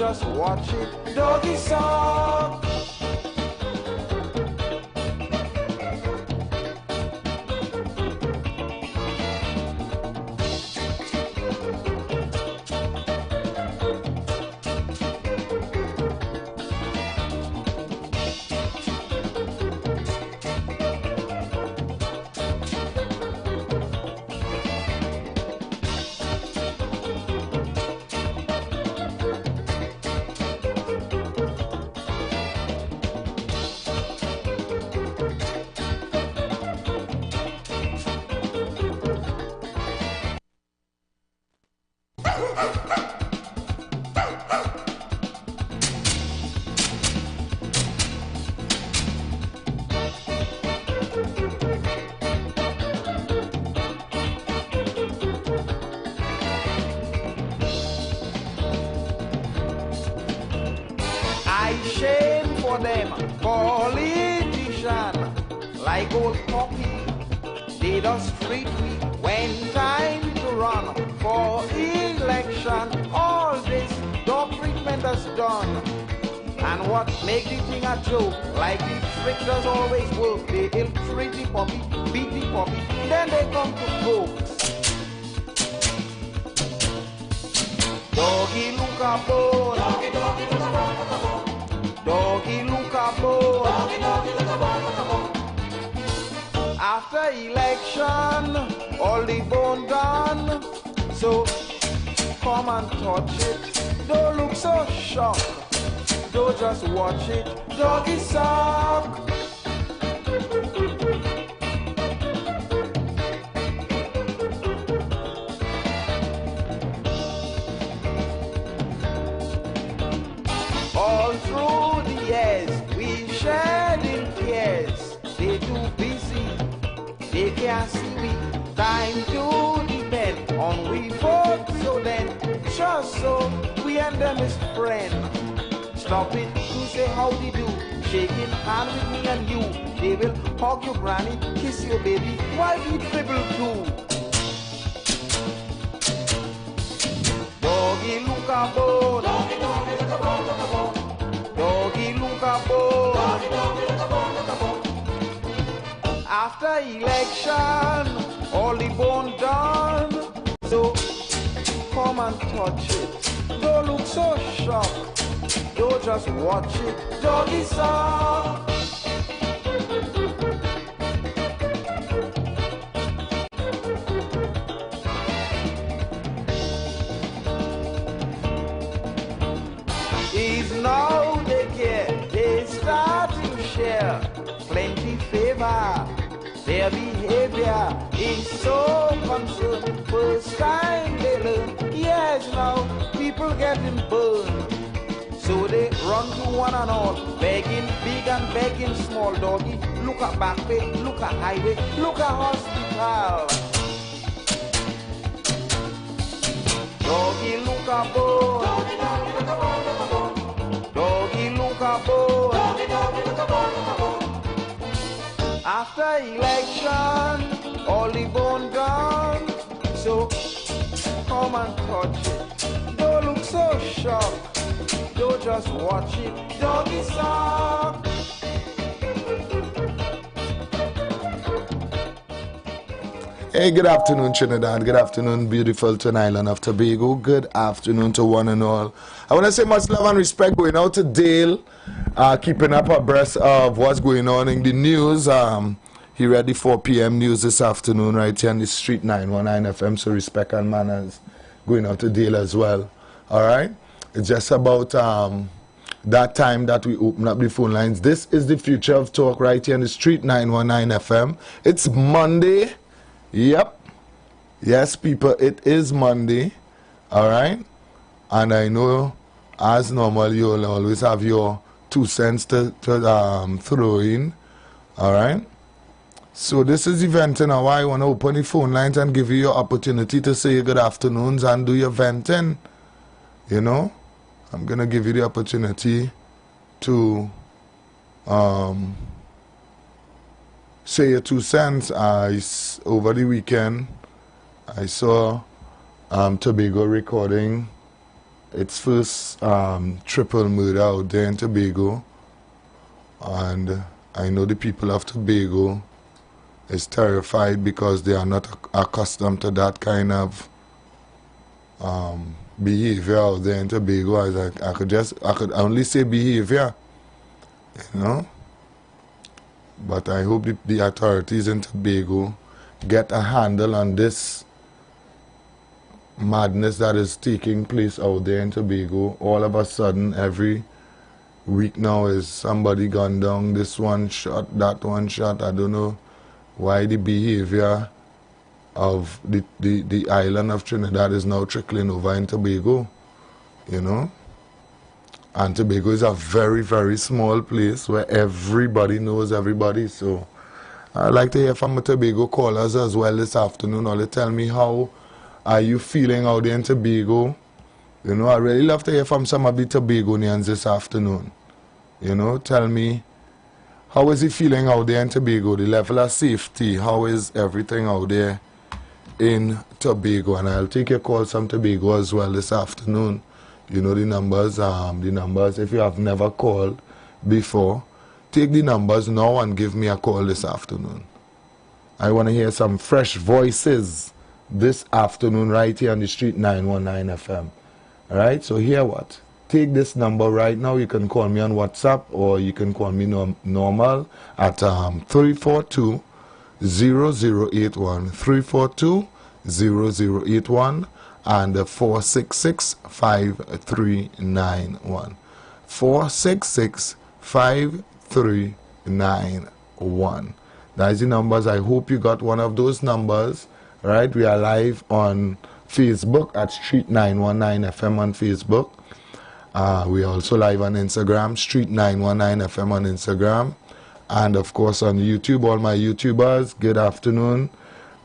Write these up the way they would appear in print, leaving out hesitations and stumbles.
just watch it, doggy song. Shame for them, politician, like old Poppy, they just treat we when time to run for election. All this dog treatment is done, and what make the thing a joke, like the trick does always work. They ill treat the puppy, beat the puppy, then they come to folks. Doggy look a bone, doggy, doggy look a bone, look a bone. Doggy look a bone, doggy, doggy look a bone, look a bone. After election, all the bone done. So come and touch it. Don't look so shocked. Don't just watch it. Doggy suck. All through the years, we shared in tears. They too busy, they can't see we. Time to depend on we both. So then, just so we and them is friends. Stop it to say howdy do. Shaking hand with me and you. They will hug your granny, kiss your baby, while we dribble too. Doggy look a bone, doggy, doggy look a bone, look a bone. Doggy look a bone, doggy, doggy look a bone, look a bone. After election, all the bone done. So come and touch it. Don't look so shocked. Don't just watch it. Doggy song. Is now they care, they start to share plenty favor. Their behavior is so concerned. First time they learn, yes now people getting burned. So they run to one and all, begging big and begging small. Doggy, look at back way, look at highway, look at hospital. Doggy, look at bone. Doggy, doggy, look at bone, look at bone. Doggy, look at bone. Doggy, doggy, look at bone, look at bone. After election, all the bone done. So come and touch it. Don't look so shocked. Don't just watch it. Doggy song. Hey, good afternoon, Trinidad. Good afternoon, beautiful Twin Island of Tobago. Good afternoon to one and all. I want to say much love and respect going out to Dale, keeping up abreast of what's going on in the news. He read the 4 p.m. news this afternoon right here on the Street 919 FM, so respect and manners going out to Dale as well. All right? It's just about that time that we open up the phone lines. This is the future of talk right here on the Street 919 FM. It's Monday. Yep. Yes, people, it is Monday. All right? And I know, as normal, you'll always have your 2 cents to throw in. All right? So this is the venting. Now I want to open the phone lines and give you your opportunity to say good afternoons and do your venting. You know? I'm going to give you the opportunity to say your 2 cents. Over the weekend, I saw Tobago recording its first triple murder out there in Tobago, and I know the people of Tobago is terrified because they are not accustomed to that kind of behavior out there in Tobago. I could only say behavior, you know. But I hope the authorities in Tobago get a handle on this madness that is taking place out there in Tobago. All of a sudden, every week now is somebody gone down, this one shot, that one shot. I don't know why the behavior of the island of Trinidad is now trickling over in Tobago, you know. And Tobago is a very, very small place where everybody knows everybody. So I'd like to hear from the Tobago callers as well this afternoon. Or they tell me how are you feeling out there in Tobago. You know, I really love to hear from some of the Tobagonians this afternoon. You know, tell me, how is he feeling out there in Tobago? The level of safety, how is everything out there in Tobago? And I'll take your calls from Tobago as well this afternoon. You know the numbers, if you have never called before, take the numbers now and give me a call this afternoon. I want to hear some fresh voices this afternoon right here on the street 919 FM. Alright, so hear what? Take this number right now. You can call me on WhatsApp or you can call me normal at 342-0081. 342-0081 and 466-5391. 466-5391. That is the numbers. I hope you got one of those numbers. Right? We are live on Facebook at Street 919 FM on Facebook. We are also live on Instagram, Street 919 FM on Instagram. And of course on YouTube, all my YouTubers, good afternoon.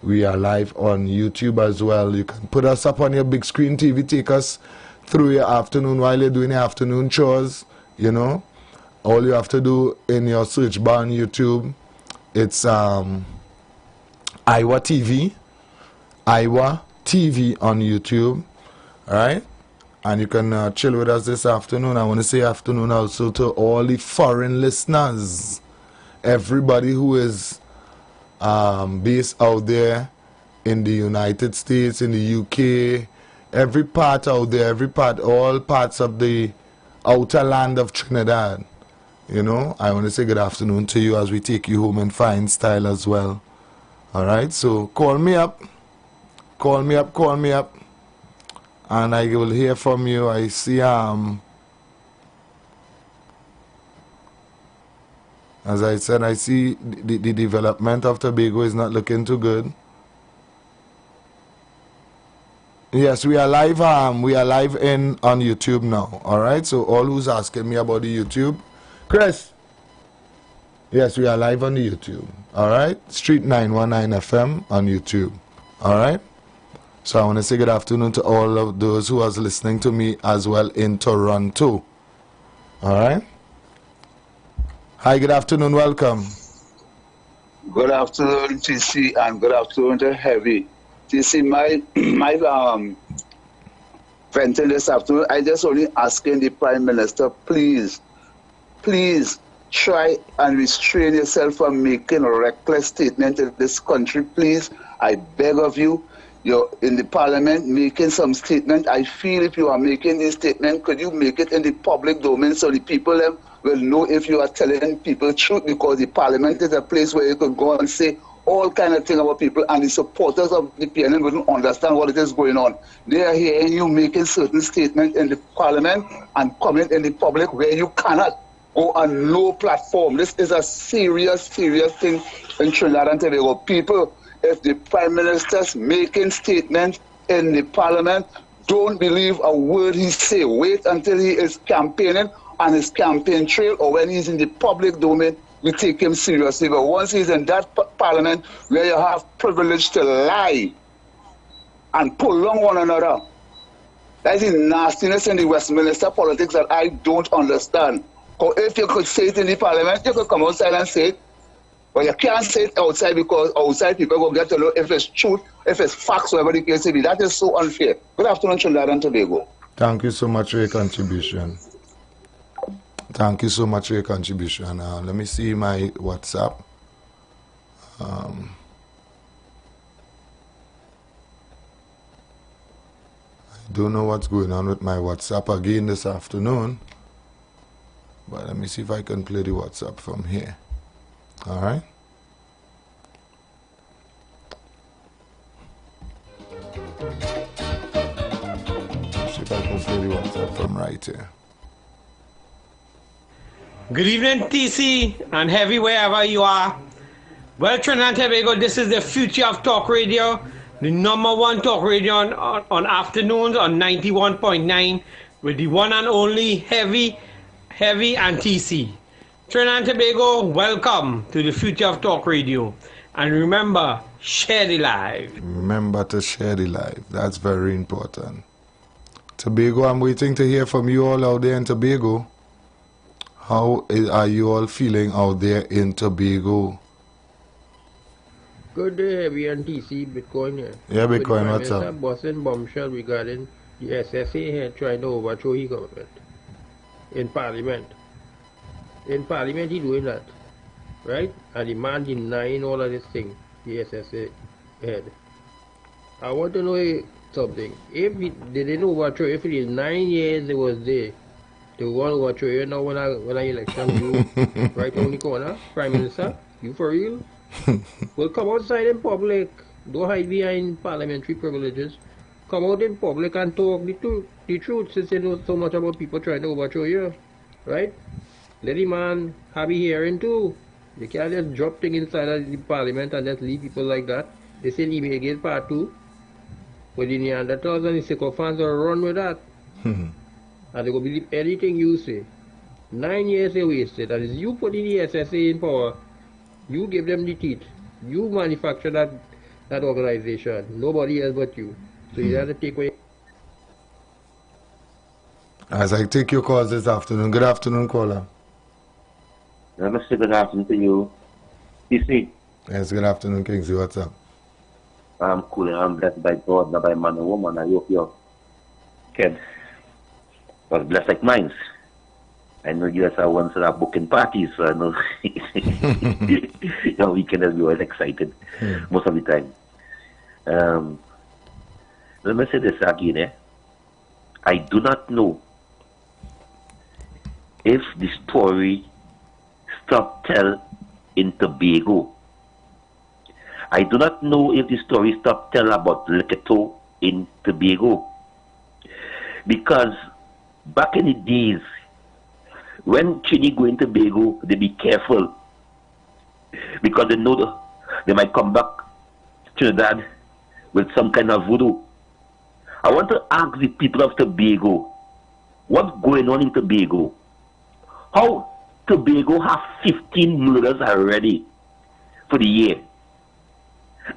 We are live on YouTube as well. You can put us up on your big screen TV, take us through your afternoon while you're doing your afternoon chores, you know. All you have to do in your search bar on YouTube, it's IWER TV. IWER TV on YouTube, alright? And you can chill with us this afternoon. I want to say afternoon also to all the foreign listeners. Everybody who is based out there in the United States, in the UK, every part out there, all parts of the outer land of Trinidad. You know, I want to say good afternoon to you as we take you home in fine style as well. Alright, so call me up, and I will hear from you. I see, as I said, I see the development of Tobago is not looking too good. Yes, we are live. We are live on YouTube now. All right. So all who's asking me about the YouTube, Chris. Yes, we are live on the YouTube. All right. Street 919 FM on YouTube. All right. So I want to say good afternoon to all of those who are listening to me as well in Toronto. All right. Hi, good afternoon, welcome. Good afternoon, TC, and good afternoon to Heavy. TC, my venting this afternoon, I just only asking the Prime Minister, please try and restrain yourself from making a reckless statement in this country, please. I beg of you. You're in the Parliament making some statement. I feel if you are making this statement, could you make it in the public domain so the people will know if you are telling people truth, because the Parliament is a place where you could go and say all kind of things about people, and the supporters of the PNN wouldn't understand what it is going on. They are hearing you making certain statements in the Parliament and comment in the public where you cannot go on no platform. This is a serious thing in Trinidad and Tobago. People, if the Prime Minister's making statements in the Parliament, don't believe a word he say. Wait until he is campaigning on his campaign trail, or when he's in the public domain, we take him seriously. But once he's in that Parliament where you have privilege to lie and pull on one another, that is the nastiness in the Westminster politics that I don't understand. Because if you could say it in the Parliament, you could come outside and say it. But you can't say it outside, because outside people will get to know if it's truth, if it's facts, whatever the case may be. That is so unfair. Good afternoon, Trinidad and Tobago. Thank you so much for your contribution. Thank you so much for your contribution. Let me see my WhatsApp. I don't know what's going on with my WhatsApp again this afternoon, but let me see if I can play the WhatsApp from here. All right. See if I can play the WhatsApp from right here. Good evening, TC, and heavy wherever you are. Well, Trinidad and Tobago, this is the future of talk radio, the #1 talk radio on afternoons on 91.9 with the one and only Heavy and TC. Trinidad and Tobago, welcome to the future of talk radio. And remember, share the live. Remember to share the live. That's very important. Tobago, I'm waiting to hear from you all out there in Tobago. How are you all feeling out there in Tobago? Good day, Heavy and TC, Bitcoin here. Yeah, Bitcoin, what's up? Busting bombshell regarding the SSA here trying to overthrow his government in Parliament. In Parliament, he doing that, right? And the man denying all of this thing, the SSA head. I want to know something. If they didn't overthrow, if it is 9 years it was there, they want to overthrow you now when I election you right on the corner, Prime Minister, you for real? Well, come outside in public. Don't hide behind parliamentary privileges. Come out in public and talk the truth, since you know so much about people trying to overthrow you, right? Let the man have a hearing too. You can't just drop things inside of the parliament and just leave people like that. They say leave against part 2. But the Neanderthals and the sycophants will run with that. And they will believe anything you say. 9 years they wasted. And as you put in the SSA in power, you give them the teeth. You manufacture that organization. Nobody else but you. So you have to take away. As I take your calls this afternoon. Good afternoon, caller. Namaste, good afternoon to you. TC. Yes, good afternoon, Kingsley. What's up? I'm cool and I'm blessed by God, not by man or woman. I hope your kid was blessed like mine. I know you guys are once at our booking parties, so I know your weekend has been always excited most of the time. Let me say this again. I do not know if the story stop tell in Tobago. I do not know if the story stop tell about Leketo in Tobago. Because back in the days, when Chini go into Tobago, they be careful. Because they know they might come back to Trinidad with some kind of voodoo. I want to ask the people of Tobago, what's going on in Tobago? How Tobago have 15 murders already for the year?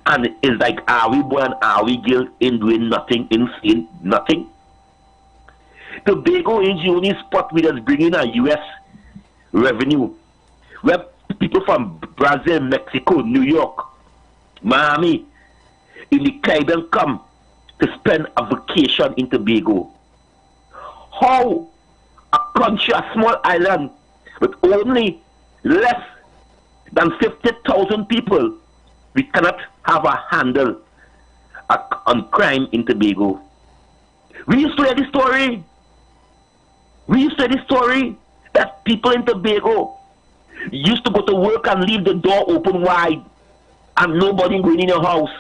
And it's like, are we born, are we guilt in doing nothing, insane, nothing? Tobago is the only spot where that's bringing a U.S. revenue, where people from Brazil, Mexico, New York, Miami, in the Caribbean come to spend a vacation in Tobago. How a country, a small island, with only less than 50,000 people, we cannot have a handle on crime in Tobago? We used to hear the story. We used to hear the story that people in Tobago used to go to work and leave the door open wide and nobody going in your house.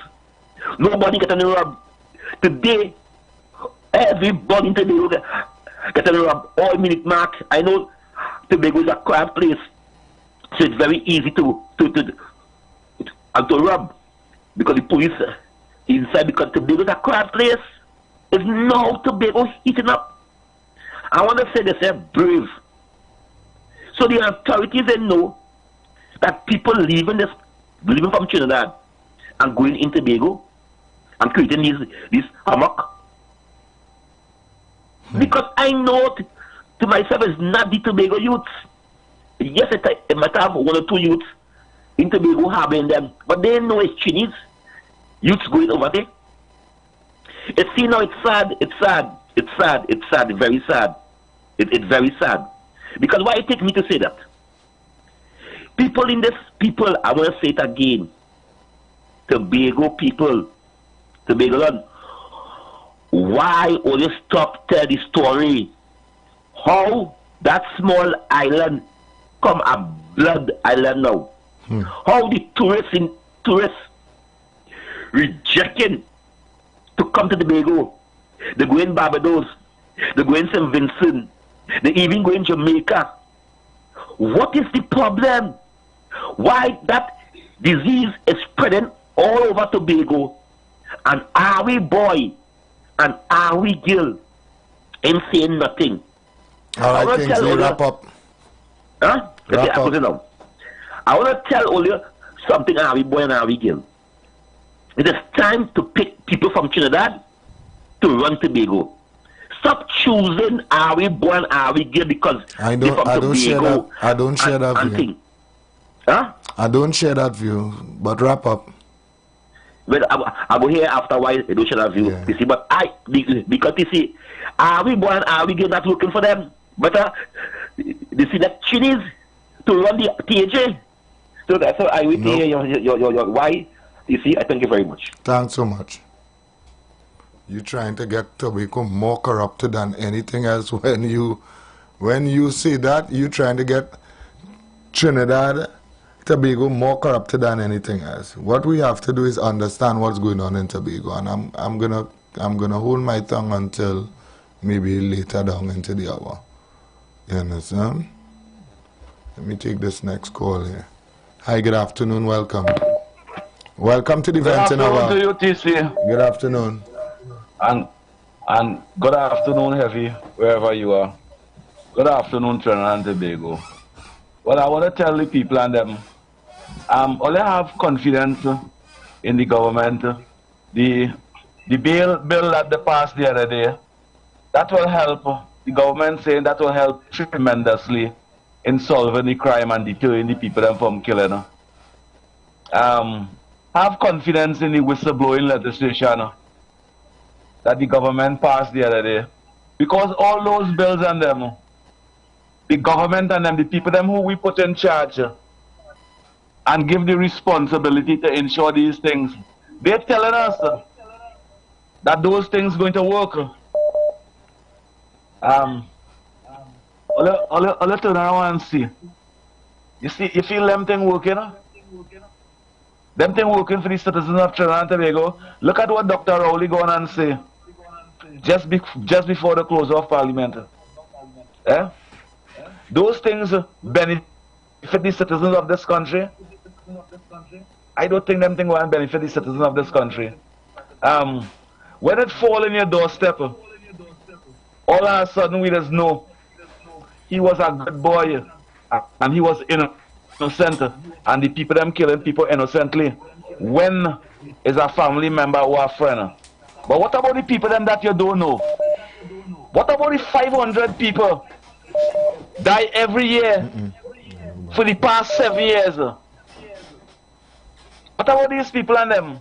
Nobody getting robbed. Today, everybody in Tobago getting robbed. All minute mark. I know Tobago is a crime place, so it's very easy to rob because the police inside, because Tobago is a crime place. It's now Tobago heating up. I want to say they're brave. So the authorities, they know that people leaving from Trinidad and going into Tobago and creating this hammock. Because I know to myself, it's not the Tobago youths. Yes, it might have 1 or 2 youths in Tobago having them, but they know it's Chinese youths going over there. It's, you know, it's sad. It's sad. It's sad. It's sad. Very sad. It's very sad. Because why it take me to say that? People in this, I want to say it again. Tobago people, Tobagoan, why will you stop tell the story? How that small island come a blood island now? How the tourists rejecting to come to Tobago? They go in Barbados, they go in St. Vincent, they even go in Jamaica. What is the problem? Why that disease is spreading all over Tobago, and are we boy and are we girl ain't saying nothing? All right, Kingsley, wrap up. Huh? Wrap up. I want to tell all you something, are we boy and are we girl? It is time to pick people from Trinidad to run Tobago. Stop choosing are we boy and are we girl because I don't share that view. Huh? I don't share that view, but wrap up. Well, I go here after a while, they don't share that view. Yeah. You see, but because you see, are we born, are we not looking for them? But you see that Chinese to run the THA. So that's why I will hear your why. You see, I thank you very much. Thanks so much. You're trying to get Tobago more corrupted than anything else. When you say that, you're trying to get Trinidad, Tobago more corrupted than anything else. What we have to do is understand what's going on in Tobago, and I'm gonna hold my tongue until maybe later down into the hour. You understand? Let me take this next call here. Hi, good afternoon. Welcome. Welcome to the event in our. Good afternoon to you, TC. Good afternoon. And good afternoon, Heavy, wherever you are. Good afternoon, Trinidad and Tobago. Well, I want to tell the people and them, only have confidence in the government. The bill that they passed the other day, that will help. The government saying that will help tremendously in solving the crime and deterring the people them from killing. Have confidence in the whistleblowing legislation that the government passed the other day. Because all those bills and them, the government and them, the people them who we put in charge and give the responsibility to ensure these things, they're telling us that those things going to work. All turn around and see. You feel them thing working? Them thing working for the citizens of Trinidad and Tobago. Look at what Dr. Rowley go on and say just before the close of Parliament. Those things benefit the citizens of this country. I don't think them things will benefit the citizens of this country. When it fall in your doorstep, all of a sudden we just know he was a good boy and he was innocent, and the people them killing people innocently when is a family member or a friend. But what about the people them that you don't know? What about the 500 people die every year for the past 7 years? What about these people and them?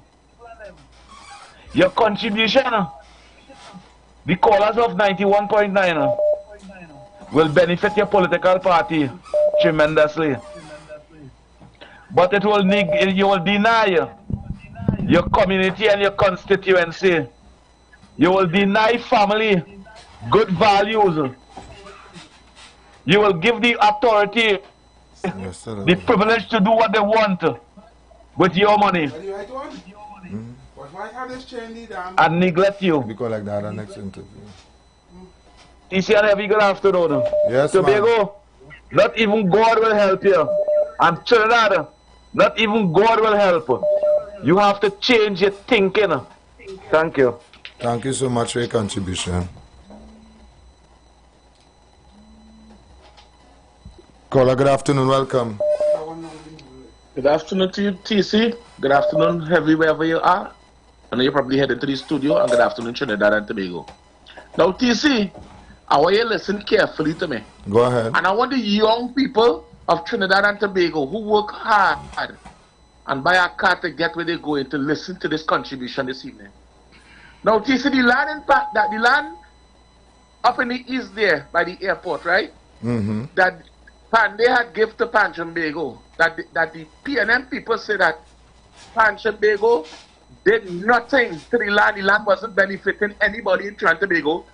Your contribution, the callers of 91.9 will benefit your political party tremendously. But you will deny your community and your constituency. You will deny family good values. You will give the authority the privilege to do what they want with your money and neglect you. Because like that, our next interview. TC and Heavy, good afternoon. Yes, Tobago, not even God will help you. And Trinidad, not even God will help. You have to change your thinking. Thank you. Thank you so much for your contribution. Caller, good afternoon, welcome. Good afternoon to you, TC. Good afternoon, Heavy, wherever you are. I know you're probably heading to the studio, and good afternoon, Trinidad and Tobago. Now, TC, I want you to listen carefully to me. Go ahead. And I want the young people of Trinidad and Tobago who work hard and buy a car to get where they're going to listen to this contribution this evening. Now, TC, the land up in the east there by the airport, right? Mm-hmm. That Pandey had given to Panchambago. That the PNM people say that Panchambago did nothing to the land. The land wasn't benefiting anybody in Trinidad and Tobago.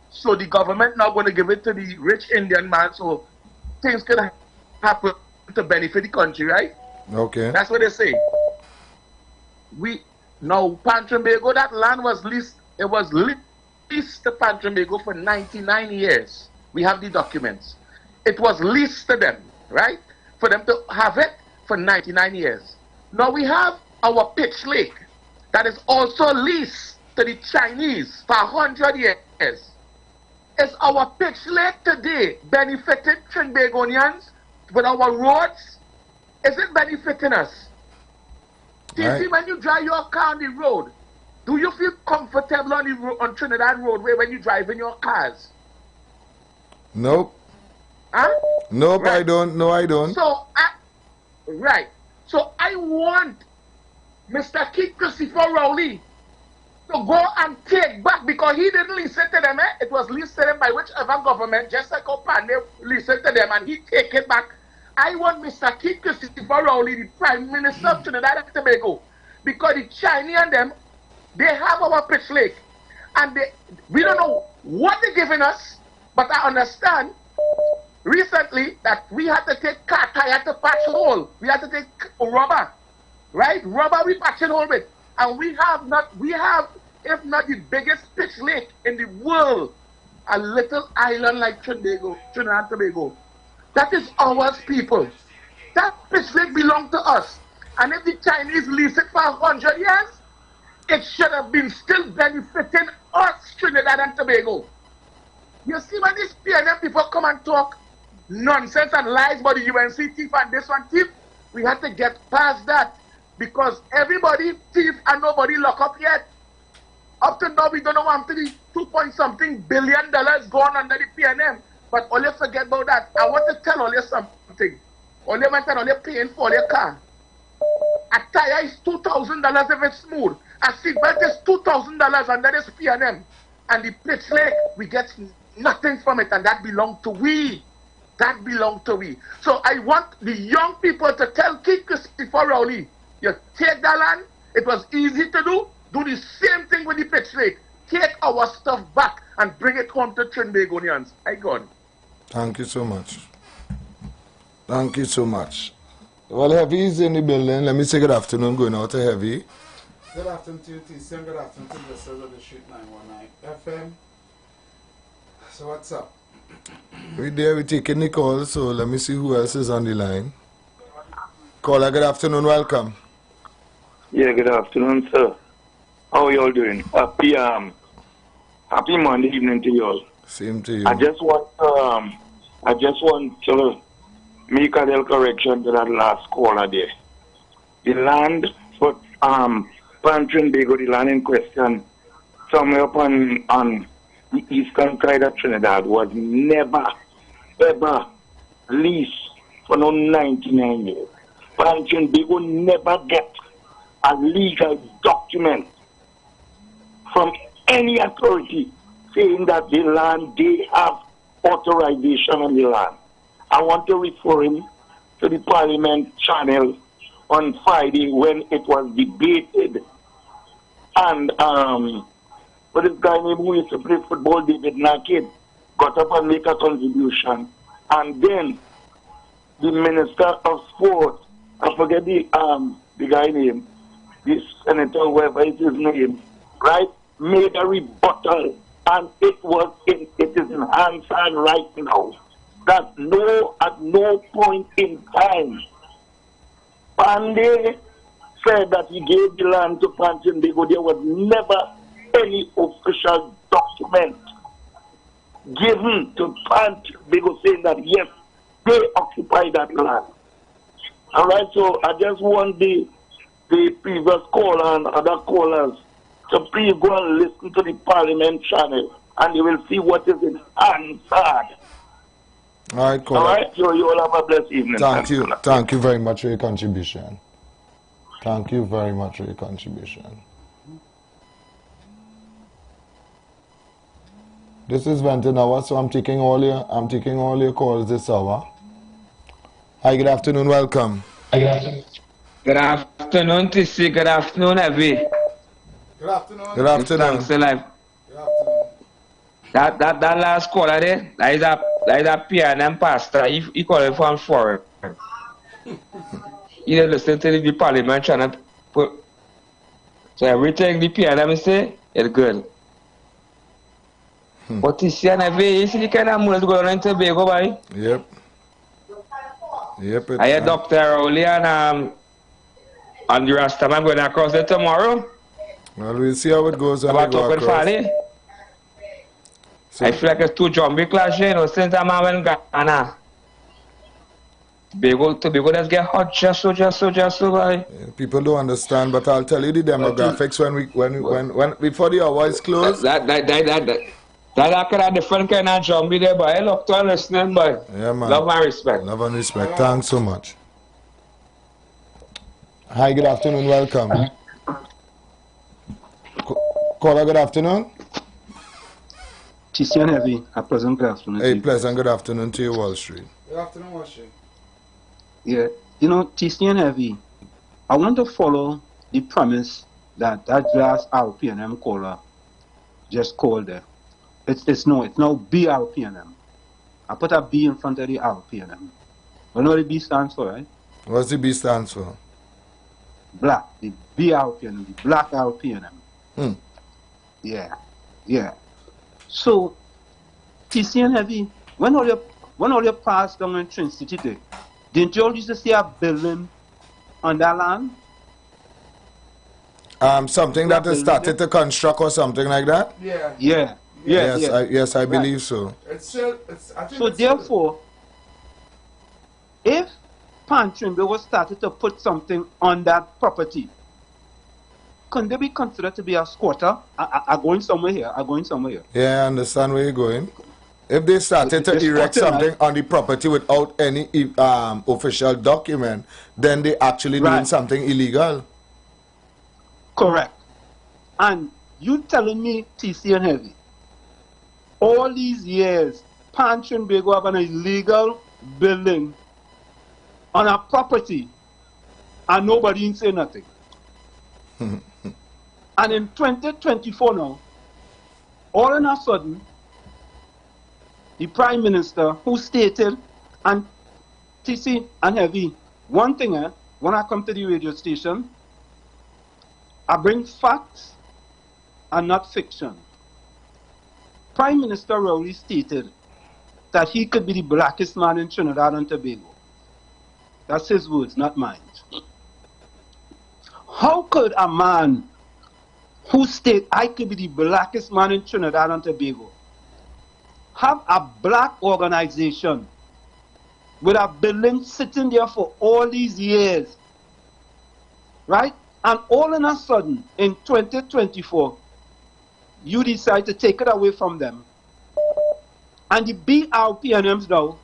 So the government now going to give it to the rich Indian man so things can happen to benefit the country, right? Okay. That's what they say. Now Panchambago, that land was leased. It was leased to Panchambago for 99 years. We have the documents. It was leased to them, right? For them to have it for 99 years. Now we have our Pitch Lake that is also leased to the Chinese for 100 years. Is our Pitch Lake today benefiting Trinbagonians with our roads? Is it benefiting us? Do you see when you drive your car on the road, do you feel comfortable on Trinidad roadway when you drive in your cars? Nope. Huh? Nope, right. I don't. No, I don't. So, right. So I want Mr. Keith Christopher Rowley to go and take back, because he didn't listen to them. It was listened to them by whichever government, just like Pandey listened to them and he take it back. I want Mr. Keith Christopher Rowley, the Prime Minister of Trinidad and Tobago, because the Chinese and them, they have our Pitch Lake. And we don't know what they're giving us, but I understand recently that we had to take car tire to patch hole. We had to take rubber, right? Rubber we patching hole with. And we have, if not the biggest Pitch Lake in the world, a little island like Trinidad and Tobago. That is ours, people. That Pitch Lake belongs to us. And if the Chinese lease it for 100 years, it should have been still benefiting us, Trinidad and Tobago. You see, when these PNM people come and talk nonsense and lies about the UNC thief and this one thief, we have to get past that, because everybody thief and nobody lock up yet. Up to now, we don't know how many $2.something billion gone under the PNM. But only forget about that. I want to tell you something. Only mention only paying for your car. A tire is $2,000 if it's smooth. A seatbelt is $2,000 under this PNM. And the Pitch Lake, we get nothing from it, and that belongs to we. That belongs to we. So I want the young people to tell Keith Christopher Rowley, you take that land, it was easy to do the same thing with the Pitch Lake. Take our stuff back and bring it home to Trinbagonians. I gone. Thank you so much. Thank you so much. Well, Heavy is in the building. Let me say good afternoon, going out to Heavy. Good afternoon to you, TC, and good afternoon to the listeners of the Street 919 FM. So what's up? We're there, we're taking the call, so let me see who else is on the line. Caller, good afternoon, welcome. Yeah, good afternoon, sir. How are you all doing? Happy Monday evening to you all. Same to you. I just want to make a little correction to that last caller there. The land for Trinbago, the land in question, somewhere up on the eastern side of Trinidad, was never, ever leased for no 99 years. Trinbago never get a legal document from any authority saying that the land, they have authorization on the land. I want to refer him to the Parliament channel on Friday when it was debated. And but this guy named who used to play football, David Naked, got up and make a contribution. And then the Minister of Sport, I forget the guy name, this senator, whoever is his name, right, made a rebuttal, and it is in Hansard right now that at no point in time Pandey said that he gave the land to Trinbago. There was never any official document given to Trinbago saying that yes, they occupy that land. All right, so I just want the previous caller and other callers to please go and listen to the Parliament channel, and you will see what is in Hansard. All right, caller. All right, so you all have a blessed evening. Thank you. Thank you very much for your contribution. Thank you very much for your contribution. This is Venton hour, so I'm taking all your calls this hour. Hi, good afternoon, welcome. Good afternoon, TC. Good afternoon, Heavy. Good afternoon. Good afternoon. Good afternoon. That last caller there, that is a PNM pastor. He called it from foreign. He didn't listen to the parliament trying to put. So everything the PNM say, it's good. But TC and Heavy, you see the kind of moves going on in Tobago, boy? Yep. I hear Dr. Rowley and the Rastaman going across there tomorrow. Well, we'll see how it goes. About talking Fanny. I feel like it's two zombie clashing, you know, since I'm in Ghana. Tobago does get hot just so, boy. Yeah, people don't understand, but I'll tell you the demographics when before the hour is closed. That kind of different kind of zombie there, boy. Look to listening, boy. Yeah, man. Love and respect. Love and respect. Thanks so much. Hi, good afternoon. Welcome. Caller, good afternoon. TC and Heavy, a pleasant good afternoon. Hey, pleasant good afternoon to you, Wall Street. Good afternoon, Wall Street. Yeah, you know, TC and Heavy, I want to follow the premise that last RPNM caller just called there. It's now BRPNM. I put a B in front of the RPNM. You know what the B stands for, right? What's the B stands for? Black. The BRPNM, the Black RPNM. Yeah. So, TC and Heavy, when all your passed down in Trin City there, didn't you all used to see a building on that land? Something that is started to construct or something like that? Yeah. Yes, I believe so. So therefore, if Pantrimbe was started to put something on that property, can they be considered to be a squatter? I'm going somewhere here. Yeah, I understand where you're going. If they started to erect something on the property without any official document, then they actually doing something illegal. Correct. And you telling me, TC and Heavy, all these years, Pantrimbe have an illegal building on a property and nobody didn't say nothing. And in 2024 now, all of a sudden, the Prime Minister who stated, and TC and Heavy, one thing, when I come to the radio station, I bring facts and not fiction. Prime Minister Rowley stated that he could be the blackest man in Trinidad and Tobago. That's his words, not mine. How could a man who stated I could be the blackest man in Trinidad and Tobago have a black organization with a building sitting there for all these years, right? And all of a sudden, in 2024, you decide to take it away from them. And the BRPNMs now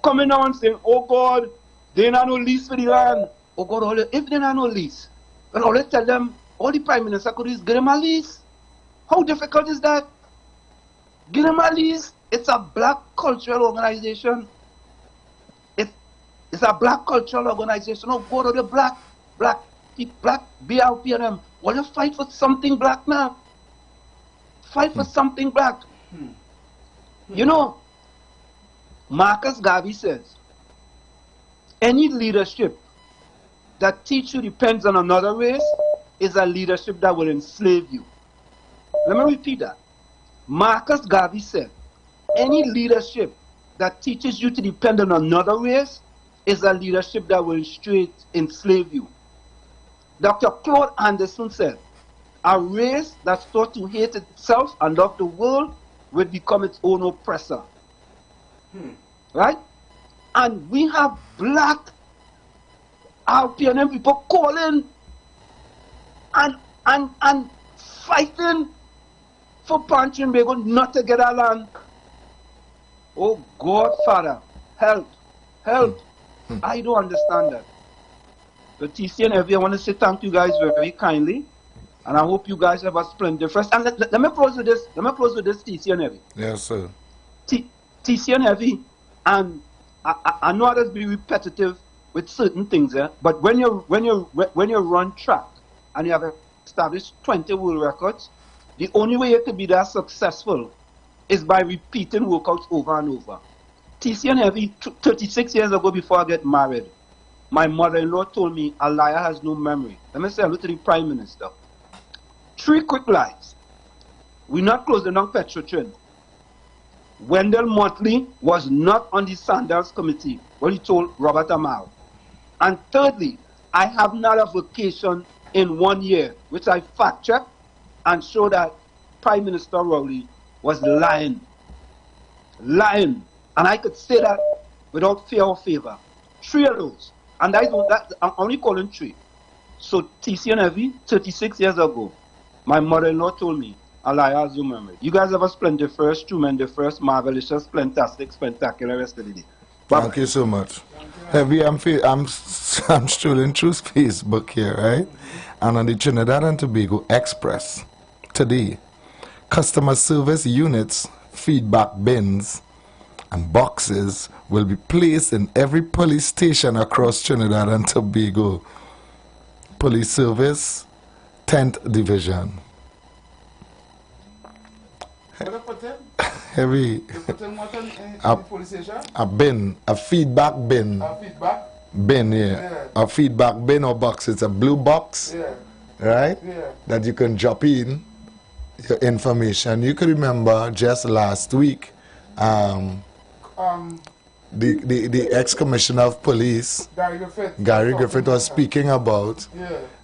coming out and saying, oh God, they not no lease for the land. Oh God, if they not no lease, well, all they tell them, all the Prime Minister could do is give them a lease. How difficult is that? Give them a lease. It's a black cultural organization. It's a black cultural organization. Oh God, the black BRPNM. Well, you fight for something black now. Fight for something black. You know, Marcus Garvey says, any leadership that teach you depends on another race is a leadership that will enslave you. Let me repeat that. Marcus Garvey said, any leadership that teaches you to depend on another race is a leadership that will straight enslave you. Dr. Claude Anderson said, a race that's taught to hate itself and love the world will become its own oppressor. Right? And we have black RPNM people calling and fighting for Pantrimbe not to get our land. Oh God, Father, help. I don't understand that. But TC and Heavy, I want to say thank you guys very kindly. And I hope you guys have a splendid first. And let me close with this. Let me close with this, TC and Heavy. Yes, sir. TC and Heavy, and I know others be repetitive with certain things, but when you run track and you have established 20 world records, the only way you can be that successful is by repeating workouts over and over. TC and Heavy, 36 years ago before I get married, my mother-in-law told me a liar has no memory. Let me say hello to the Prime Minister. 3 quick lies. We're not closing down Petrotrin. Wendell Motley was not on the Sandals committee when he told Robert Amal. And thirdly, I have not a vacation in 1 year, which I fact-checked and showed that Prime Minister Rowley was lying. Lying. And I could say that without fear or favor. 3 of those. And I'm only calling 3. So TC and Heavy, 36 years ago, my mother-in-law told me, a liar has no memory. You guys have a splendid first, tremendous, marvelous, fantastic, spectacular rest of the day. Bye-bye. Thank you so much. Heavy, I'm strolling through Facebook here, right? And on the Trinidad and Tobago Express today, customer service units, feedback bins, and boxes will be placed in every police station across Trinidad and Tobago. Police Service, 10th Division. Heavy. A bin, a feedback bin. A feedback? Bin, yeah. A feedback bin or box. It's a blue box, right? That you can drop in your information. You could remember just last week, the ex-commissioner of police, Gary Griffith was speaking about.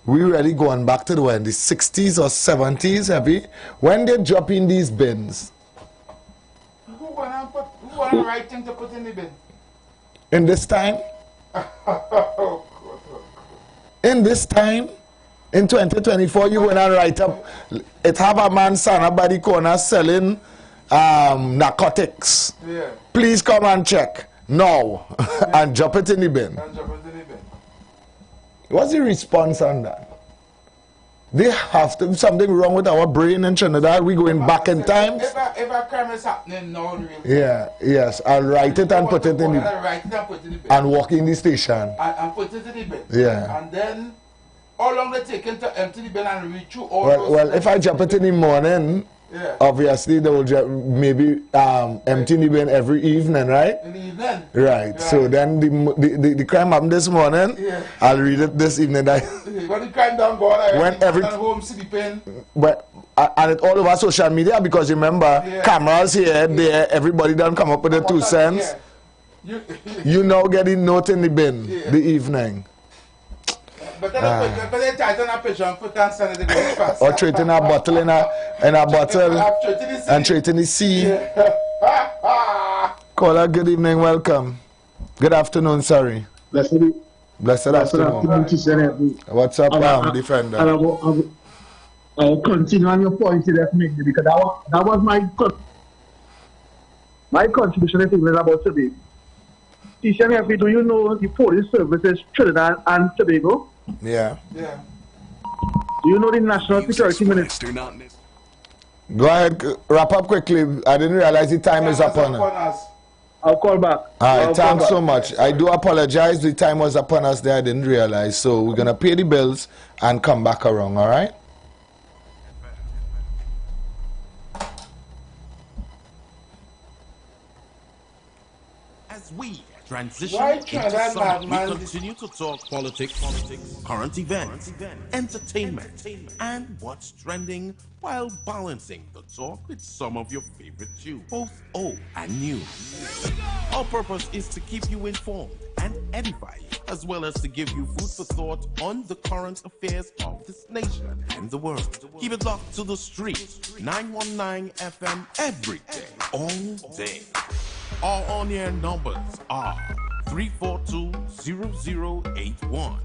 We really going back to the 60s or 70s, Heavy, when they drop in these bins. Who wanna write thing to put in the bin? In this time? In this time? In 2024, you wanna write up, it have a man son about the corner selling narcotics. Please come and check. No. And drop it in the bin. What's the response on that? They have to be something wrong with our brain in Trinidad. We going back in time. If a crime is happening now, yes. I'll write it and put it in the bin. And walk in the station. And put it in the bin. Yeah. And then, how long they take to empty the bin and reach through all those? Well, if I drop it in the morning, obviously they will maybe empty the bin every evening, right? In the evening. Right. So then the crime happened this morning. I'll read it this evening. When the crime done go, when every home see the pen. But and it all over social media because remember cameras here, there, everybody done come up with the 2 cents. You now get a note in the bin the evening. But they tighten a picture and put and send it going fast. Or trade in a bottle in a bottle and trade in the sea. Caller, good evening, welcome. Good afternoon, sorry. Blessed afternoon. What's up, Defender? I'll continue on your point you just made because that was my contribution I think was about today. Tisha, do you know the police services Trinidad and Tobago? Yeah. Do you know the National Security Minister? Go ahead, wrap up quickly. I didn't realize the time is upon us. I'll call back. All right, thanks so much. I do apologize. The time was upon us there. I didn't realize. So we're going to pay the bills and come back around, all right? As we transition into summer, we continue to talk politics, current events, entertainment, and what's trending while balancing the talk with some of your favorite tunes, both old and new. Our purpose is to keep you informed and edify you, as well as to give you food for thought on the current affairs of this nation and the world. Keep it locked to the street, 919 FM every day, all day. Our on-air numbers are 342-0081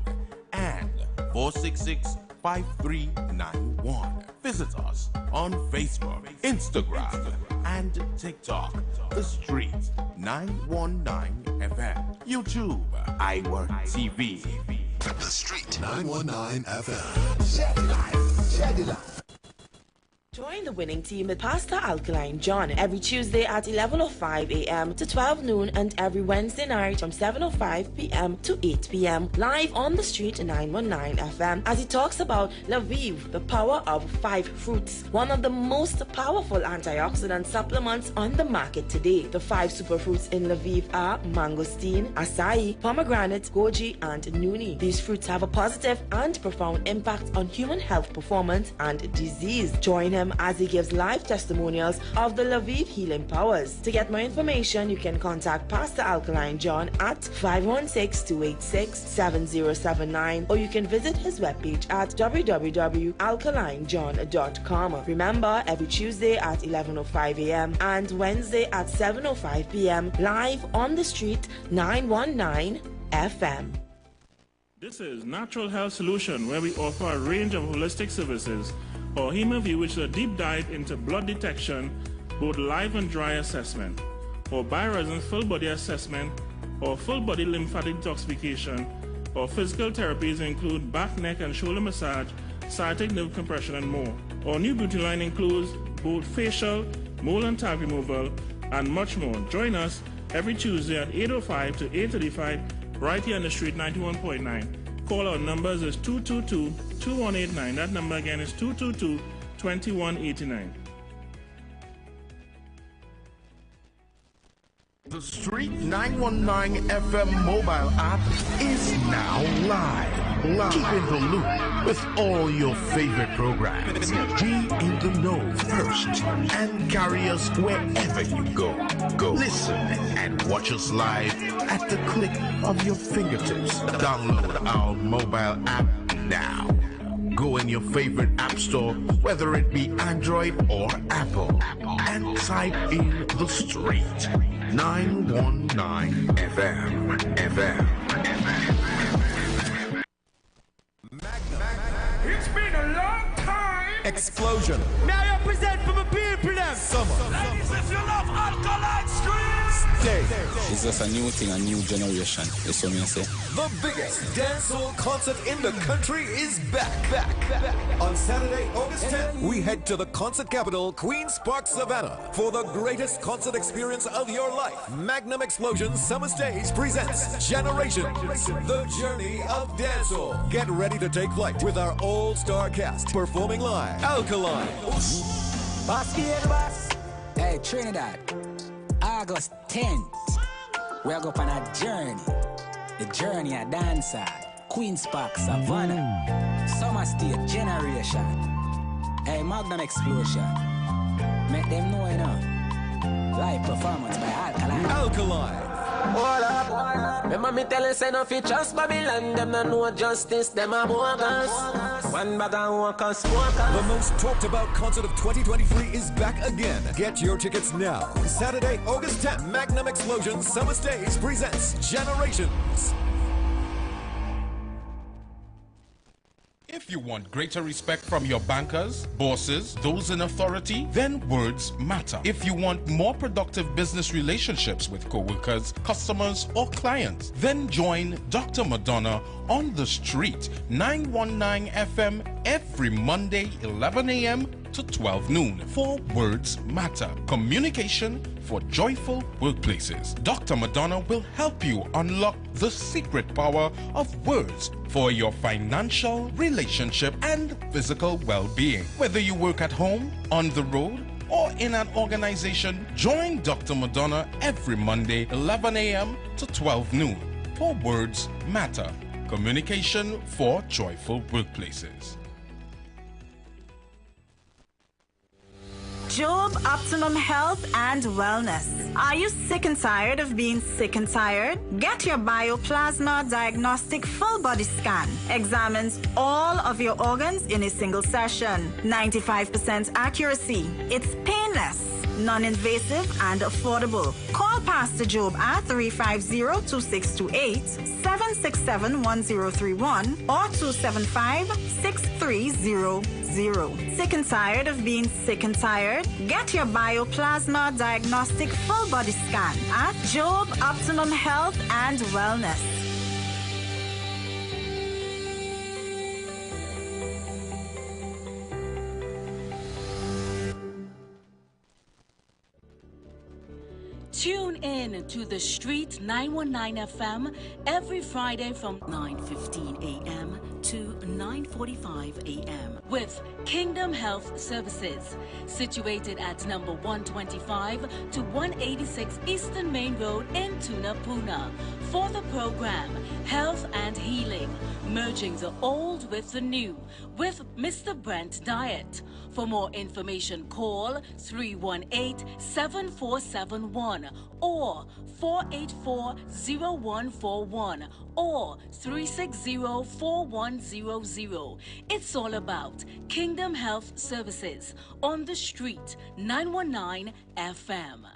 and 466-5391. Visit us on Facebook, Instagram, and TikTok. The Street 919 FM. YouTube, IWER TV. The Street 919 FM. Join the winning team with Pastor Alkaline John every Tuesday at 11:05 a.m. to 12 noon and every Wednesday night from 7:05 p.m. to 8 p.m. live on the street 919 FM as he talks about Lviv, the power of 5 fruits, one of the most powerful antioxidant supplements on the market today. The 5 superfruits in Lviv are mangosteen, acai, pomegranate, goji, and nuni. These fruits have a positive and profound impact on human health performance and disease. Join him as he gives live testimonials of the Lviv healing powers. To get more information, you can contact Pastor Alkaline John at 516-286-7079 or you can visit his webpage at www.alkalinejohn.com. Remember, every Tuesday at 11:05 a.m. and Wednesday at 7:05 p.m. live on the street 919 FM. This is Natural Health Solution, where we offer a range of holistic services. Or HemaView, which is a deep dive into blood detection, both live and dry assessment, or BioResonance full body assessment, or full body lymphatic detoxification, or physical therapies include back, neck, and shoulder massage, sciatic nerve compression, and more. Our new beauty line includes both facial, mole and tag removal, and much more. Join us every Tuesday at 8:05 to 8:35 right here on the street 91.9. Call our numbers is 222-2189. That number again is 222-2189. The Street 919 FM mobile app is now live. Keep in the loop with all your favorite programs. Be in the know first and carry us wherever you go. Listen and watch us live at the click of your fingertips. Download our mobile app now. Go in your favorite app store, whether it be Android or Apple, and type in The Street 919 FM. It's been a long time. Explosion. May I represent for the people them? Summer. Ladies, if you love Alkaline Streets. Day. It's just a new thing, a new generation. That's what I say. The biggest dancehall concert in the country is back. On Saturday, August 10th, we head to the concert capital, Queen's Park, Savannah, for the greatest concert experience of your life. Magnum Explosion Summer Stage presents Generations, the journey of dancehall. Get ready to take flight with our all-star cast performing live. Alkaline. Hey, Trinidad. August 10th, we are going on a journey. The journey of dancer, Queen's Park, Savannah, Summer State Generation. Hey, Magnum Explosion. Make them know, you know. Live performance by Alkaline. Alkaline. Hold up. Remember me telling say no fit trust Babylon. Them no know justice, them a bogus. One bag of workers, The most talked about concert of 2023 is back again. Get your tickets now. Saturday, August 10th, Magnum Explosion Summer Stage presents Generations. If you want greater respect from your bankers, bosses, those in authority, then words matter. If you want more productive business relationships with co-workers, customers, or clients, then join Dr. Madonna on the street 919 FM every Monday 11 a.m. to 12 noon for Words Matter. Communication for joyful workplaces. Dr. Madonna will help you unlock the secret power of words for your financial, relationship, and physical well-being. Whether you work at home, on the road, or in an organization, join Dr. Madonna every Monday 11 a.m. to 12 noon for Words Matter. Communication for joyful workplaces. Job Optimum Health and Wellness. Are you sick and tired of being sick and tired? Get your Bioplasma Diagnostic Full Body Scan. Examines all of your organs in a single session. 95% accuracy. It's painless, non-invasive, and affordable. Call Pastor Job at 350-2628, 767-1031, or 275-6300. Sick and tired of being sick and tired? Get your Bioplasma Diagnostic Full Body Scan at Job Optimum Health and Wellness. in to The Street 919 FM every Friday from 9:15 a.m. to 9:45 a.m. with Kingdom Health Services, situated at number 125 to 186 Eastern Main Road in Tunapuna. For the program, Health and Healing, merging the old with the new, with Mr. Brent Diet. For more information, call 318-7471 or 484-0141 or 360-4100. It's all about Kingdom Health Services on The Street 919 FM.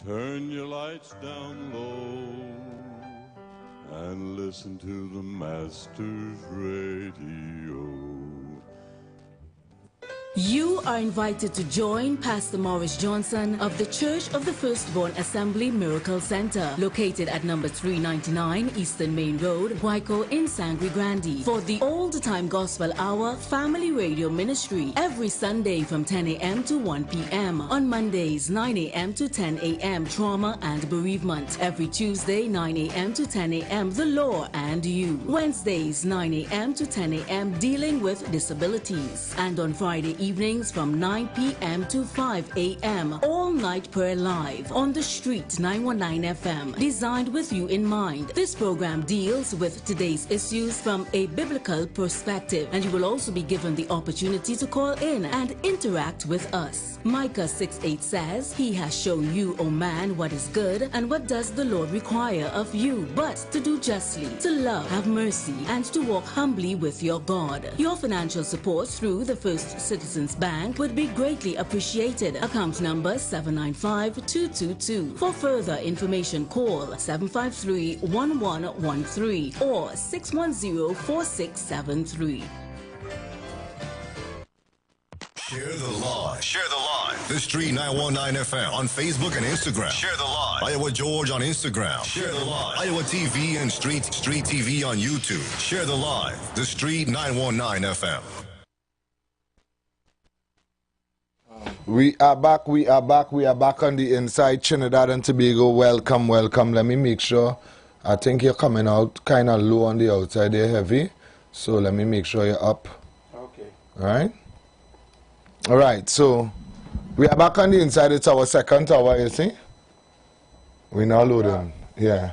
Turn your lights down low and listen to the Master's Radio. You are invited to join Pastor Morris Johnson of the Church of the Firstborn Assembly Miracle Center, located at number 399 Eastern Main Road, Waiko in Sangre Grande, for the Old Time Gospel Hour Family Radio Ministry every Sunday from 10 a.m. to 1 p.m. On Mondays, 9 a.m. to 10 a.m. Trauma and Bereavement. Every Tuesday, 9 a.m. to 10 a.m. The Law and You. Wednesdays, 9 a.m. to 10 a.m. Dealing with Disabilities. And on Friday evenings from 9 p.m. to 5 a.m. All Night Prayer Live on The Street 919 FM. Designed with you in mind. This program deals with today's issues from a biblical perspective, and you will also be given the opportunity to call in and interact with us. Micah 6:8 says, He has shown you, O man, what is good, and what does the Lord require of you, but to do justly, to love, have mercy, and to walk humbly with your God. Your financial support through the First Citizens Bank would be greatly appreciated. Account number 795-222. For further information, call 753-1113 or 610-4673. Share the live. Share the live. The Street 919 FM on Facebook and Instagram. Share the live. Iowa George on Instagram. Share the live. Iowa TV and Street TV on YouTube. Share the live. The Street 919 FM. We are back on the inside, Trinidad and Tobago. Welcome. Let me make sure. I think you're coming out kind of low on the outside there, heavy. So let me make sure you're up. Okay. All right, so we are back on the inside. It's our second tower, you see? We're now loading. Yeah.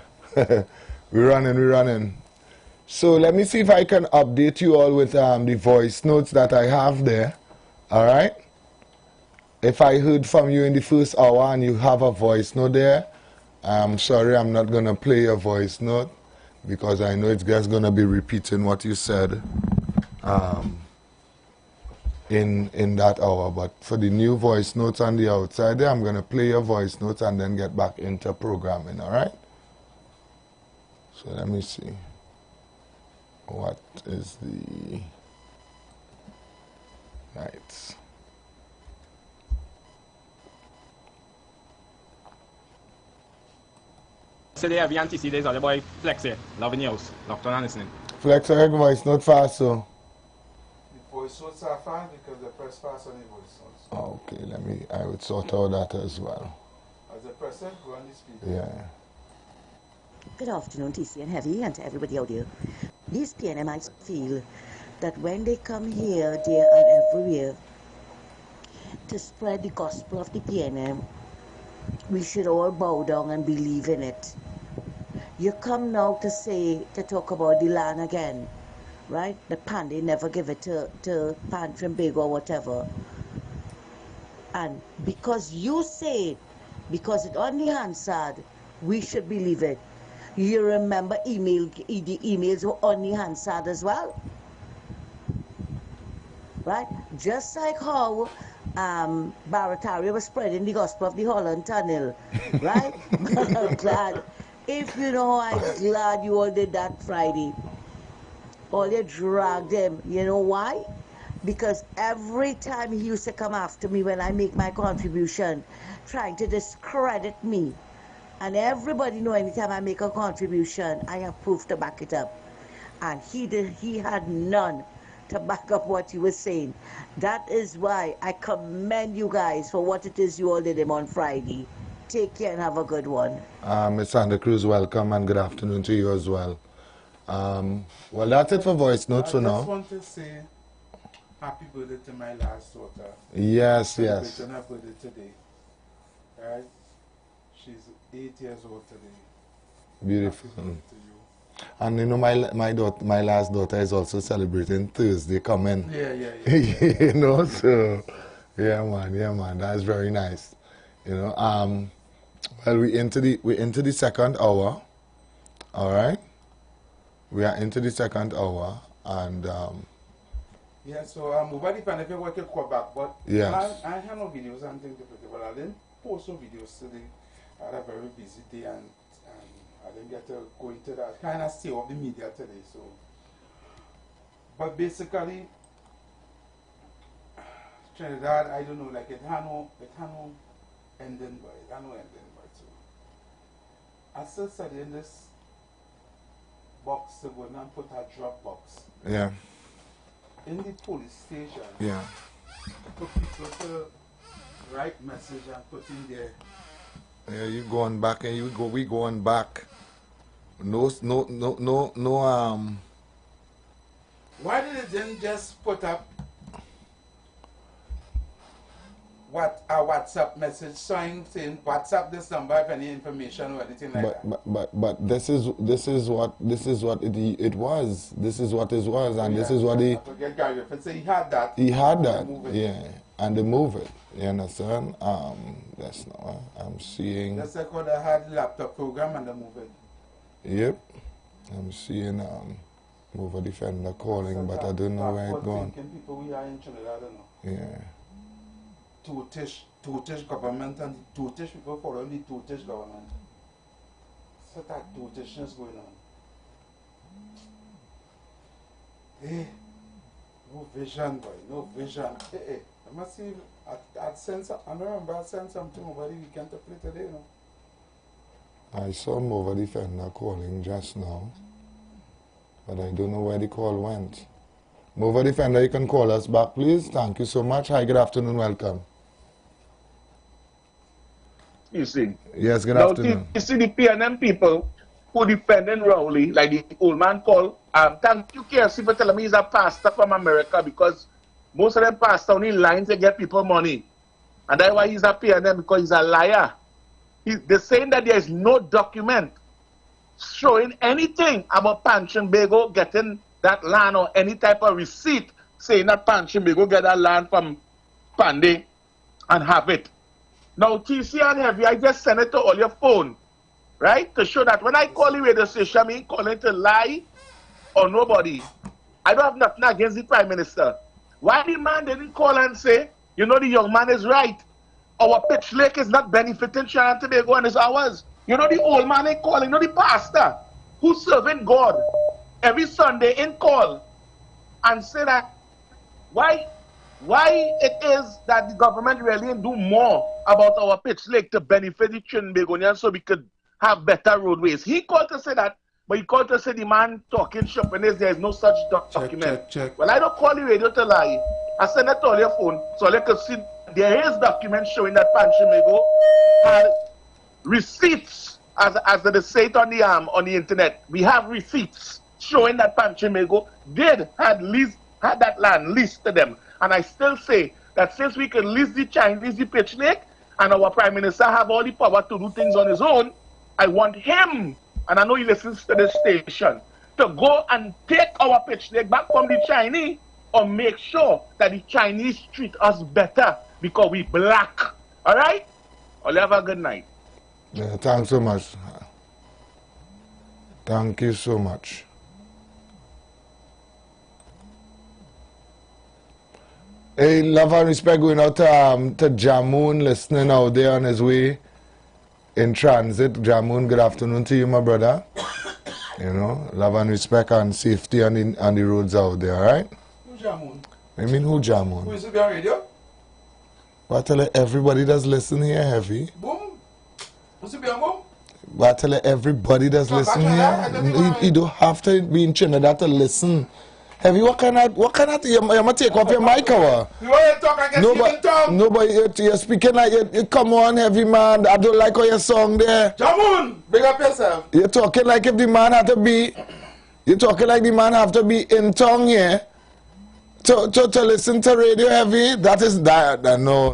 We're running. So let me see if I can update you all with the voice notes that I have there. All right? If I heard from you in the first hour and you have a voice note there, I'm sorry, I'm not going to play your voice note because I know it's just going to be repeating what you said in that hour. But for the new voice notes on the outside there, I'm going to play your voice notes and then get back into programming, all right? So let me see. What is the... Right. So they have NTC, there's all the boy Flex here, loving your house, locked on and listening. Flex, I heard voice note fast, so. The voice notes are fine because they press fast on the voice notes. Okay, I would sort out that as well. As they press it, go on the speaker. Yeah. Good afternoon, TC and Heavy, and to everybody out there. These PNMites feel that when they come here, there and everywhere, to spread the gospel of the PNM, we should all bow down and believe in it. You come now to talk about the land again, right? The pan, they never give it to Pantrim Big or whatever. And because you say it, because it on the Hansard, we should believe it. You remember the emails were on the Hansard as well? Right? Just like how Barataria was spreading the gospel of the Holland Tunnel, right? I'm glad. If you know, I'm glad you all did that Friday. All you dragged them. You know why? Because every time he used to come after me when I make my contribution, trying to discredit me. And everybody know anytime I make a contribution, I have proof to back it up. And he had none to back up what you were saying. That is why I commend you guys for what it is you all did him on Friday. Take care and have a good one. Miss Santa Cruz, welcome and good afternoon to you as well. Well, that's it for voice notes for now. I just want to say happy birthday to my last daughter. Yes, yes. Celebrating her birthday today. Right? She's 8 years old today. Beautiful. And you know, my last daughter is also celebrating Thursday coming. Yeah. You know, so yeah, man, that's very nice. You know, well, we're into the second hour. All right, we are into the second hour, and yeah. So nobody can ever work a call back, but yes. I have no videos and things to put, but I didn't post some videos today. I had a very busy day and I didn't get to go into that. Kind of stay off the media today, so. But basically, Trinidad, I don't know, like it had no ending, but it had no ending, but so. I still said in this box to go and put a drop box. Yeah. In the police station. Yeah. For people to write message and put in there. Yeah, you going back and we going back. No. Why did it then just put up what a WhatsApp message saying WhatsApp this number if any information or anything like that? But this is what it was. This is what it was, and this is what he. I forget Gary. If it say he had that. He had that. Yeah, and they move it. You understand? That's not what I'm seeing. That's like what I had laptop program and they move it. Yep, I'm seeing Mover Defender calling, but I don't know where it's gone. People we are in Trinidad, I don't know. Yeah. Tootish government and the Tootish people following the Tootish government. So that Tootishness going on. Hey, no vision, boy, no vision. Hey, I must see. I'd send some. I remember I sent something over the weekend to play today, you know. I saw Mover Defender calling just now, but I don't know where the call went. Mover Defender, you can call us back, please. Thank you so much. Hi, good afternoon, welcome. You see? Yes, good afternoon. You see the PNM people who defending Rowley, like the old man called, thank you, KFC, for telling me he's a pastor from America, because most of them pastors only lying to get people money. And that's why he's a PNM, because he's a liar. They're saying that there is no document showing anything about Panchon Bego getting that land or any type of receipt saying that Panchon Bego get that land from Pandey and have it. Now, TC and Heavy, I just send it to all your phone, right? To show that when I call the radio station, I mean calling to lie or nobody. I don't have nothing against the Prime Minister. Why the man didn't call and say, you know, the young man is right. Our pitch lake is not benefiting Trinidad and Tobago and it's ours. You know, the old man ain't calling, you know, the pastor who's serving God every Sunday in call and say that why it is that the government really didn't do more about our pitch lake to benefit the Trinbagonians so we could have better roadways. He called to say that, but he called to say the man talking shopping there is no such document. Check. Well, I don't call the radio to lie. I send it to all your phone so they can see there is documents showing that Panchimego had receipts, as they say it on the internet. We have receipts showing that Panchimego had that land leased to them. And I still say that since we can lease the Chinese the pitch lake and our Prime Minister have all the power to do things on his own, I want him, and I know he listens to this station, to go and take our pitch lake back from the Chinese or make sure that the Chinese treat us better because we black. All right? Well, have a good night. Yeah, thanks so much. Thank you so much. Hey, love and respect going out to Jamoon listening out there on his way in transit. Jamoon, good afternoon to you, my brother. You know, love and respect and safety on the roads out there, all right? Who Jamoon? I mean, who Jamoon? Who is it on radio? But I tell you, everybody that's listening here, Heavy. Boom. Who's it on boom? But I tell you, everybody that's listening here, you don't have to be in Trinidad to listen. Heavy, what kind of you might take off your mic or? You want to talk like a speaking tongue? No, but you're speaking like you come on, Heavy man. I don't like all your song there. Jamun, big up yourself. You're talking like if the man had to be. You're talking like the man have to be in tongue here. To listen to radio Heavy. That is that. No.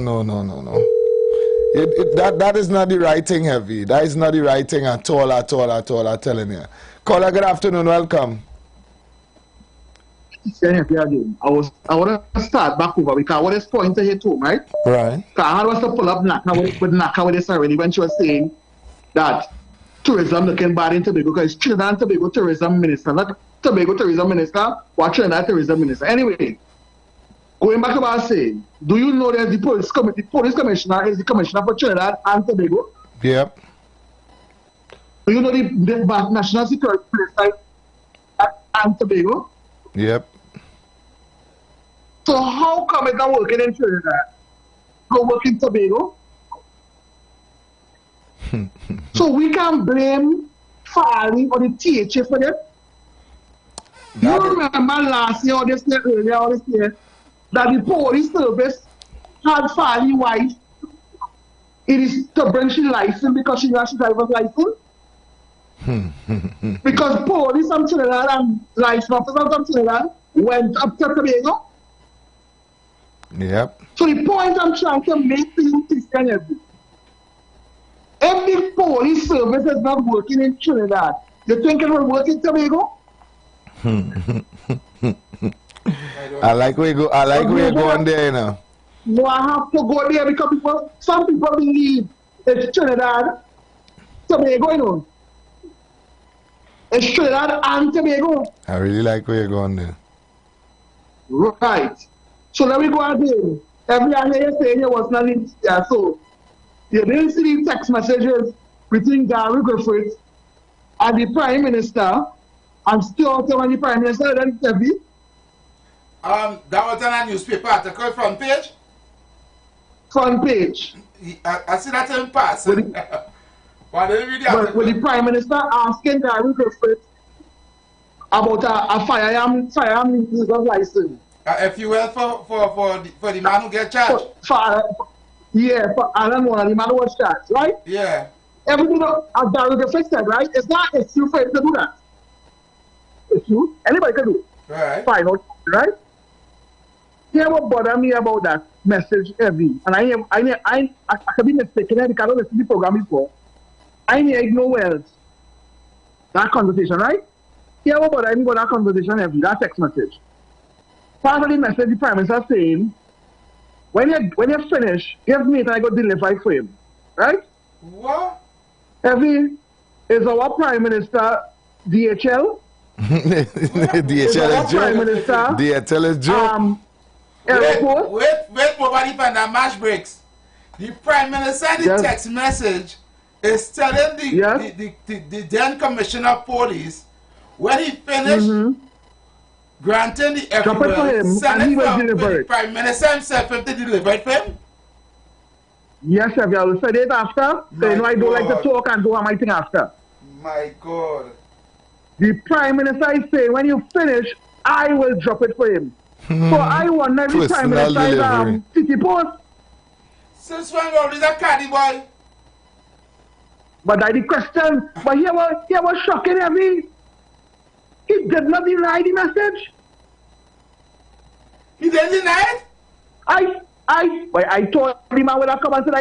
That is not the right thing, Heavy. That is not the right thing at all. I'm telling you. Caller, good afternoon. Welcome. I want to start back over because what is pointing here too, right? Right. Because I was to pull up Naka with this already when she was saying that tourism looking bad in Tobago because Trinidad and Tobago tourism minister, not Tobago tourism minister, or Trinidad tourism minister. Anyway, going back to what I was saying, do you know that the police commissioner is the commissioner for Trinidad and Tobago? Yep. Do you know the national security minister and Tobago? Yep. So how come it's not working in Trinidad? Go work in Tobago? So we can blame Farley or the THA for that? You remember last year or this year, earlier this year, that the police service had Farley's wife. It is to bring she license because she has driver's license. Because police from Trinidad and license officers from Trinidad went up to Tobago. Yep. So the point I'm trying to make to you is if the police service is not working in Trinidad, you think it will work in Tobago? I like where you go. I like where you're going there, you know. No, I have to go there because some people believe it's Trinidad, Tobago, you know. It's Trinidad and Tobago. I really like where you're going there. Right. So let me go again. Every time you're saying you was not in there, so you didn't see the text messages between Gary Griffiths and the Prime Minister and Stuart when the Prime Minister then Tevi? That was in a newspaper article, front page? Front page. I see that in passing. But with the Prime Minister asking Gary Griffiths about a firearm license. If you will for the man who get charged. For Alan Warner, the man who was charged, right? Yeah. Everything as Gary Griffiths said, right? It's not an issue for him to do that. Issue, anybody can do it. Right. Fine, right? Hear what bother me about that message heavy. And I could be mistaken because I don't listen to the program before. I need no wells. That conversation, right? Hear what bother me about that conversation heavy, that text message. Part of the message the Prime Minister saying, when you finish, give me and I go deliver it for him. Right? What? Heavy is our Prime Minister DHL. DHL is Prime Minister. DHL is joke. Wait, nobody find that match breaks. The Prime Minister, the text message is telling the then Commissioner of Police when he finished granting the everywhere, send it for the Prime Minister himself to deliver it for him. Yes, sir. I will say it after. So you know I don't like to talk and do my thing after. My God. The Prime Minister is saying when you finish, I will drop it for him. So I wonder if the Prime Minister is City Post. Since when is a caddy boy? But I the question, but here was shocking heavy. He did not deny the message. He didn't deny it? I told him I would have come and said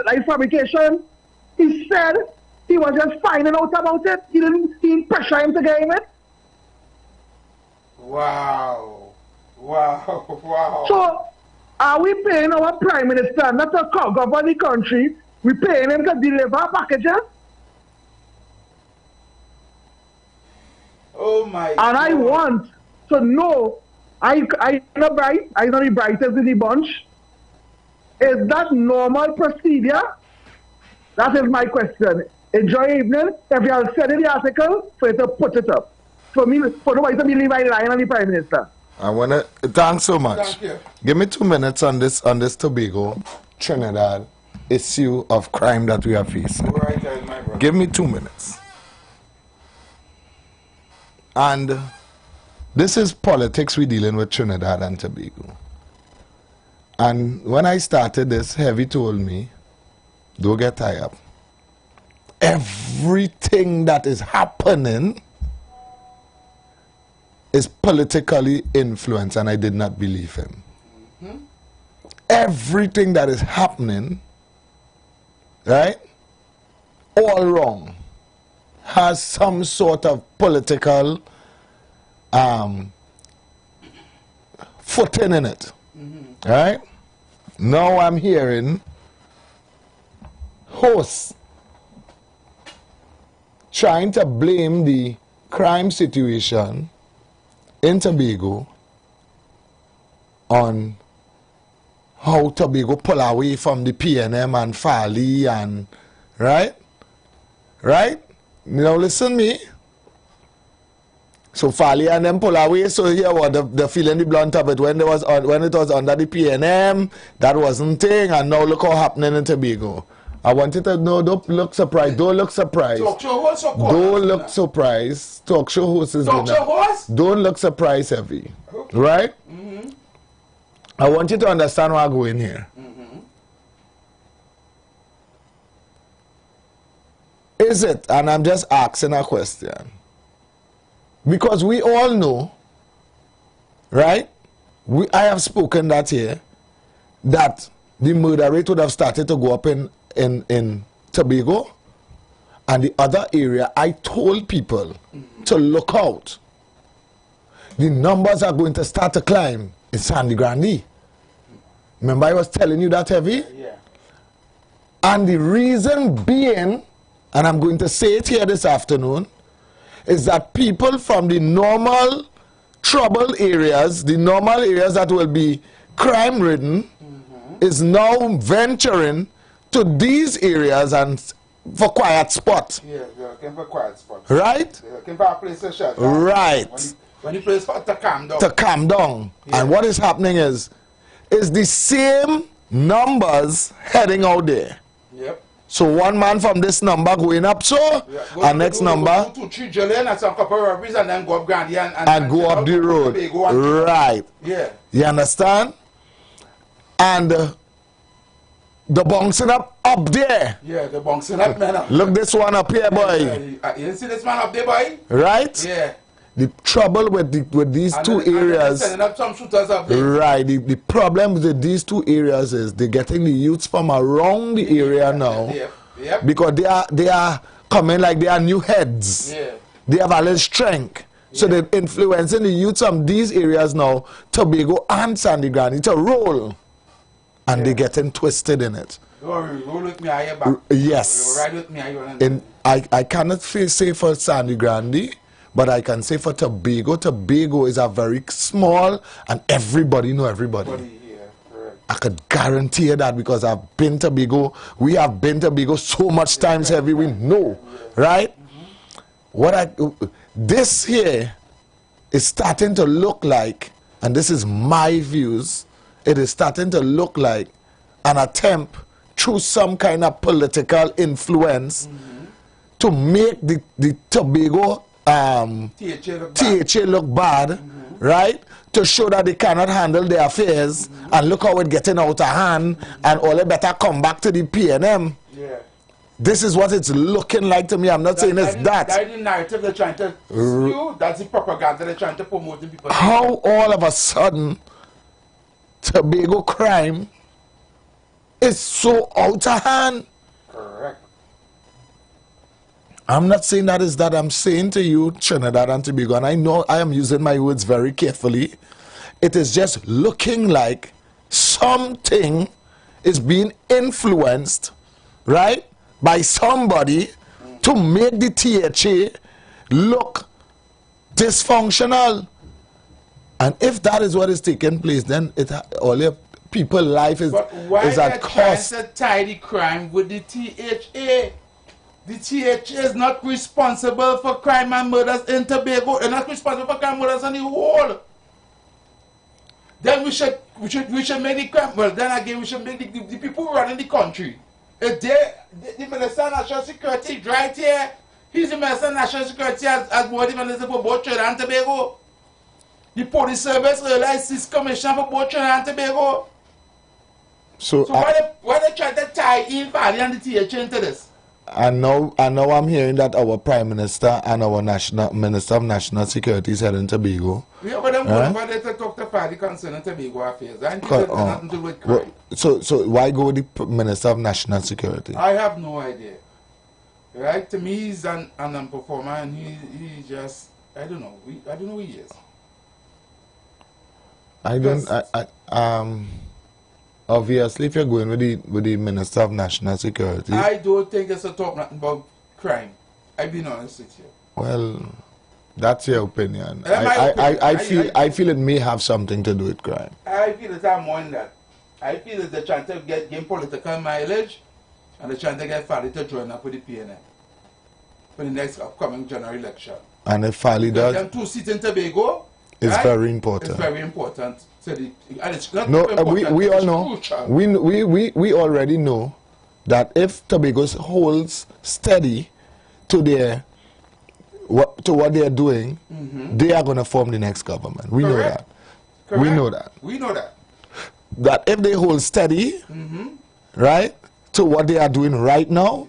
like fabrication. He said he was just finding out about it. He didn't pressure him to get him it. Wow. So are we paying our Prime Minister not to govern the country? We paying him to deliver packages? Oh my God. And I want to know, I'm not bright, I'm not the brightest in the bunch. Is that normal procedure? That is my question. Enjoy your evening. If you have said in the article, for you to put it up. For nobody to believe I lie on the Prime Minister. I wanna thanks so much. Thank you. Give me 2 minutes on this Tobago, Trinidad issue of crime that we are facing. Right, my brother. Give me 2 minutes. And this is politics we're dealing with Trinidad and Tobago. And when I started this, Heavy told me, don't get tied up. Everything that is happening is politically influenced, and I did not believe him. Everything that is happening, right, all wrong, has some sort of political footing in it. Right? Now I'm hearing hosts trying to blame the crime situation in Tobago on how Tobago pull away from the PNM and Fali and right? Now listen me. So Fali and them pull away, so here what the feeling the blunt of it when it was under the PNM, that wasn't thing, and now look how happening in Tobago. I want you to know, don't look surprised. Don't look surprised. Talk show host or don't look surprised. Talk show host is talk show host? Don't look surprised, Heavy. Okay. Right? Mm-hmm. I want you to understand where I'm going here. Mm-hmm. Is it, and I'm just asking a question, because we all know, right? I have spoken that here, that the murder rate would have started to go up in Tobago, and the other area. I told people to look out. The numbers are going to start to climb in Sandy Grande. Remember I was telling you that, Heavy? Yeah. And the reason being, and I'm going to say it here this afternoon, is that people from the normal trouble areas, the normal areas that will be crime-ridden, is now venturing to these areas and for quiet spot. Yeah, they're looking for quiet spot. Right? They're looking for a place to shelter. Right. When the place for to calm down. To calm down. Yeah. And what is happening is the same numbers heading out there. Yep. So one man from this number going up, so, yeah, and next number. Go 2-3 Julian and some couple of robberies and then go up Gandhi and go up the road. Right. Yeah. You understand? And the bouncing up there. Yeah, the bouncing up, man. Look this one up here, boy. You see this man up there, boy? Right? Yeah. The trouble with these two areas. Sending up some shooters up there. Right. The problem with these two areas is they're getting the youths from around the area now. Yep. Because they are coming like they are new heads. Yeah. They have a little strength. So they're influencing the youths from these areas now, Tobago and Sandy Grande, to roll. And they're getting twisted in it. Roll with me, I back. Yes. Ride with me, I cannot say for Sandy Grande, but I can say for Tobago. Tobago is a very small, and everybody know everybody. I could guarantee you that because I've been to Tobago. We have been to Tobago so much times, Heavy, we know, right? This here is starting to look like, and this is my views, it is starting to look like an attempt through some kind of political influence to make the Tobago THA look bad, right? To show that they cannot handle their affairs, and look how it's getting out of hand, and all they better come back to the PNM. Yeah. This is what it's looking like to me. I'm not saying it's that. That's the narrative they're trying to spew. That's the propaganda they're trying to promote in people. How all of a sudden Tobago crime is so out of hand? Correct. I'm not saying that is that. I'm saying to you, Trinidad and Tobago, and I know I am using my words very carefully. It is just looking like something is being influenced, right, by somebody to make the THA look dysfunctional. And if that is what is taking place, then all your people's life is at cost. Trying to tie the crime with the THA? The THA is not responsible for crime and murders in Tobago. They're not responsible for crime and murders in the whole. Then we should make the crime. Well, then again, we should make the people running the country. If the Minister of National Security right here, he's the Minister of National Security as board minister for both Trinidad and Tobago. The police service realized this commission for both Trinidad and Tobago. So why they try to tie in Valley and the TH into this? And now I'm hearing that our Prime Minister and our Minister of National Security is heading to Tobago. Yeah, but them going over there to talk to Valley concerning Tobago affairs. And it has nothing to do with crime. So why go with the Minister of National Security? I have no idea. Right? To me, he's an performer, and he just, I don't know who he is. Obviously, if you're going with the Minister of National Security, I don't think it's a talk nothing about crime. I've been honest with you. Well, that's your opinion. I feel it may have something to do with crime. I feel that I'm more than that. I feel that they're trying to gain political mileage, and they're trying to get Fally to join up with the PNM for the next upcoming general election. And if Fally does, them 2 seats in Tobago, it's very important. It's very important. So and it's not no, important, we all know. crucial. We already know that if Tobago holds steady to what they're doing, they are going to form the next government. We know that. Correct. We know that. We know that. That if they hold steady, right, to what they are doing right now,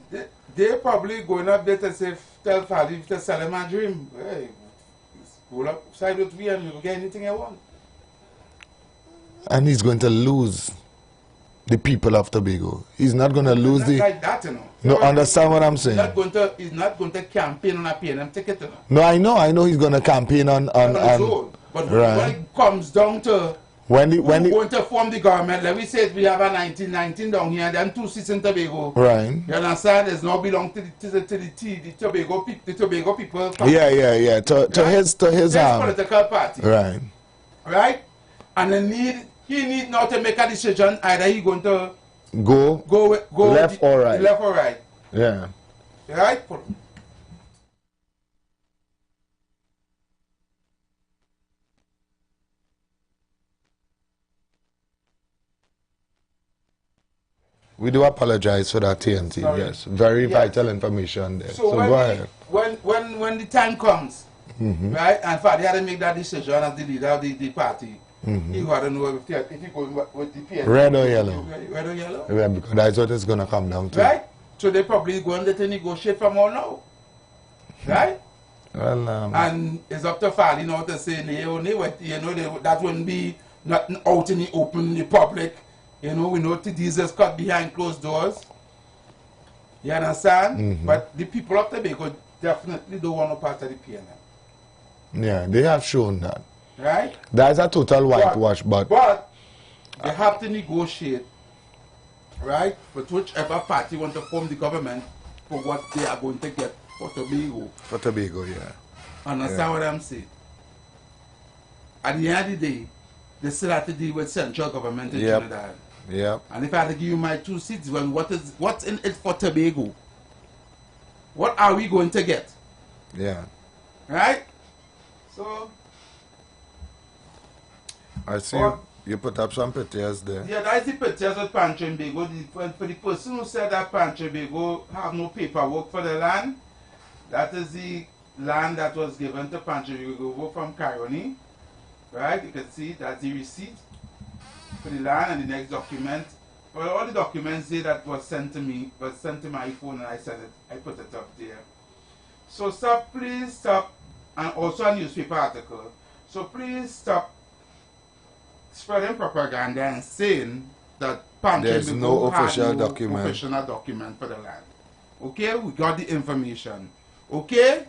they're probably going up there to say, tell Fally to sell him a dream. Hey, roll up side with me and you'll get anything I want. And he's going to lose the people of Tobago. He's not going to lose the... like that, you know. No, understand what I'm saying? He's not going to campaign on a PNM ticket, you know. No, I know he's going to campaign on his own. But when it comes down to when going to form the government, like we said, we have a 1919 down here, and then 2 seats in Tobago. Right. You understand? It's now belong to the Tobago people. Yeah. To his political party. Right. Right? And he need now to make a decision, either he going to go left or right. Left or right. Yeah. Right? We do apologize for that, TNT. Sorry. Yes, very vital information there. So when go ahead. When the time comes, right, and Fally had to make that decision as the leader of the party, he got to know if he going with the PNP. Red or yellow? Red or yellow? Yeah, because that's what it's going to come down to. Right? So they probably going to negotiate from all now. Right? Well, and it's up to Fally now to say, that wouldn't be not out in the open, in the public. You know, we know these is cut behind closed doors. You understand? But the people of Tobago definitely don't want no part of the PNM. Yeah, they have shown that. Right? That's a total whitewash, but they have to negotiate, right, with whichever party want to form the government for what they are going to get for Tobago. For Tobago, yeah. Understand what I'm saying? At the end of the day, they still have to deal with central government in Trinidad. Yep. And if I had to give you my 2 seats, then what's in it for Tobago? What are we going to get? Yeah. Right? So I see you put up some pictures there. Yeah, that's the pictures of Trinbago. For the person who said that Trinbago have no paperwork for the land, that is the land that was given to Trinbago from Caroni. Right? You can see that's the receipt for the land, and the next document. Well, all the documents there that was sent to me was sent to my phone, and I sent it. I put it up there. So please stop, and also a newspaper article. So please stop spreading propaganda and saying that there's no official document. Professional document for the land. Okay, we got the information. Okay,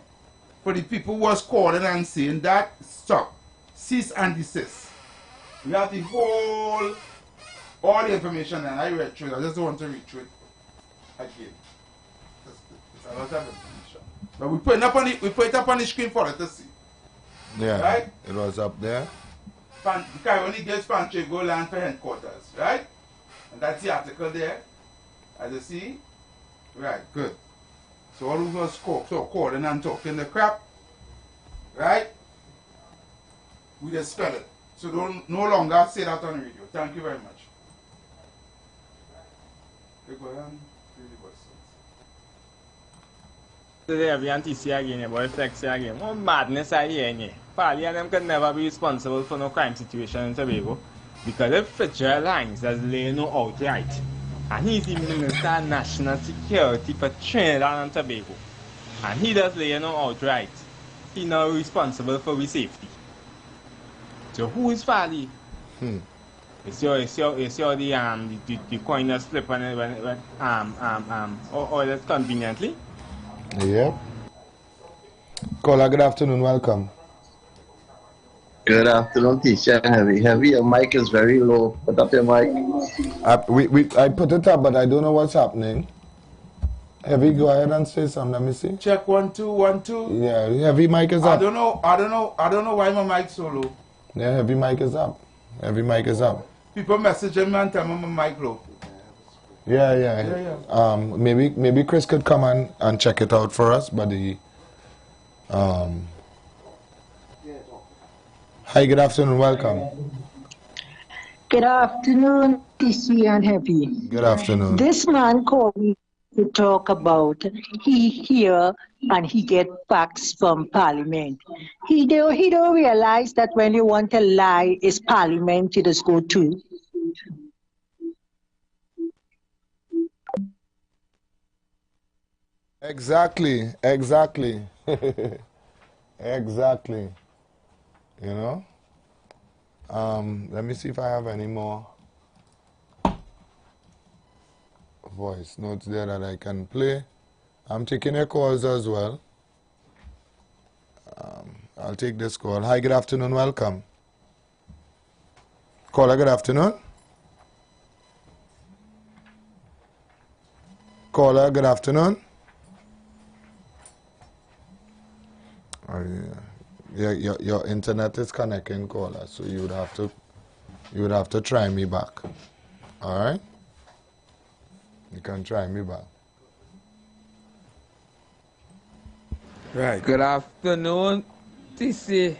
for the people who was calling and saying that, stop, cease and desist. We have the all the information, and I read through it. I just don't want to read through it again. It's a lot of information. But we put it up on the screen for it to see. Yeah. Right? It was up there. The Caroni gives Trinbago land for headquarters, right? And that's the article there. As you see. Right, good. So all of us calling and talking the crap, right? We just spell it. So don't no longer say that on the radio. Thank you very much. Today, Heavy and TC again, boy, Flex again. What madness I hear, yeah. Pally and them can never be responsible for no crime situation in Tobago. Because if Fitzgerald Hines has laid no outright, and he's the Minister of National Security for Trinidad and Tobago, and he does lay no outright, he's now responsible for his safety. So who is Pally? It's your the coin that slip when or that's conveniently. Yep. Caller, good afternoon, welcome. Good afternoon, teacher. Heavy, your mic is very low. Put up your mic. I put it up, but I don't know what's happening. Heavy, go ahead and say something. Let me see. Check 1 2 1 2. Yeah, heavy mic is up. I don't know why my mic's so low. Yeah, heavy mic is up. Heavy mic is up. People message me and tell me my mic low. Yeah. Maybe Chris could come and check it out for us, but the Hi, good afternoon, welcome. Good afternoon, TC and Heavy. Good afternoon. This man called me to talk about he hear and he get facts from Parliament. He don't realize that when you want to lie, it's Parliament you just go to. Exactly. Exactly. You know? Let me see if I have any more voice notes there that I can play. I'm taking your calls as well. I'll take this call. Hi, good afternoon, welcome. Caller, good afternoon. Caller, good afternoon. Oh, yeah. Your internet is connecting, caller, so you would have to try me back. All right? You can try me back. Right. Good afternoon, TC.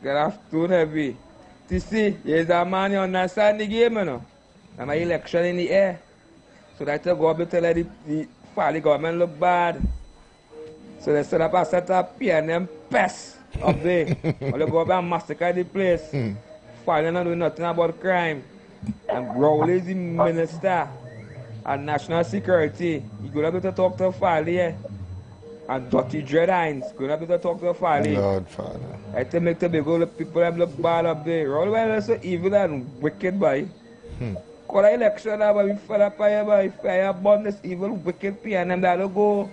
Good afternoon, Heavy. TC, here's a man you understand the game, you know. And my election in the air. So that you go up to let the Pally government look bad. So they set up a set up PNM pests up there. Or they go up and massacre the place. Pally not doing nothing about crime. And Rowley is the minister of national security. You go up to talk to Pally. And Dirty Dread Hines, go up to talk to Pally. Lord Father. I tell make Tobago the people them look bad up there. Rowley is so evil and wicked, boy. Call the election now, but we fell up by fire burn this evil, wicked PNM that'll go.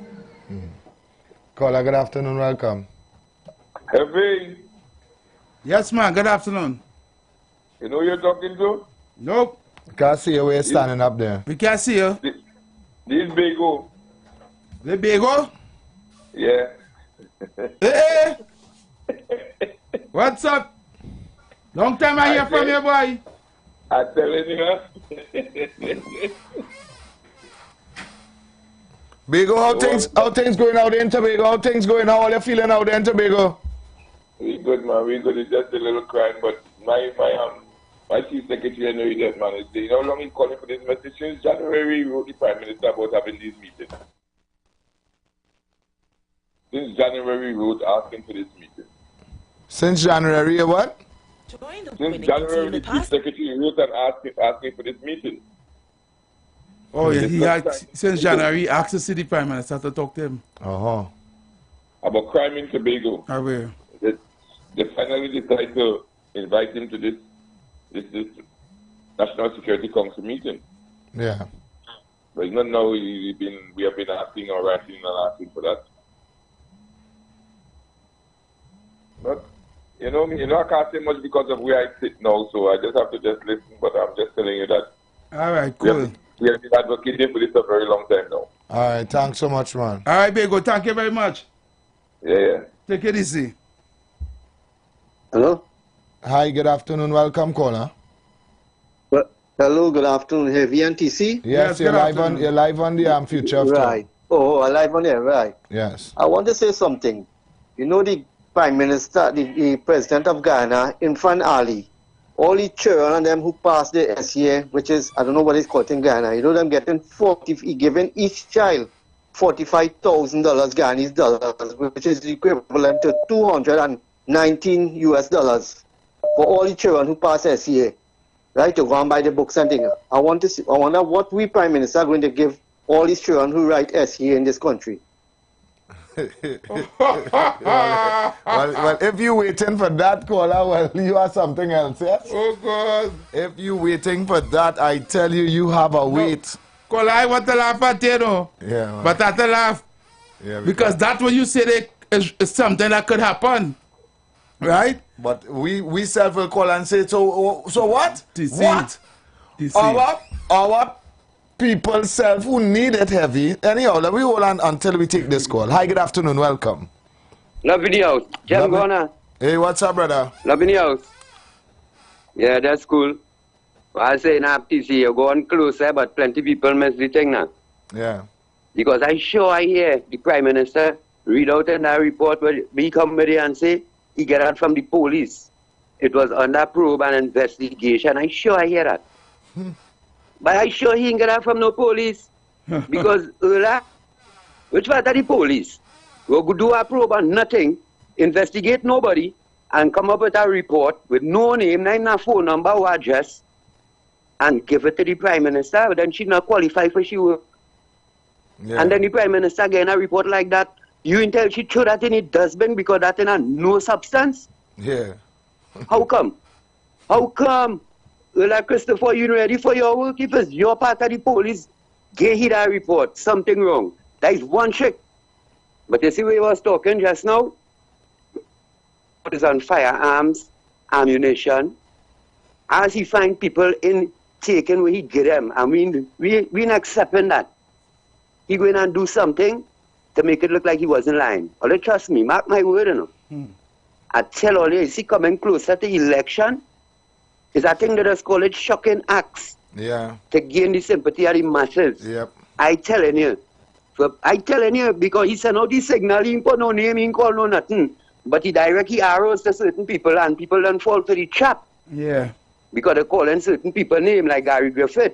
Caller, good afternoon, welcome. Heavy. Yes, man, good afternoon. You know who you're talking to? Nope. Can't see you where you're standing up there. We can't see you. This Bago. The Bago? Yeah. Hey! What's up? Long time I hear from you, boy. I'm telling you. Bago, how things going out in Tobago? How things going? How are you feeling out there in Tobago? We good, man. We good. It's just a little crime, but my chief secretary, I know he does, man. You know how long he's calling for this message? Since January, he wrote the Prime Minister about having these meetings. Since January, he wrote asking for this meeting. Since January, what? Since January, the chief secretary wrote and asking for this meeting. Oh, yeah, he had, since January, asked the city prime minister to talk to him. About crime in Tobago. I will. They finally decided to invite him to this National Security Council meeting. Yeah. But not now we have been asking or writing and asking for that. But you know I can't say much because of where I sit now, so I just have to just listen. But I'm just telling you that. All right, cool. We have been advocating for this a very long time now. All right, thanks so much, man. All right, Bago, thank you very much. Yeah. Take it easy. Hello? Hi, good afternoon. Welcome, caller. Hello, good afternoon. Heavy and TC? Yes, you're live on the Future of Right. Oh, live on there, right. Yes. I want to say something. You know the Prime Minister, the President of Ghana, Infant Ali, all the children and them who passed the SEA, which is, I don't know what it's called in Ghana, you know them getting 40, he giving each child $45,000 Ghanaian dollars, which is equivalent to $219 US for all the children who pass SCA, right, to go and buy the books and things. I wonder what we Prime Minister are going to give all these children who write SCA in this country. well, if you're waiting for that caller, well, you have something else, yes? Oh, God. If you're waiting for that, I tell you, you have a wait. Caller, I want to laugh at you, know. Yeah, man. But I have to laugh. Yeah, because that's what you say is something that could happen. Right? But we self will call and say, so what? TC. What? TC. Our people self who need it heavy. Anyhow, let me hold on until we take this call. Hi, good afternoon, welcome. Love in the house. Jam Gona. Hey, what's up, brother? Love in the house. Yeah, that's cool. I say now, TC, you go on closer, but plenty people miss the thing now. Yeah. Because I hear the Prime Minister read out in that report where we come with it and say he get out from the police. It was under probe and investigation. I hear that. But I he ain't get out from no police. Because which part of the police? We go do a probe on nothing, investigate nobody, and come up with a report with no name, no phone number or address, and give it to the Prime Minister. But then she not qualify for she work. Yeah. And then the Prime Minister getting a report like that, you tell she threw that in a dustbin because that in a no substance? Yeah. How come? How come? Well, like Christopher, you ready for your work? If it's your part of the police, get hit that report. Something wrong. That is one trick. But you see where he was talking just now? It is on firearms, ammunition. As he find people in taking where he get them. I mean, we not accepting that. He going and do something to make it look like he wasn't lying. Only trust me, mark my word, you know. I tell all you, see, coming closer to election, is a thing that is called it shocking acts. Yeah. To gain the sympathy of the masses. Yep. I telling you. So I telling you, because he sent out the signal, he ain't put no name, he ain't call no nothing. But he directly arrows to certain people, and people don't fall for the trap. Yeah. Because they're calling certain people name like Gary Griffith.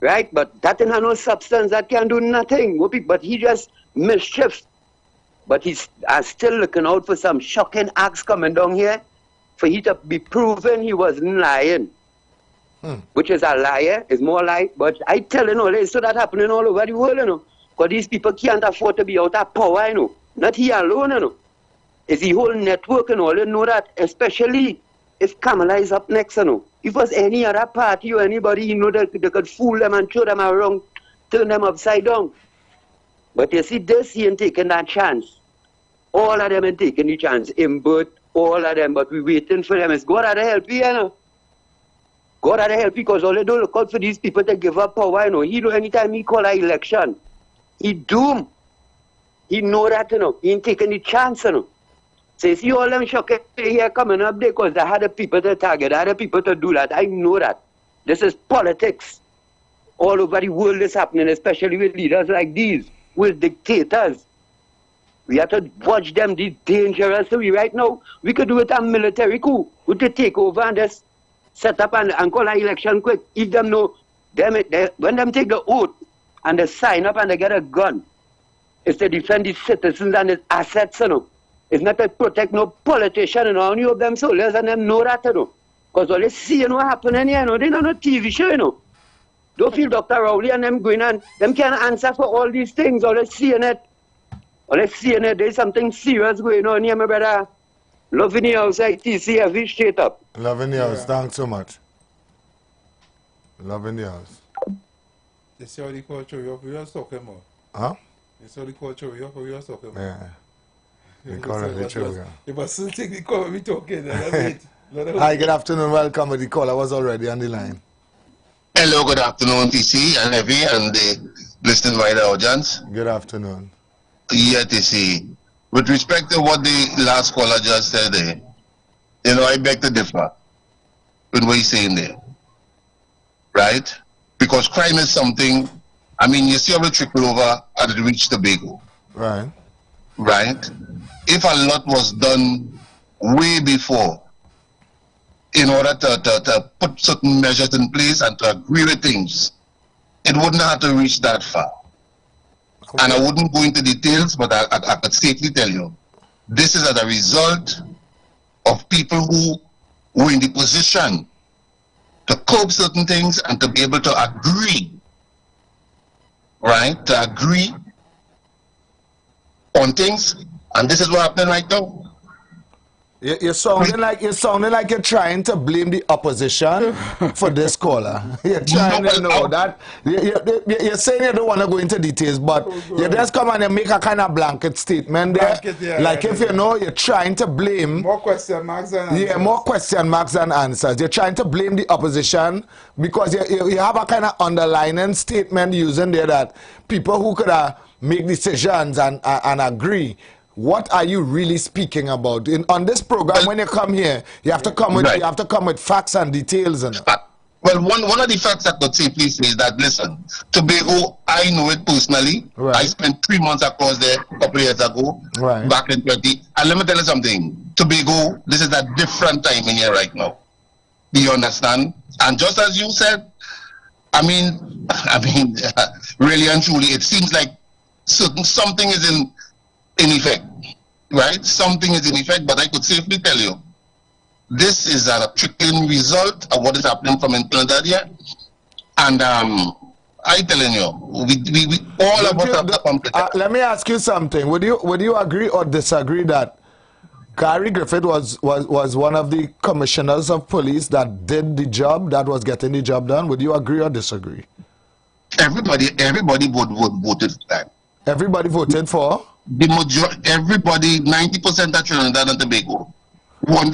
Right? But that ain't no substance, that can do nothing. But he just mischief. But he's still looking out for some shocking acts coming down here for he to be proven he wasn't lying. Which is a liar, is more lie. But I tell you, there's so that happening all over the world, you know. Because these people can't afford to be out of power, you know. Not he alone, you know. It's the whole network and all, you know that. Especially if Kamala is up next, you know. If it was any other party or anybody, you know, that they could fool them and throw them around, turn them upside down. But you see, this, he ain't taking that chance. All of them ain't taking the chance. In birth, all of them, but we waiting for them. It's God had to help you, you know. God had to help you because all they don't look out for these people to give up power, you know. He know anytime he call an election, he doomed. He know that, you know. He ain't taking the chance, you know. So you see all them shocking here coming up there because they had the people to target, they had the people to do that. I know that. This is politics. All over the world is happening, especially with leaders like these, with dictators. We have to watch them, these dangerous. So right now, we could do it a military coup. We could take over and just set up and call an election quick. If them know, when them take the oath and they sign up and they get a gun, it's to defend the citizens and his assets, you know. It's not to protect no politician and any of them soldiers and them know that, you know. Because all they see, you know, what happening here, you know, they don't know TV show, you know. Don't feel Dr. Rowley and them going on, them can't answer for all these things, all they seeing it. All they seeing it, there's something serious going on here, my brother. Loving you outside TC every straight up. Loving the house, thanks so much. Loving the house. They say how the culture you up, we are talking about. Huh? They say how the culture you up, we are talking about. Yeah. The current true. You must still take the call when we talking. Hi, good afternoon, welcome to the call. I was already on the line. Hello, good afternoon, TC and Evie and the listening wider audience. Good afternoon. Yeah, TC. With respect to what the last caller just said there, you know, I beg to differ with what he's saying there. Right? Because crime is something, I mean, you see how it trickle over and it reached Tobago. Right. Right? If a lot was done way before, in order to put certain measures in place and to agree with things, it wouldn't have to reach that far. And I wouldn't go into details, but I could safely tell you, this is as a result of people who were in the position to curb certain things and to be able to agree, right? To agree on things, and this is what happening right now. You're sounding like you're trying to blame the opposition for this caller. You're trying to know that you're saying you don't want to go into details, but you just come and you make a kind of blanket statement there. Like if you know you're trying to blame more question marks than answers. Yeah, more question marks than answers. You're trying to blame the opposition because you have a kind of underlining statement using there that people who could make decisions and agree. What are you really speaking about? On this program, when you come here, you have to come with facts and details. Well, one of the facts that could safely say is that, listen, Tobago, I know it personally. Right. I spent 3 months across there a couple of years ago, back in 20. And let me tell you something. Tobago, this is a different time in here right now. Do you understand? And just as you said, I mean, really and truly, it seems like something is in effect, right? Something is in effect, but I could safely tell you, this is a trickling result of what is happening from in Trinidad here. And I telling you, we all of us are complicated. Let me ask you something. Would you agree or disagree that Gary Griffith was one of the commissioners of police that did the job, that was getting the job done? Would you agree or disagree? Everybody voted for that. Everybody voted for? The majority, everybody, 90% of Trinidad and Tobago. I'm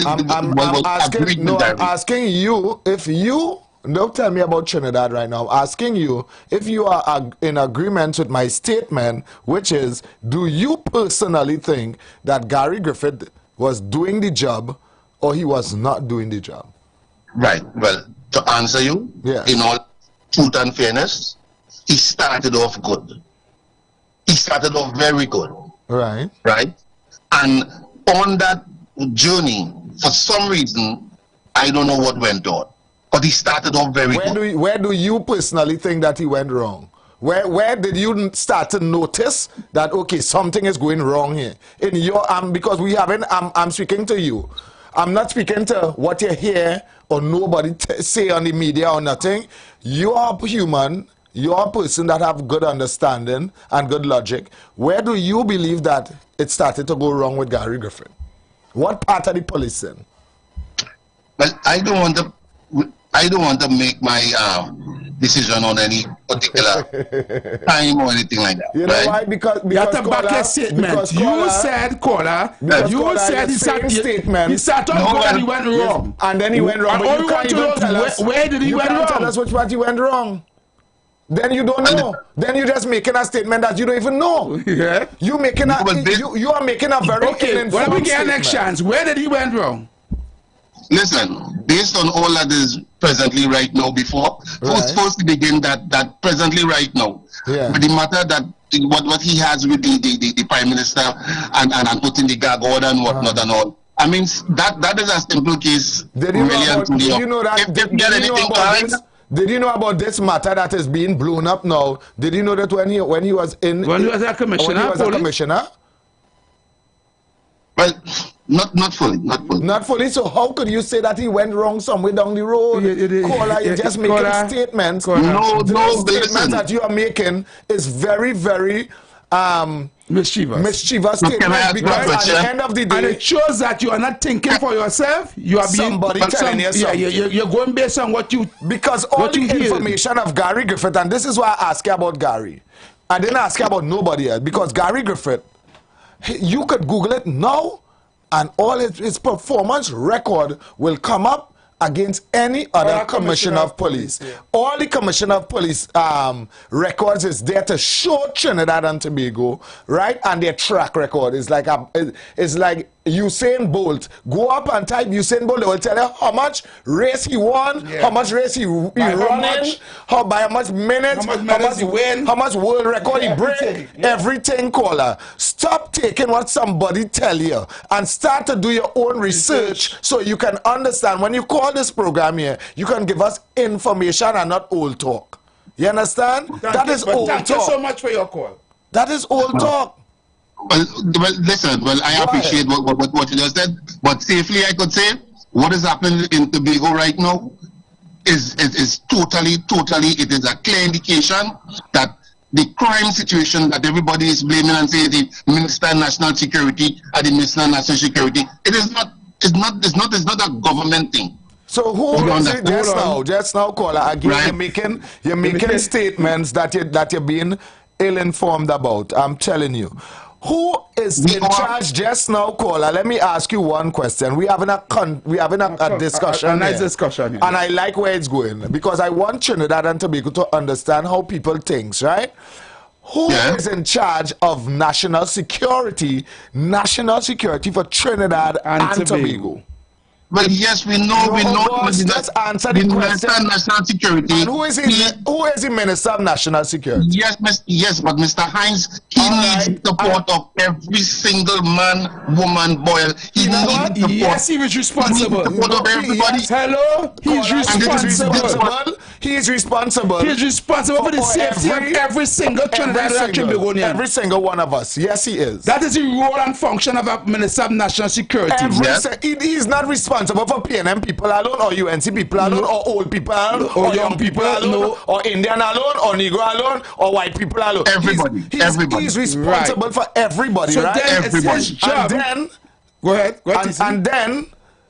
asking you if you, don't tell me about Trinidad right now. I'm asking you if you are in agreement with my statement, which is, do you personally think that Gary Griffith was doing the job or he was not doing the job? Right. Well, to answer you, in all truth and fairness, he started off good. He started off very good. Right. Right. And on that journey, for some reason, I don't know what went on. But he started off very good. Where do you personally think that he went wrong? Where did you start to notice that, okay, something is going wrong here? In your because we haven't, I'm speaking to you. I'm not speaking to what you hear or nobody say on the media or nothing. You are human. You're a person that have good understanding and good logic. Where do you believe that it started to go wrong with Gary Griffith? What part of the policing? Well, I don't want to make my decision on any particular time or anything like that. You know why? Because you have to back your statement. You said, caller, you said he started off and he went wrong. And then he went wrong. But you can't even tell us where did he went wrong? Tell us which part he went wrong. Then you don't know. Then you're just making a statement that you don't even know. Yeah. You are making a very what are we getting next chance? Where did he went wrong? Listen, based on all that is presently right now who's supposed to begin that presently right now. Yeah. But the matter that what he has with the Prime Minister and putting the gag order and whatnot and all. I mean that is a simple case. Did you know that? Did you know about this matter that is being blown up now? Did you know that when he was a commissioner? Well, not fully. Not fully. So how could you say that he went wrong somewhere down the road? Caller, you're just making statements. No, statements that you are making is very, very mischievous statements, because at the end of the day, and it shows that you are not thinking for yourself. You are being somebody telling you something. You're going based on what you because all the information of Gary Griffith, and this is why I ask you about Gary. I didn't ask you about nobody else, because Gary Griffith, you could Google it now, and all his performance record will come up against any other commissioner of police. Yeah. All the commissioner of police records is there to show Trinidad and Tobago, right? And their track record is like Usain Bolt. Go up and type Usain Bolt. They will tell you how much race he won, how much race he running, by how much minutes, how much he win, how much world record he break. Everything, caller. Stop taking what somebody tell you and start to do your own research so you can understand. When you call this program here, you can give us information and not old talk. You understand? That is old talk. Thank you so much for your call. That is old talk. Well, listen. Well, I appreciate what you just said, but safely I could say what is happening in Tobago right now is totally. It is a clear indication that the crime situation that everybody is blaming and saying the Minister of National Security and the Minister of National Security, it's not a government thing. So who is it just now, caller? Again, right. You're making statements that you're being ill-informed about. I'm telling you. Who is in charge just now, caller? Let me ask you one question. We're having a discussion. A nice discussion. And I like where it's going because I want Trinidad and Tobago to understand how people think, right? Who is in charge of national security for Trinidad and Tobago? But yes, we know. Let's answer the question. Minister of National Security. And who is the Minister of National Security? Yes, but Mr. Hines, he needs the support of every single man, woman, boy. He needs support. Yes, he was responsible. He needs support of everybody. Yes, hello, he's responsible. He's responsible. He's responsible for the safety of every single Trinidad Tobagonian. Every single one of us. Yes, he is. That is the role and function of a Minister of National Security. He's not responsible for PNM people alone, or UNC people alone, or old people alone, or young people alone, or Indian alone, or Negro alone, or white people alone. Everybody. He's responsible for everybody, so right? Then everybody. It's his job. And then, go ahead. And then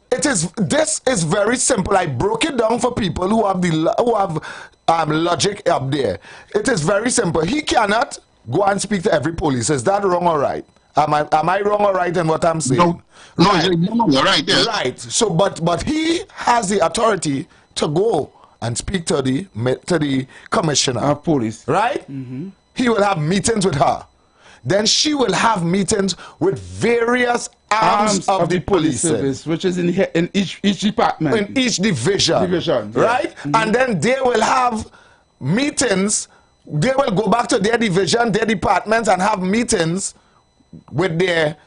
this is very simple. I broke it down for people who have logic up there. It is very simple. He cannot go and speak to every police. Is that wrong or right? Am I wrong or right in what I'm saying? No, you're right. Yes. Right. So, but he has the authority to go and speak to the commissioner of police. Right. He will have meetings with her. Then she will have meetings with various arms of the police service, which is in each department, in each division, right? And then they will have meetings. They will go back to their division, their departments, and have meetings with their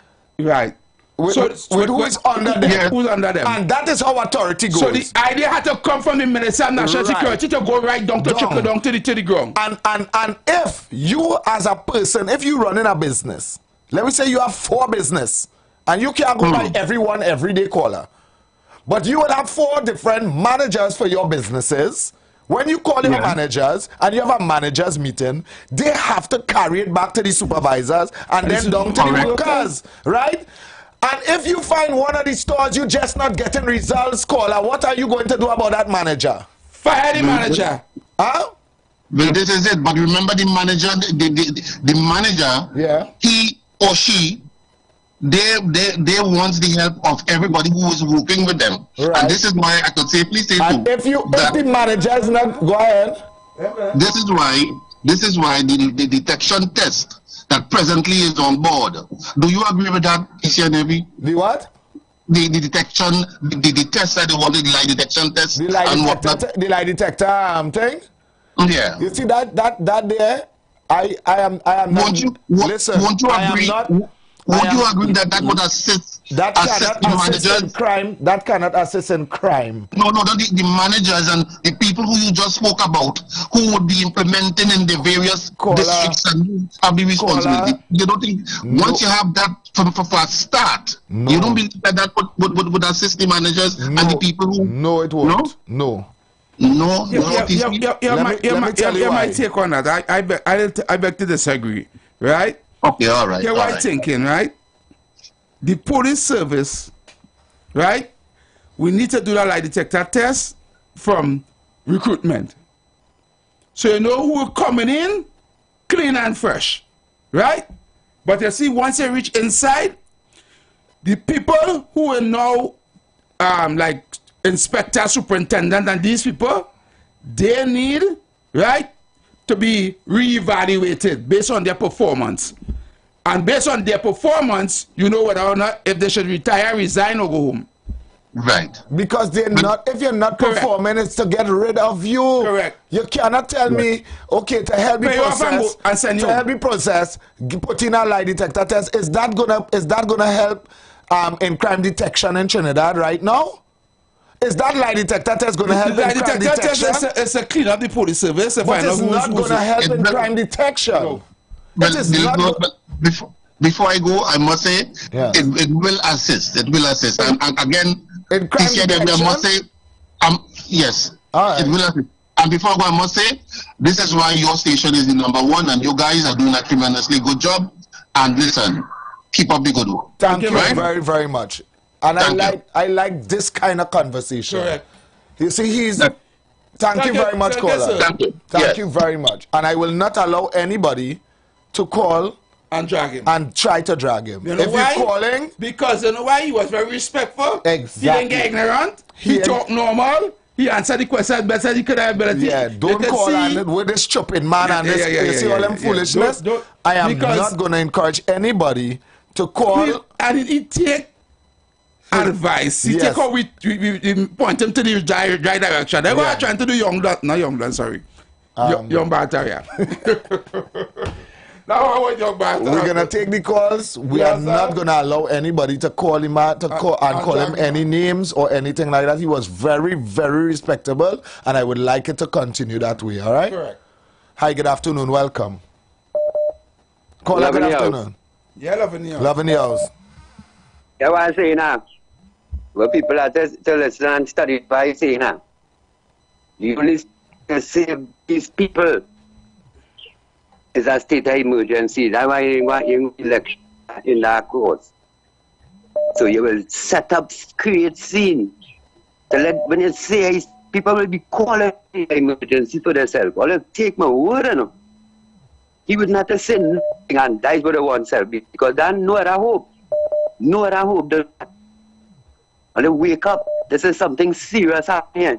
with who is under them. Yeah. Who's under them? And that is how authority goes. So the idea had to come from the Minister of National Security to go right down to trickle down to the ground. And if you as a person, if you run in a business, let me say you have 4 business, and you can't go by everyone every day, caller, but you will have 4 different managers for your businesses. When you call your managers and you have a managers meeting, they have to carry it back to the supervisors and then down to the workers, right? And if you find one of the stores you just not getting results, caller, what are you going to do about that manager? Fire the manager. Huh? Well, this is it. But remember, the manager, the manager, he or she, they want the help of everybody who is working with them. Right. And this is why I could safely say if the manager is not, go ahead. This is why the detection test that presently is on board. Do you agree with that, PCNAV? The what? The detection, the test that they want, the lie detection test. The lie detector thing? Yeah. You see that there? I am won't you agree? Would you agree that would assist managers in crime? That cannot assist in crime. No, the managers and the people who you just spoke about, who would be implementing in the various districts and have the responsibility. You don't think once you have that for a start, you don't believe that would assist the managers and the people who? No, it won't. No. You might take on that. I beg to disagree, right? Okay, all right. You're thinking, right? The police service, right? We need to do that lie detector test from recruitment. So you know who are coming in clean and fresh, right? But you see, once you reach inside, the people who are now like inspector, superintendent, and these people, they need, right, to be reevaluated based on their performance. And based on their performance, you know whether or not if they should retire, resign, or go home. Right. Because they're not, if you're not performing, it's to get rid of you. Correct. You cannot tell me, okay, to help me process, put in a lie detector test. Is that gonna help in crime detection in Trinidad right now? Is that lie detector test going to help in crime detection? It's a clean up the police service. But it's not going to help in crime detection. It is not. But before I go, I must say it will assist. It will assist. And again, in crime detection, I must say, yes, it will assist. And before I go, I must say, this is why your station is the #1, and you guys are doing a tremendously good job. And listen, keep up the good work. Thank you very, very much. And I like this kind of conversation. Correct. You see, thank you very much, caller. Thank you very much. And I will not allow anybody to call and drag him and try to drag him. You know if why? you're calling, because you know why? He was very respectful. Exactly. He didn't get ignorant. He talked normal. He answered the question better than he could have ability. Yeah, don't call and with this stupid man and this you see all them foolishness. I am not going to encourage anybody to call. And he take advice. He take how we point him to the right direction. They were trying to do young bacteria. Now I want young bacteria. We're gonna take the calls. We are not gonna allow anybody to call him out call him any names or anything like that. He was very, very respectable, and I would like it to continue that way. All right. Correct. Hi. Good afternoon. Welcome. Caller. Good afternoon. Yeah, love in the house. Love in the house. Yeah, what I say now. What people are to listen and study by saying now. The only to save these people is a state of emergency. That's why you want election in that course. So you will set up, create scene. To let, when you say people will be calling emergency for themselves. All you take my word, you know. He would not have said nothing and dies for the oneself because there no other hope. No other hope. And they wake up. This is something serious happening.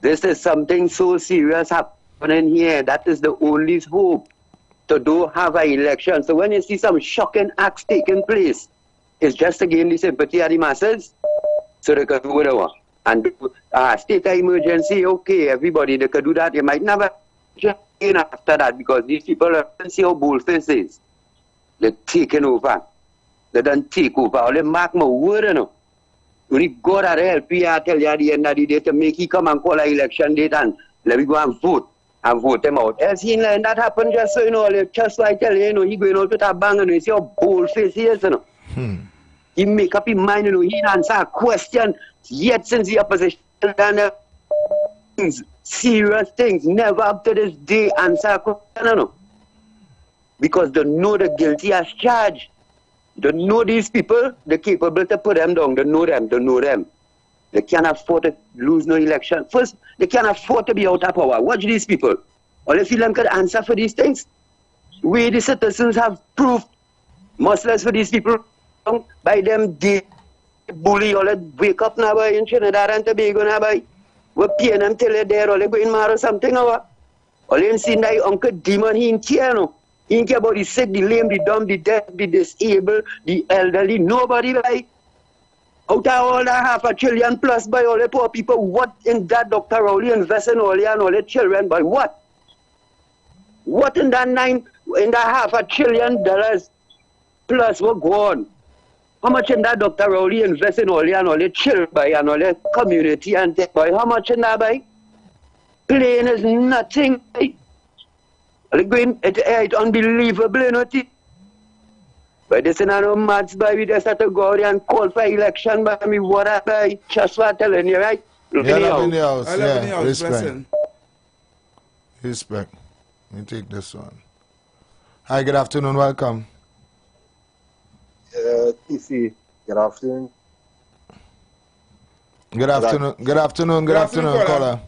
This is something so serious happening here. That is the only hope to do have an election. So when you see some shocking acts taking place, it's just to gain the sympathy of the masses so they can do what they want. And state of emergency, okay, everybody, they can do that. You might never in after that because these people are see how boldface is. They're taking over. They don't take over. Only mark my word, you know. Only God had help you, I tell you at the end of the day to make he come and call an election date and let me go and vote them out. Else he let that happen just so you know, just like I tell you, he going out with a bang and you see how boldface he is, you know. He make up his mind, you know, he answer a question yet since the opposition done things, serious things, never up to this day answer a question, you know. Because they know the guilty as charged. They know these people, they're capable to put them down. They know them. They can't afford to lose no election. First, they can't afford to be out of power. Watch these people. All they feel them could answer for these things. We, the citizens, have proof. Much less for these people. By them, they bully, all they wake up now, boy, in Trinidad and Tobago now, boy. We're paying them till they're there, or they go in mad or something, or all they see that Uncle Demon, he ain't care, no. He ain't care about the sick, the lame, the dumb, the deaf, the disabled, the elderly, nobody, boy. Out of all that 500 billion plus by all the poor people, what in that Dr. Rowley invest in all the children, by what? What in that $500 billion plus what go on? How much in that Dr. Rowley invest in all the children by and all the community and tech by? How much in that by? Plain is nothing. It's unbelievable, you know. But this is not mad, by we just have to go out and call for election, by me, what I just what telling you, right? Yeah, love in the house. I love in the house, Respect. Respect. Let me take this one. Hi, good afternoon, welcome. TC, good afternoon. Good afternoon, caller.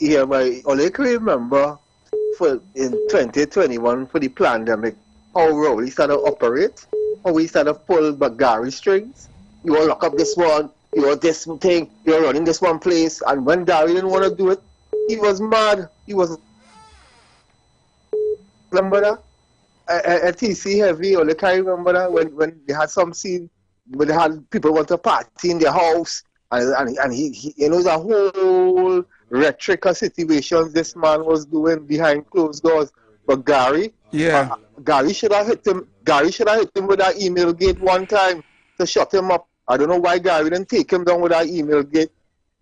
Yeah, all I can remember for in 2021 for the pandemic, how Rowley started to operate, how we started to pull Gary strings. You will lock up this one, you are this thing, you're running this one place, and when Gary didn't want to do it, he was mad. He was. Remember that? At TC Heavy, or I can't remember that when they had some scene where they had people want to party in their house, and he you know, the whole rhetoric of situations this man was doing behind closed doors. But Gary, Gary should have hit him. Gary should have hit him with that email gate one time to shut him up. I don't know why Gary didn't take him down with that email gate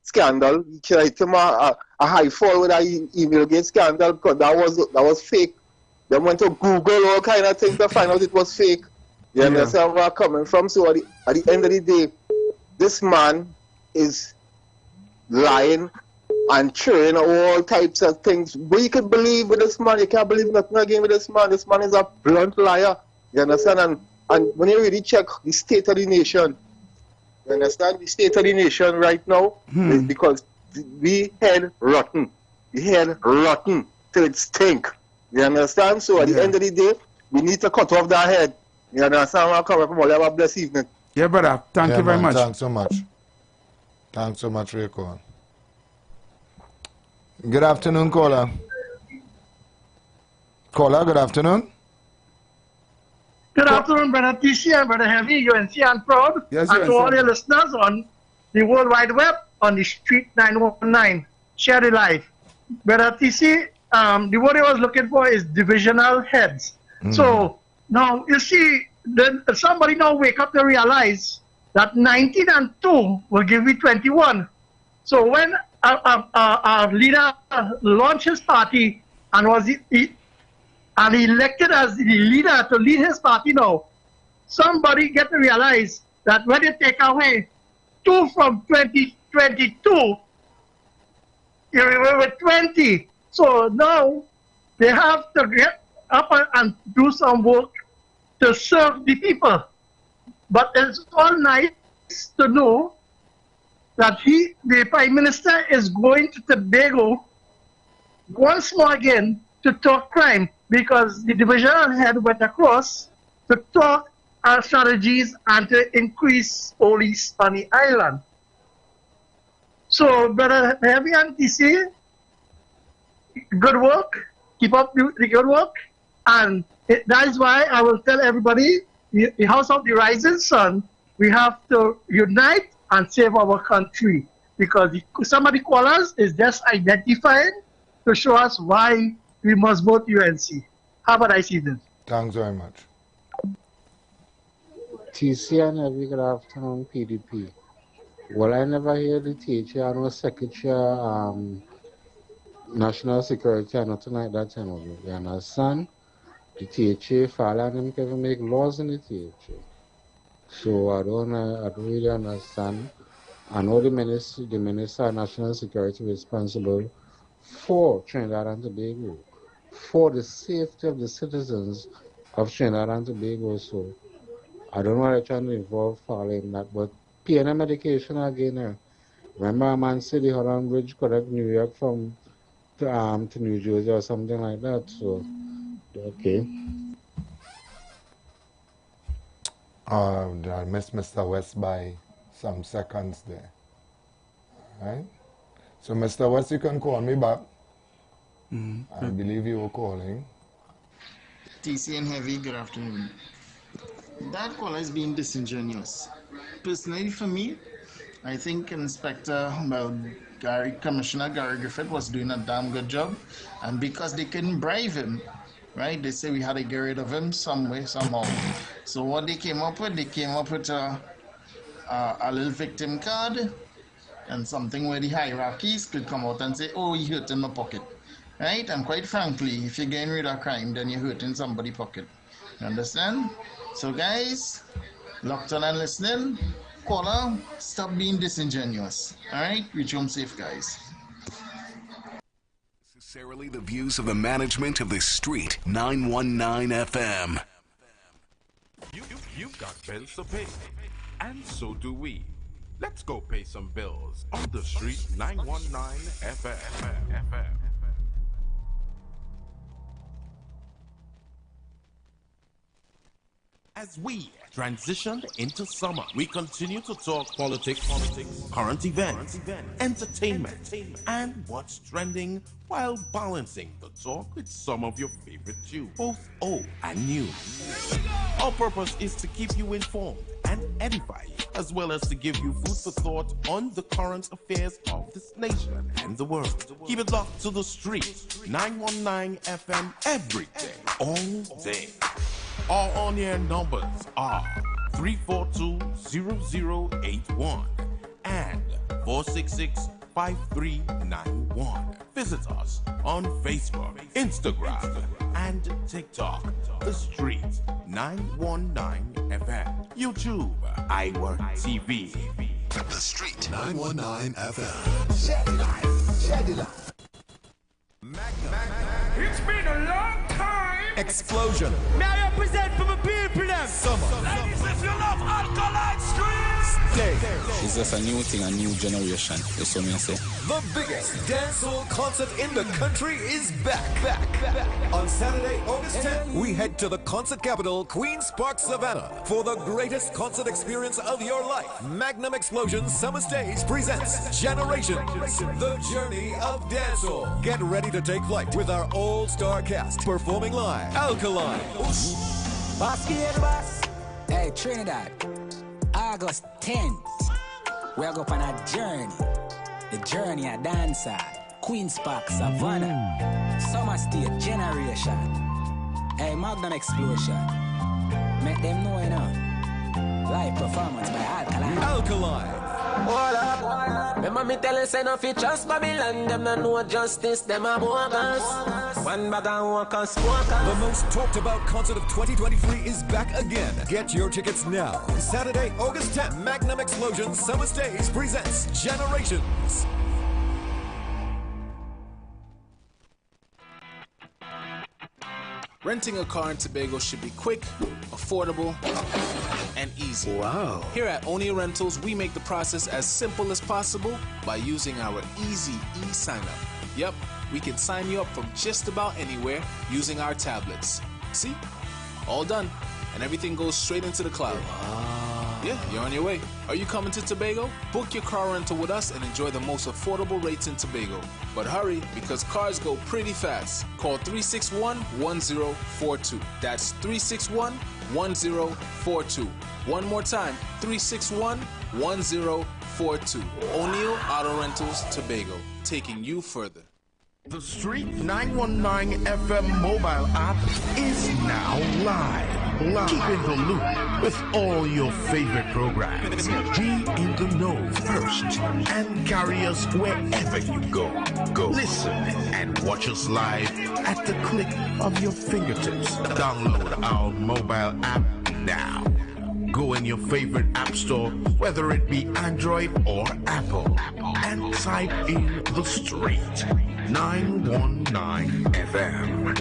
scandal. He should have hit him a high fall with that email gate scandal because that was fake. They went to Google all kind of things to find out it was fake. You understand where I'm coming from? So at the end of the day, this man is lying and cheering all types of things. But you can believe with this man, you can't believe nothing again with this man. This man is a blunt liar. You understand? And when you really check the state of the nation, you understand? The state of the nation right now is because we head rotten. We head rotten till it stink. You understand? So at the end of the day, we need to cut off that head. You understand where I'm coming from? Have a blessed evening. Yeah, brother. Thank you very much. Thanks so much. Thanks so much for your call. Good afternoon, caller. Caller, good afternoon. Good afternoon, Brother TC and Brother Heavy, UNC and Proud. Yes, and to all your listeners on the World Wide Web, on the Street 919. Share the life. Brother TC, the word I was looking for is divisional heads. So now you see, somebody now wake up to realize that 19 and 2 will give you 21. So when our leader launched his party and was elected as the leader to lead his party now, somebody get to realize that when they take away 2 from 2022, you're with 20. So now they have to get up and do some work to serve the people. But it's all nice to know that the Prime Minister is going to Tobago once more again to talk crime, because the divisional head went across to talk our strategies and to increase police on the island. So, Brother Heavy and TC, good work. Keep up the good work. And that is why I will tell everybody, the House of the Rising Sun, we have to unite and save our country. Because some of the callers is just identifying to show us why we must vote UNC. Have a nice evening. Thanks very much. TC and every good afternoon, PDP. Well, I never hear the teacher or secretary, national security, and nothing like that. You understand? The teacher, follow them can make laws in the teacher. So I don't really understand. I know the minister of national security responsible for Trinidad and Tobago, for the safety of the citizens of Trinidad and Tobago. So I don't know why they're trying to involve following that, but PNM medication again. Remember a man said the Holland Bridge connect New York from to New Jersey or something like that. So okay. I missed Mr. West by some seconds there. Alright. So Mr. West, you can call me back. I believe you were calling. TC and Heavy, good afternoon. That caller is being disingenuous. Personally, for me, I think Commissioner Gary Griffith was doing a damn good job, and because they couldn't bribe him, right? They say we had to get rid of him some way, somehow. So what they came up with a little victim card and something where the hierarchies could come out and say, oh, you hurt in my pocket, right? And quite frankly, if you're getting rid of crime, then you're hurting somebody's pocket. You understand? So guys, locked on and listening, caller, stop being disingenuous. All right? Reach home safe, guys. Necessarily the views of the management of the Street 919 FM. You've got bills to pay, and so do we. Let's go pay some bills on the Street 919 FM. As we transition into summer, we continue to talk politics, current events, entertainment, and what's trending, while balancing the talk with some of your favorite tunes, both old and new. Our purpose is to keep you informed and edify you, as well as to give you food for thought on the current affairs of this nation and the world. Keep it locked to the Street 919 FM every day, all day. Our on-air numbers are 342-0081 and 466-5391. Visit us on Facebook, Instagram, and TikTok. The Street 919 FM. YouTube IWER TV. The Street 919 FM. Shed it life. It's been a long time. Explosion. May I represent for my people them? Summer. Ladies, if you love alkaline streams. Stay. It's just a new thing, a new generation. That's what I say. The biggest dancehall concert in the country is back. On Saturday, August 10th, we head to the concert capital, Queen's Park, Savannah, for the greatest concert experience of your life. Magnum Explosion Summer Stage presents Generations, the journey of dancehall. Get ready to take flight with our all-star cast performing live. Alkaline. Hey, Trinidad, August 10th, we're going on a journey. The journey of dancer, Queen's Park, Savannah, Summer State Generation. Hey, Magnum Explosion. Make them know, you know. Live performance by Alkaline. Alkaline. Hold up. Remember me tell you, say no fit trust Babylon. Them no know justice, them a bogus. One bag of workers, The most talked about concert of 2023 is back again. Get your tickets now. Saturday, August 10th, Magnum Explosion Summer Stage presents Generations. Renting a car in Tobago should be quick, affordable, and easy. Wow. Here at Onia Rentals, we make the process as simple as possible by using our easy e-sign-up. Yep, we can sign you up from just about anywhere using our tablets. See? All done. And everything goes straight into the cloud. Yeah, you're on your way. Are you coming to Tobago? Book your car rental with us and enjoy the most affordable rates in Tobago. But hurry, because cars go pretty fast. Call 361-1042. That's 361-1042. One more time, 361-1042. O'Neill Auto Rentals, Tobago, taking you further. The Street 919 FM mobile app is now live. Keep in the loop with all your favorite programs. Be in the know first and carry us wherever you go. Listen and watch us live at the click of your fingertips. Download our mobile app now. Go in your favorite app store, whether it be Android or Apple, and type in The Street 919 FM.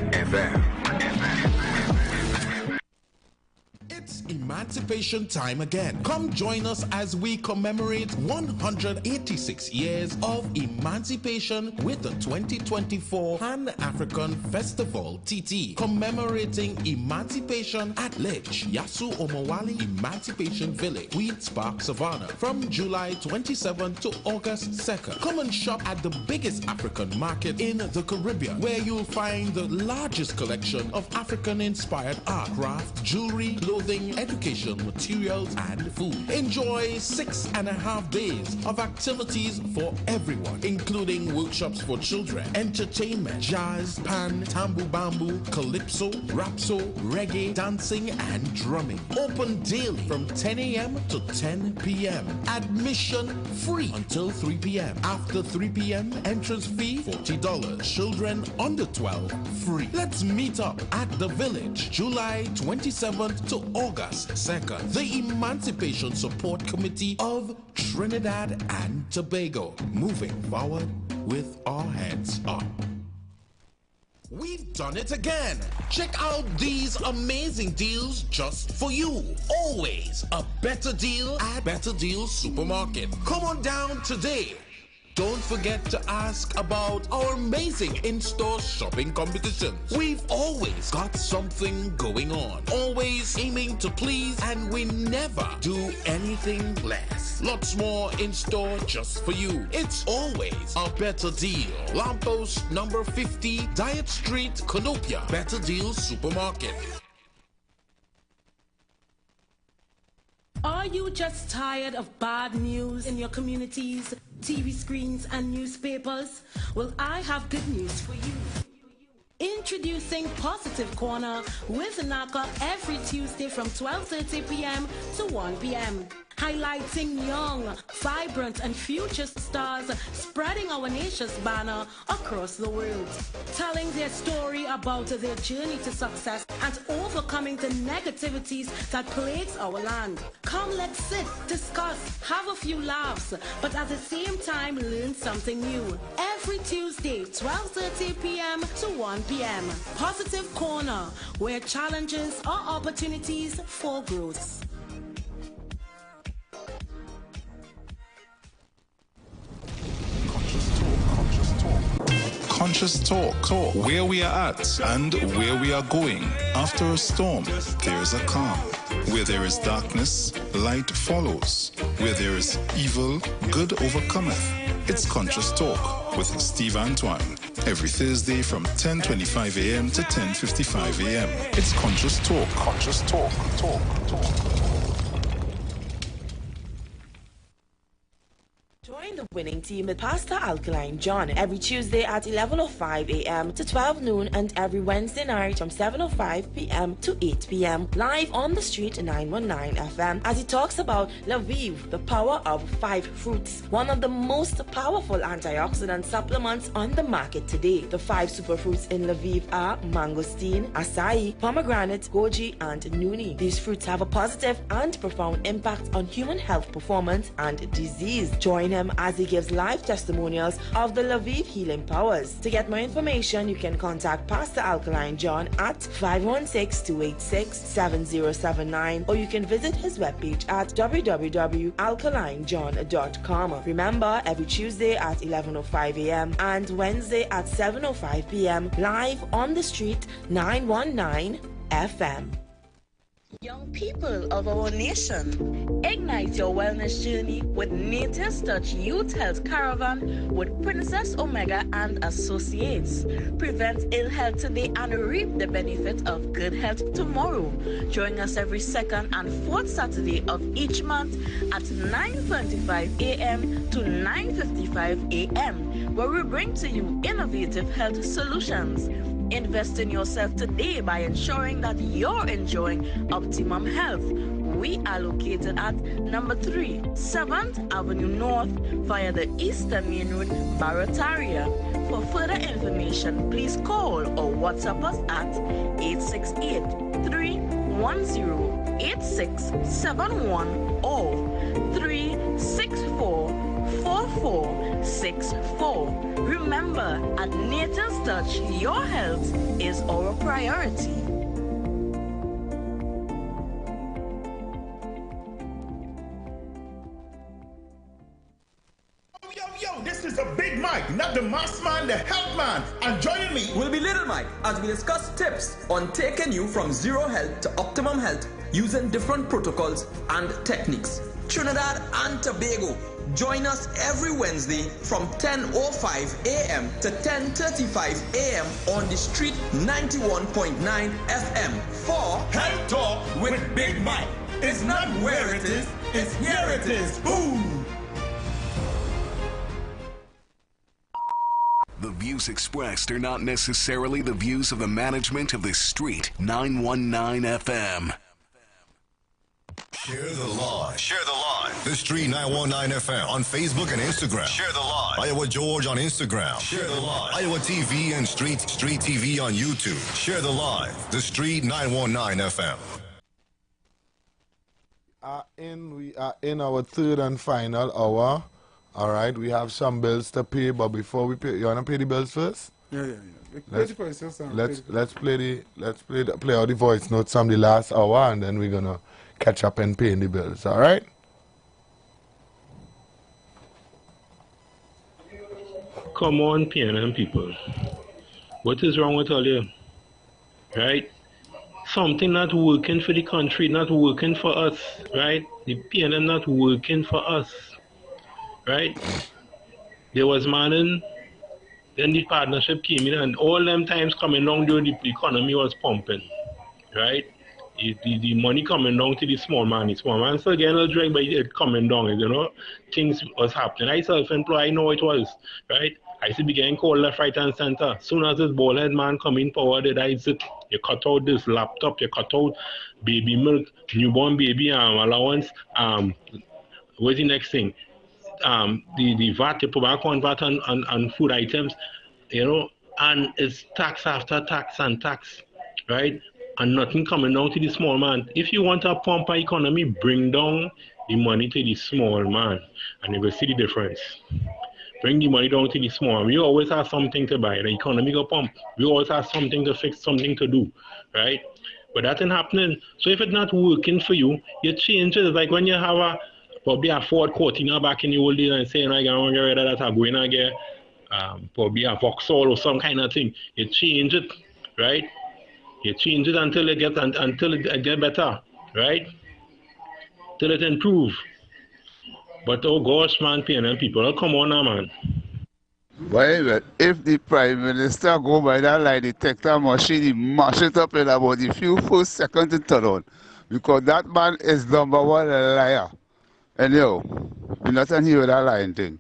It's Emancipation time again. Come join us as we commemorate 186 years of emancipation with the 2024 Pan-African Festival TT, commemorating emancipation at Ledge Yasu Omowali Emancipation Village, Queen's Park, Savannah, from July 27th to August 2nd. Come and shop at the biggest African market in the Caribbean, where you'll find the largest collection of African-inspired art, craft, jewelry, clothing, education, materials, and food. Enjoy 6.5 days of activities for everyone, including workshops for children, entertainment, jazz, pan, tambu bambu, calypso, rapso, reggae, dancing, and drumming. Open daily from 10 a.m. to 10 p.m. Admission free until 3 p.m. After 3 p.m., entrance fee $40. Children under 12 free. Let's meet up at the village, July 27th to August 2nd. The Emancipation Support Committee of Trinidad and Tobago, moving forward with our heads up. We've done it again. Check out these amazing deals just for you. Always a better deal at Better Deal Supermarket. Come on down today. Don't forget to ask about our amazing in-store shopping competitions. We've always got something going on. Always aiming to please, and we never do anything less. Lots more in-store just for you. It's always a better deal. Lamppost number 50, Diet Street, Canopia. Better Deal Supermarket. Are you just tired of bad news in your communities, TV screens, and newspapers? Well, I have good news for you. Introducing Positive Corner with Naka every Tuesday from 12:30 p.m. to 1 p.m. highlighting young, vibrant, and future stars spreading our nation's banner across the world, telling their story about their journey to success and overcoming the negativities that plagues our land. Come, let's sit, discuss, have a few laughs, but at the same time learn something new. Every Tuesday, 12:30 p.m. to 1 p.m. Positive Corner, where challenges are opportunities for growth. Conscious Talk, where we are at and where we are going. After a storm, there is a calm. Where there is darkness, light follows. Where there is evil, good overcometh. It's Conscious Talk with Steve Antoine. Every Thursday from 10:25 a.m. to 10:55 a.m. It's Conscious Talk. Conscious Talk. Talk. Join the winning team with Pastor Alkaline John every Tuesday at 11:05 a.m. to 12 noon and every Wednesday night from 7:05 p.m. to 8 p.m. live on the street 919 FM as he talks about Lviv, the power of 5 fruits, one of the most powerful antioxidant supplements on the market today. The 5 superfruits in Lviv are mangosteen, acai, pomegranate, goji, and nuni. These fruits have a positive and profound impact on human health performance and disease. Join him as he gives live testimonials of the Lviv healing powers. To get more information, you can contact Pastor Alkaline John at 516-286-7079 or you can visit his webpage at www.alkalinejohn.com. Remember, every Tuesday at 11:05 a.m. and Wednesday at 7:05 p.m. live on the street 919 FM. Young people of our nation, ignite your wellness journey with Nature's Touch Youth Health Caravan with Princess Omega and Associates. Prevent ill health today and reap the benefit of good health tomorrow. Join us every second and fourth Saturday of each month at 9:25 a.m. to 9:55 a.m. where we bring to you innovative health solutions. Invest in yourself today by ensuring that you're enjoying optimum health. We are located at number 3, 7th Avenue North via the Eastern Main Road, Barataria. For further information, please call or WhatsApp us at 868-310-8671 or 364-4464. Remember, at Nature's Touch, your health is our priority. Yo, this is a Big Mike, not the mass man, the health man. And joining me will be Little Mike as we discuss tips on taking you from zero health to optimum health using different protocols and techniques. Trinidad and Tobago. Join us every Wednesday from 10:05 a.m. to 10:35 a.m. on the street 91.9 FM for Health Talk with Big Mike. It's not where it is, it's here it is. Boom! The views expressed are not necessarily the views of the management of the street 919 FM. Share the live. Share the live. The Street 919 FM on Facebook and Instagram. Share the live. Iowa George on Instagram. Share the live. Iowa TV and Street TV on YouTube. Share the live. The Street 919 FM. We are in our third and final hour. All right, we have some bills to pay, but before we pay, you wanna pay the bills first? Yeah. Let's play all the voice notes from the last hour, and then we're gonna catch up and pay the bills. All right. Come on, PNM people. What is wrong with all you? Right? Something not working for the country, not working for us. Right? The PNM not working for us. Right? There was manning, then the partnership came in, and all them times coming down during the economy was pumping. Right? The money coming down to the small man still getting a drink, but it coming down, you know, things was happening. I self-employed, I know it was, right? I used to be getting called left, right, and center. Soon as this bald-head man come in power, you cut out this laptop, you cut out baby milk, newborn baby allowance, What's the next thing? The VAT, the tobacco and VAT on food items, you know, and it's tax after tax and tax, right? And nothing coming down to the small man. If you want to pump our economy, bring down the money to the small man, and you will see the difference. Bring the money down to the small man. We always have something to buy. The economy go pump. We always have something to fix, something to do, right? But that ain't happening. So if it's not working for you, you change it. It's like when you have probably a Ford Cortina back in the old days and saying, I want to get rid of that, I'm going to get probably a Vauxhall or some kind of thing. You change it, right? You change it until it gets better, right? Till it improve. But oh gosh, man, PNM people, oh, come on now, man. Well, if the Prime Minister go by that lie detector machine, he mash it up in about a few first seconds to turn on. Because that man is number one liar. Anyhow, we're not on here with that lying thing.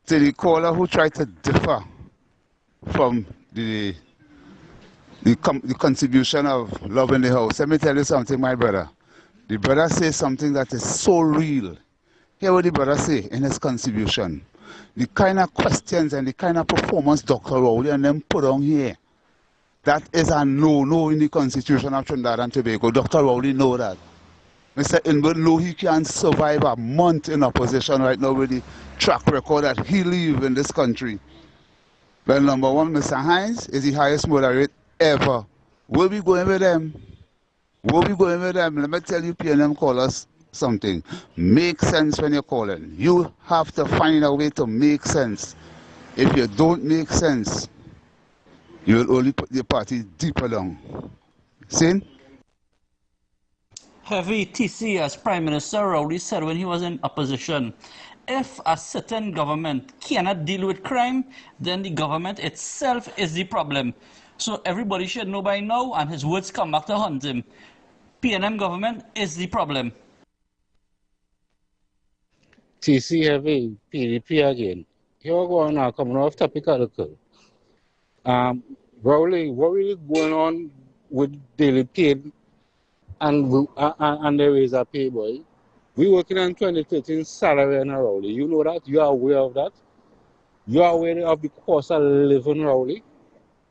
To the caller who tried to differ from the contribution of love in the house, let me tell you something, my brother. The brother says something that is so real. Hear what the brother say in his contribution. The kind of questions and the kind of performance Dr. Rowley and them put on here, that is a no-no in the Constitution of Trinidad and Tobago. Dr. Rowley know that. Mr. Inwood know he can survive a month in opposition right now with the track record that he leave in this country. Well, number one, Mr. Hines is the highest murder rate ever. We'll be going with them. We'll be going with them. Let me tell you, PNM callers, something. Make sense when you're calling. You have to find a way to make sense. If you don't make sense, you will only put the party deeper down. See? Heavy TC, as Prime Minister Rowley said when he was in opposition, if a certain government cannot deal with crime, then the government itself is the problem. So everybody should know by now, and his words come back to haunt him. PNM government is the problem. TC Heavy, PDP again. Here we go now, coming off topic article. Rowley, what really going on with daily pay and the razor pay, boy? We working on 2013 salary in Rowley. You know that? You are aware of that? You are aware of the cost of living, Rowley?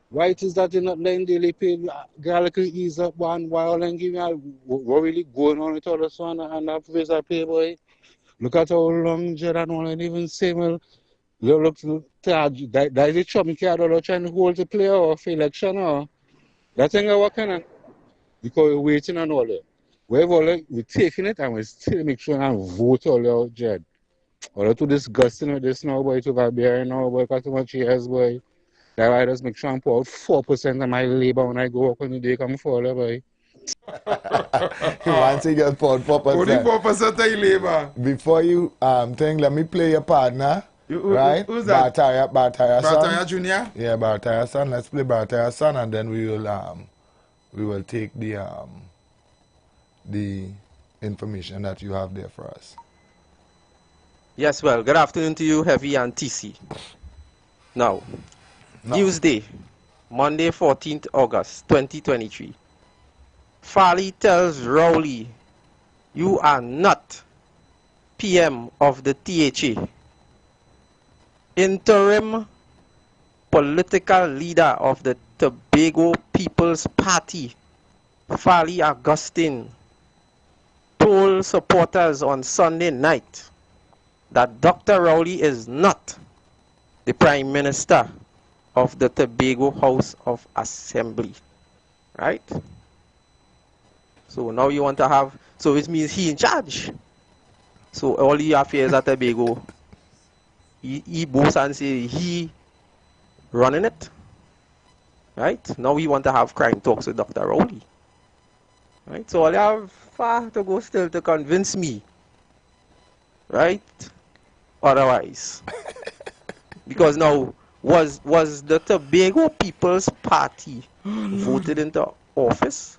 Why it is that you're not letting daily pay get ease up one while and give me what really going on with all this one and that razor pay, boy? Look at how long Gerard won't even say, well, look, that is the Trump card trying to hold the player off for election, or that thing what kind of, because we're waiting on all that. We're taking it and we still make sure and vote all out, Jed. All too disgusting with this now, boy, to barbarian now, boy, got too much years, boy. That's why I just make sure I pour out 4% of my labor when I go work on the day come forward, boy. You want to get 4%. Only 4% of your labor. Before you think, let me play your partner. Right? Who's that? Bartaya Jr.? Yeah, Bartaya son. Let's play Bartaya son, and then we will take the information that you have there for us. Yes, well, good afternoon to you, Heavy and TC. Now, Tuesday, Monday, 14th August, 2023. Farley tells Rowley, you are not PM of the THA. Interim political leader of the Tobago People's Party, Farley Augustine, told supporters on Sunday night that Dr. Rowley is not the Prime Minister of the Tobago House of Assembly. Right? So now you want to have, so it means he in charge. So all the affairs at Tobago, he boasts and say he running it. Right? Now we want to have crime talks with Dr. Rowley. Right? So all you have far to go still to convince me. Right? Otherwise. Because now, was the Tobago People's Party voted into office?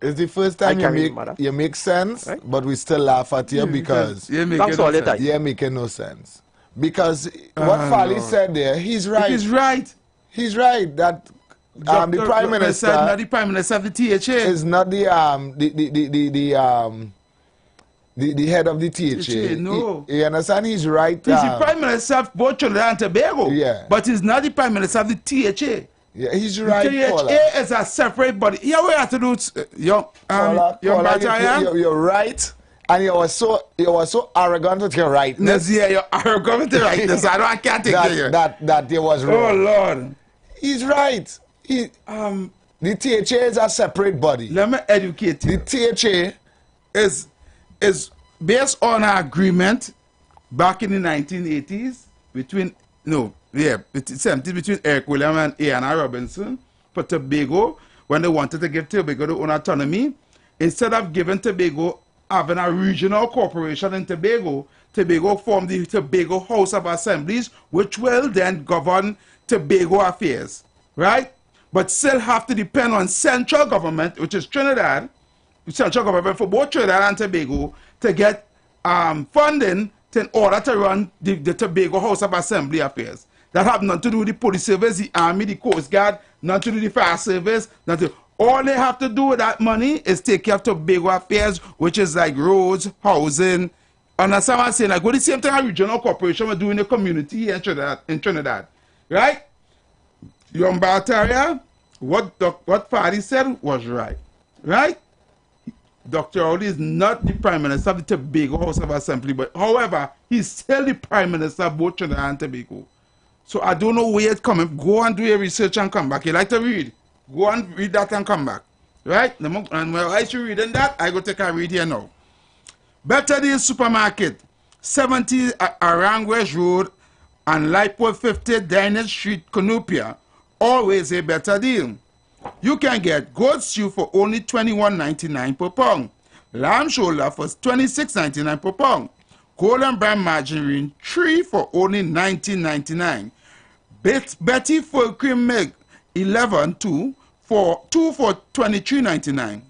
It's the first time you make sense, right? But we still laugh at you because you're making no sense. Because what Farley said there, he's right. He's right. He's right that the Prime Minister, not the Prime Minister of the THA, is not the The head of the THA. No. You understand? He's right. He's the Prime Minister of both Trinidad and Tobago. Yeah. But he's not the Prime Minister of the THA. Yeah, he's right. The THA is a separate body. Here we have to do, you're right. And you were so arrogant with your rightness. Yeah, you're arrogant with your rightness. I can't take it. That there was wrong. Oh Lord. He's right. The THA is a separate body. Let me educate you. The THA is based on an agreement back in the 1980s between Eric William and A.N.R. Robinson for Tobago when they wanted to give Tobago their own autonomy. Instead of giving Tobago having a regional corporation in Tobago, Tobago formed the Tobago House of Assemblies, which will then govern Tobago affairs, right? But still have to depend on central government, which is Trinidad, central government for both Trinidad and Tobago, to get funding in order to run the Tobago House of Assembly affairs. That have nothing to do with the police service, the army, the coast guard, nothing to do with the fire service, nothing. All they have to do with that money is take care of Tobago affairs, which is like roads, housing. Understand what I'm saying? Like what the same thing a regional corporation will do in the community in Trinidad. Right? Young Bartaria, what Fadi said was right. Right? Dr. Rowley is not the Prime Minister of the Tobago House of Assembly, but however, he's still the Prime Minister of both Trinidad and Tobago. So I don't know where it's coming. Go and do your research and come back. You like to read? Go and read that and come back. Right? And while I should read in that, I go take a read here now. Better Deal Supermarket, 70 Arangwes Road and Lightpole 50 Diners Street, Cunupia. Always a better deal. You can get goat stew for only $21.99 per pound. Lamb shoulder for $26.99 per pound. Golden brown margarine, 3 for only $19.99. Betty full cream milk, 2 for $23.99.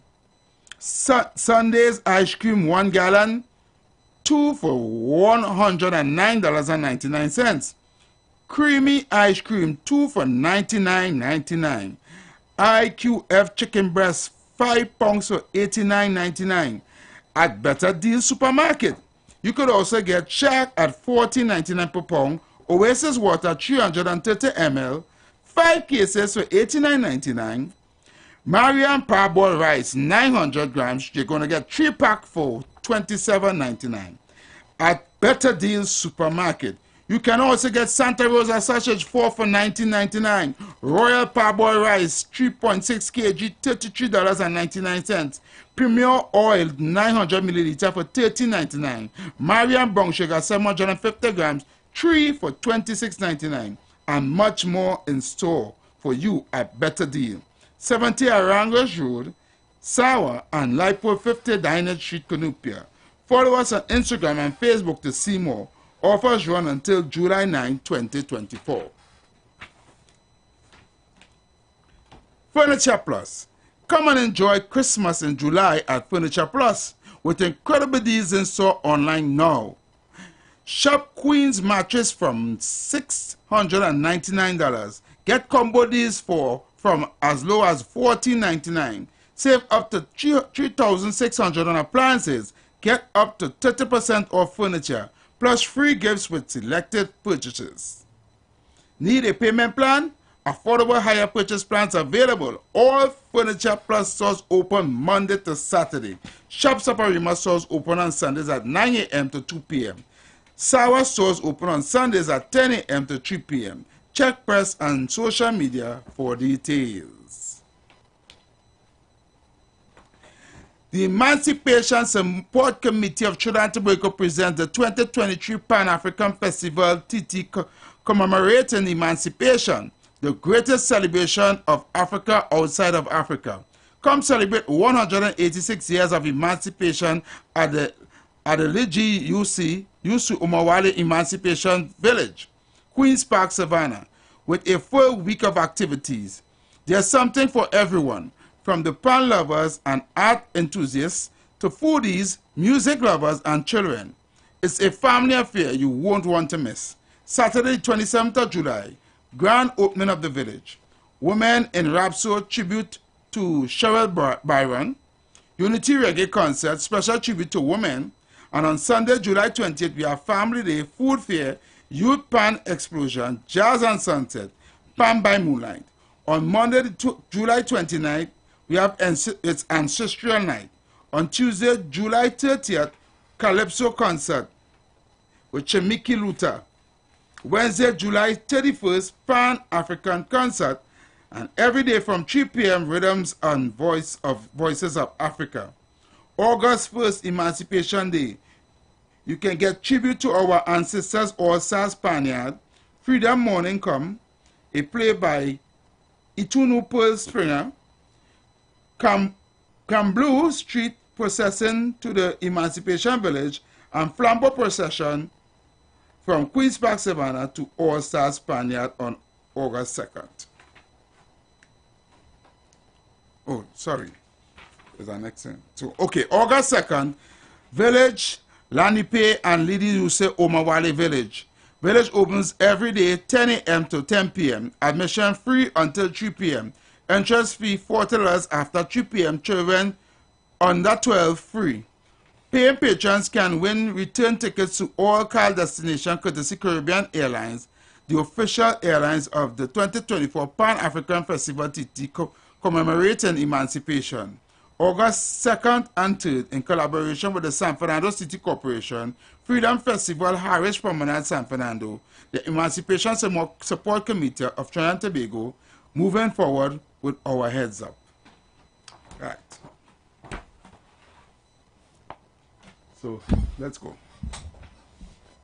Sunday's ice cream 1 gallon, 2 for $109.99. Creamy ice cream 2 for $99.99. IQF chicken breast 5 pounds for $89.99 at Better Deal Supermarket. You could also get Shark at $14.99 per pound, Oasis water 330 ml, 5 cases for $89.99. Marian parboiled rice 900 grams, you're going to get 3-pack for $27.99 at Better Deal Supermarket. You can also get Santa Rosa sausage 4 for $19.99. Royal parboiled rice 3.6 kg, $33.99. Premier oil 900 milliliter for $13.99. Marian brown sugar 750 grams, 3 for $26.99. And much more in store for you at Better Deal. 70 Arangos Road, Sawa and Lipo 50 Diners Street, Cunupia. Follow us on Instagram and Facebook to see more. Offers run until July 9, 2024. Furniture Plus. Come and enjoy Christmas in July at Furniture Plus with incredible deals in store online now. Shop Queen's mattress from $699. Get combo deals from as low as $14.99. Save up to $3,600 on appliances. Get up to 30% off furniture, plus free gifts with selected purchases. Need a payment plan? Affordable hire purchase plans available. All Furniture Plus stores open Monday to Saturday. Shop Saparima stores open on Sundays at 9 a.m. to 2 p.m. Sawa stores open on Sundays at 10 a.m. to 3 p.m. Check press and social media for details. The Emancipation Support Committee of Trinidad and Tobago presents the 2023 Pan-African Festival TT commemorating emancipation, the greatest celebration of Africa outside of Africa. Come celebrate 186 years of emancipation at the Ligi Yusu Umawale Emancipation Village, Queen's Park, Savannah, with a full week of activities. There's something for everyone, from the pan lovers and art enthusiasts to foodies, music lovers, and children. It's a family affair you won't want to miss. Saturday, 27th of July, grand opening of the village. Women in Rhapsody tribute to Cheryl Byron. Unity Reggae concert, special tribute to women. And on Sunday, July 20th, we have Family Day, Food Fair, Youth Pan Explosion, Jazz and Sunset, Pan by Moonlight. On Monday, July 29th, we have its Ancestral Night. On Tuesday, July 30th, Calypso Concert with Chemiki Luther. Wednesday, July 31st, Pan-African Concert. And every day from 3 p.m., Rhythms and Voices of Africa. August 1st, Emancipation Day. You can get tribute to our ancestors, All-Stars Spaniard. Freedom Morning Come, a play by Itunu Pearl Springer. Blue Street procession to the Emancipation Village, and Flambeau procession from Queen's Park Savannah to All-Stars Spaniard on August 2nd. Oh, sorry. There's an accent. So, okay, August 2nd, Village, Lanipe and Lidi Yuse Omawale Village. Village opens every day 10 a.m. to 10 p.m. Admission free until 3 p.m. Entrance fee $40 after 3 p.m. Children under 12 free. Paying patrons can win return tickets to all car destinations courtesy Caribbean Airlines, the official airlines of the 2024 Pan-African Festival TT commemorating emancipation. August 2nd and 3rd, in collaboration with the San Fernando City Corporation, Freedom Festival Harris Promenade San Fernando, the Emancipation Support Committee of Trinidad and Tobago, moving forward with our heads up. Right. So, let's go.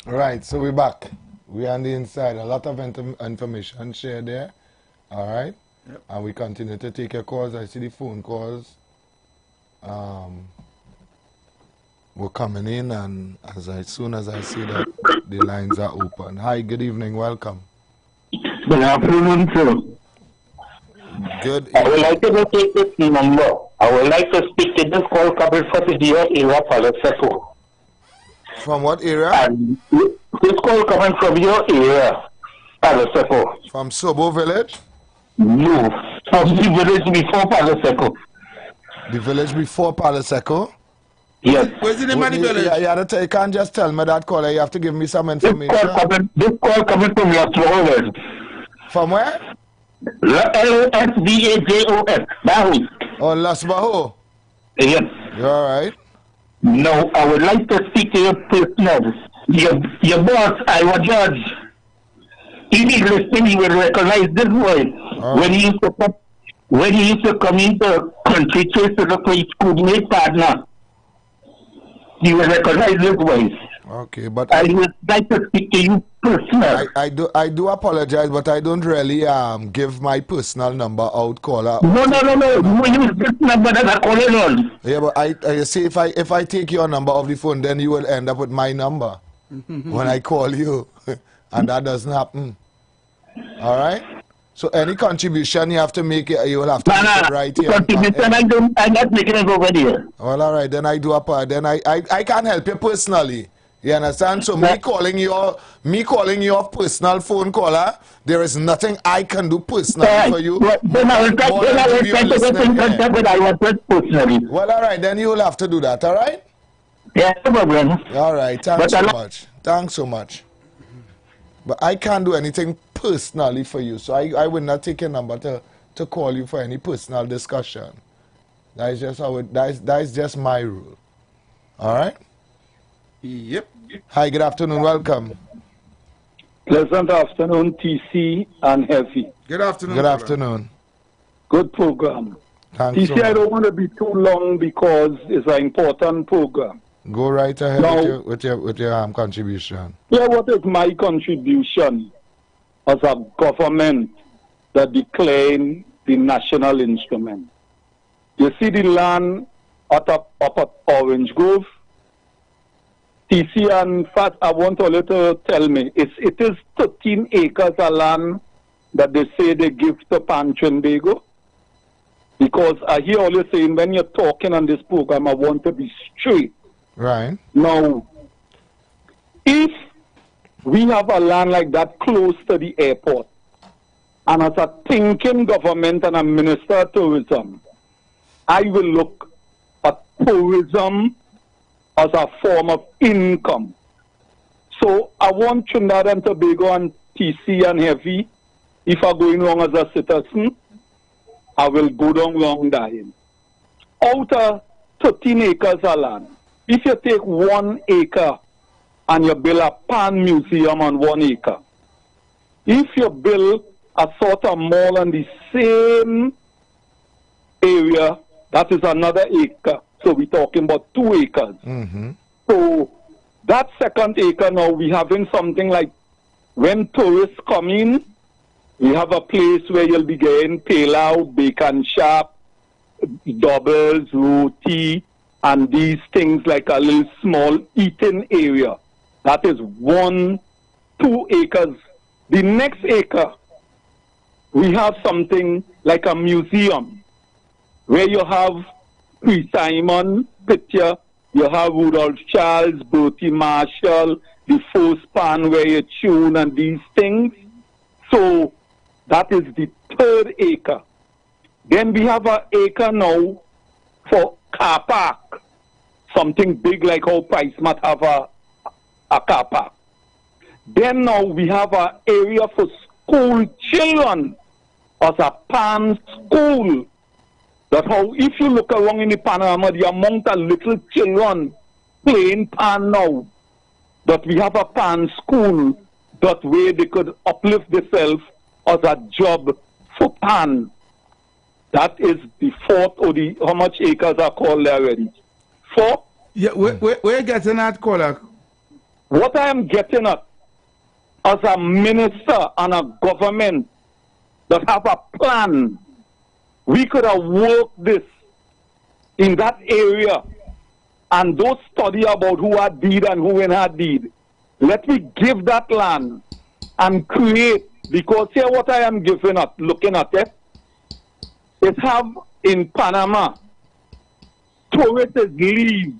All right, so we're back. We're on the inside. A lot of information shared there. All right? Yep. And we continue to take your calls. I see the phone calls. We're coming in, and as soon as I see that the lines are open. Hi, good evening, welcome. Good afternoon, sir. Good evening. I would like to take this number. I would like to speak to this call coming from the area, Palaseco. From what area? And this call coming from your area, Palaseco. From Sobo Village? No, from the village before Palaseco. The village before Palaseco? Yes. Where's the name of the village? You can't just tell me that caller. You have to give me some information. This call coming from Los Bajos. From where? LSBAJOS. Bajos. Oh, Los Bajos? Yes. You all right? No, I would like to speak to your prisoners. Your boss, Iowa Judge. If he's listening, he will recognize this voice. When he used to come into the country to look for his schoolmate partner, he will recognize this voice. Okay, but I would like to speak to you personally. I do apologize, but I don't really give my personal number out, caller. No. You use this number that I call it on. Yeah, but I see if I take your number off the phone, then you will end up with my number when I call you, and that doesn't happen. All right. So any contribution you have to make, you will have to make it right here. Contribution, I'm not making it over here. Well, all right. Then I do then I can't help you personally. You understand? So me calling you off personal phone caller, there is nothing I can do personally for you. Then I will try to get in contact with I personally. Well, all right. Then you will have to do that. All right? Yeah, no problem. All right. Thanks so much. Thanks so much. But I can't do anything personally for you, so I will not take your number to call you for any personal discussion. That is just how that is just my rule. All right? Yep. Hi, good afternoon. Welcome. Pleasant afternoon, TC and Heavy. Good afternoon. Good afternoon. Good program. Thanks TC, so much. I don't want to be too long because it's an important program. Go right ahead now, with your contribution. Yeah, what is my contribution as a government that declaring the national instrument? You see the land up at Orange Grove? TC, and in fact, I want you to tell me, it is 13 acres of land that they say they give to Pan Trinbago? Because I hear all you saying, when you're talking on this program, I want to be straight. Right. Now, if we have a land like that close to the airport, and as a thinking government and a minister of tourism, I will look at tourism as a form of income. So I want Trinidad and Tobago and TC and Heavy, if I'm going wrong as a citizen, I will go down wrong dying. Out of 13 acres of land, if you take 1 acre and you build a pan museum on 1 acre, if you build a sort of mall on the same area, that is another acre. So we're talking about 2 acres. So that second acre now, we having something like when tourists come in, we have a place where you'll be getting pilau, bacon shop, doubles, roti, and these things like a little small eating area. That is 1, 2 acres. The next acre, we have something like a museum where you have Pre-Simon picture, you have Rudolph Charles, Bertie Marshall, the first pan where you tune and these things. So that is the 3rd acre. Then we have an acre now for car park. Something big like how PriceMart have a car park. Then now we have an area for school children as a pan school. That's how, if you look around in the panorama, the amount of little children playing pan now, that we have a pan school, that way they could uplift themselves as a job for pan. That is the 4th, or the, how much acres are called there already? 4? Yeah, where you getting at, caller? What I am getting at, as a minister and a government that have a plan, we could have worked this in that area and those study about who had deed and who ain't had deed. Let me give that land and create, because here what I am giving at, looking at it, is have in Panama, tourists leave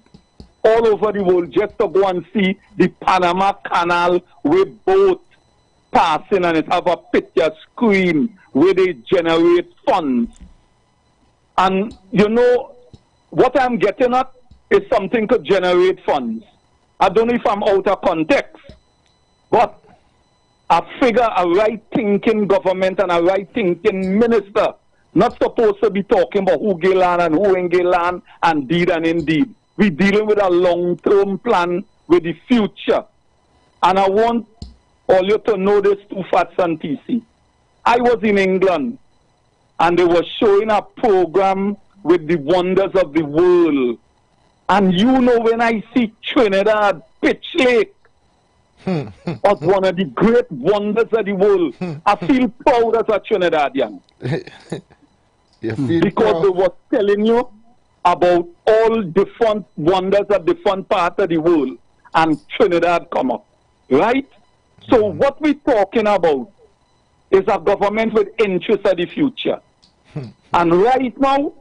all over the world just to go and see the Panama Canal with boats passing, and it have a picture screen where they generate funds. And you know, what I'm getting at is something to generate funds. I don't know if I'm out of context, but I figure a right-thinking government and a right-thinking minister not supposed to be talking about who get land and who ain't get land and deed and indeed. We're dealing with a long-term plan with the future. And I want all you to know this, Two Fats and TC. I was in England, and they were showing a program with the wonders of the world. And you know, when I see Trinidad, Pitch Lake, as one of the great wonders of the world, I feel proud as a Trinidadian. Because they were telling you about all different wonders of different parts of the world, and Trinidad come up, right? So what we're talking about is a government with interest of the future. And right now,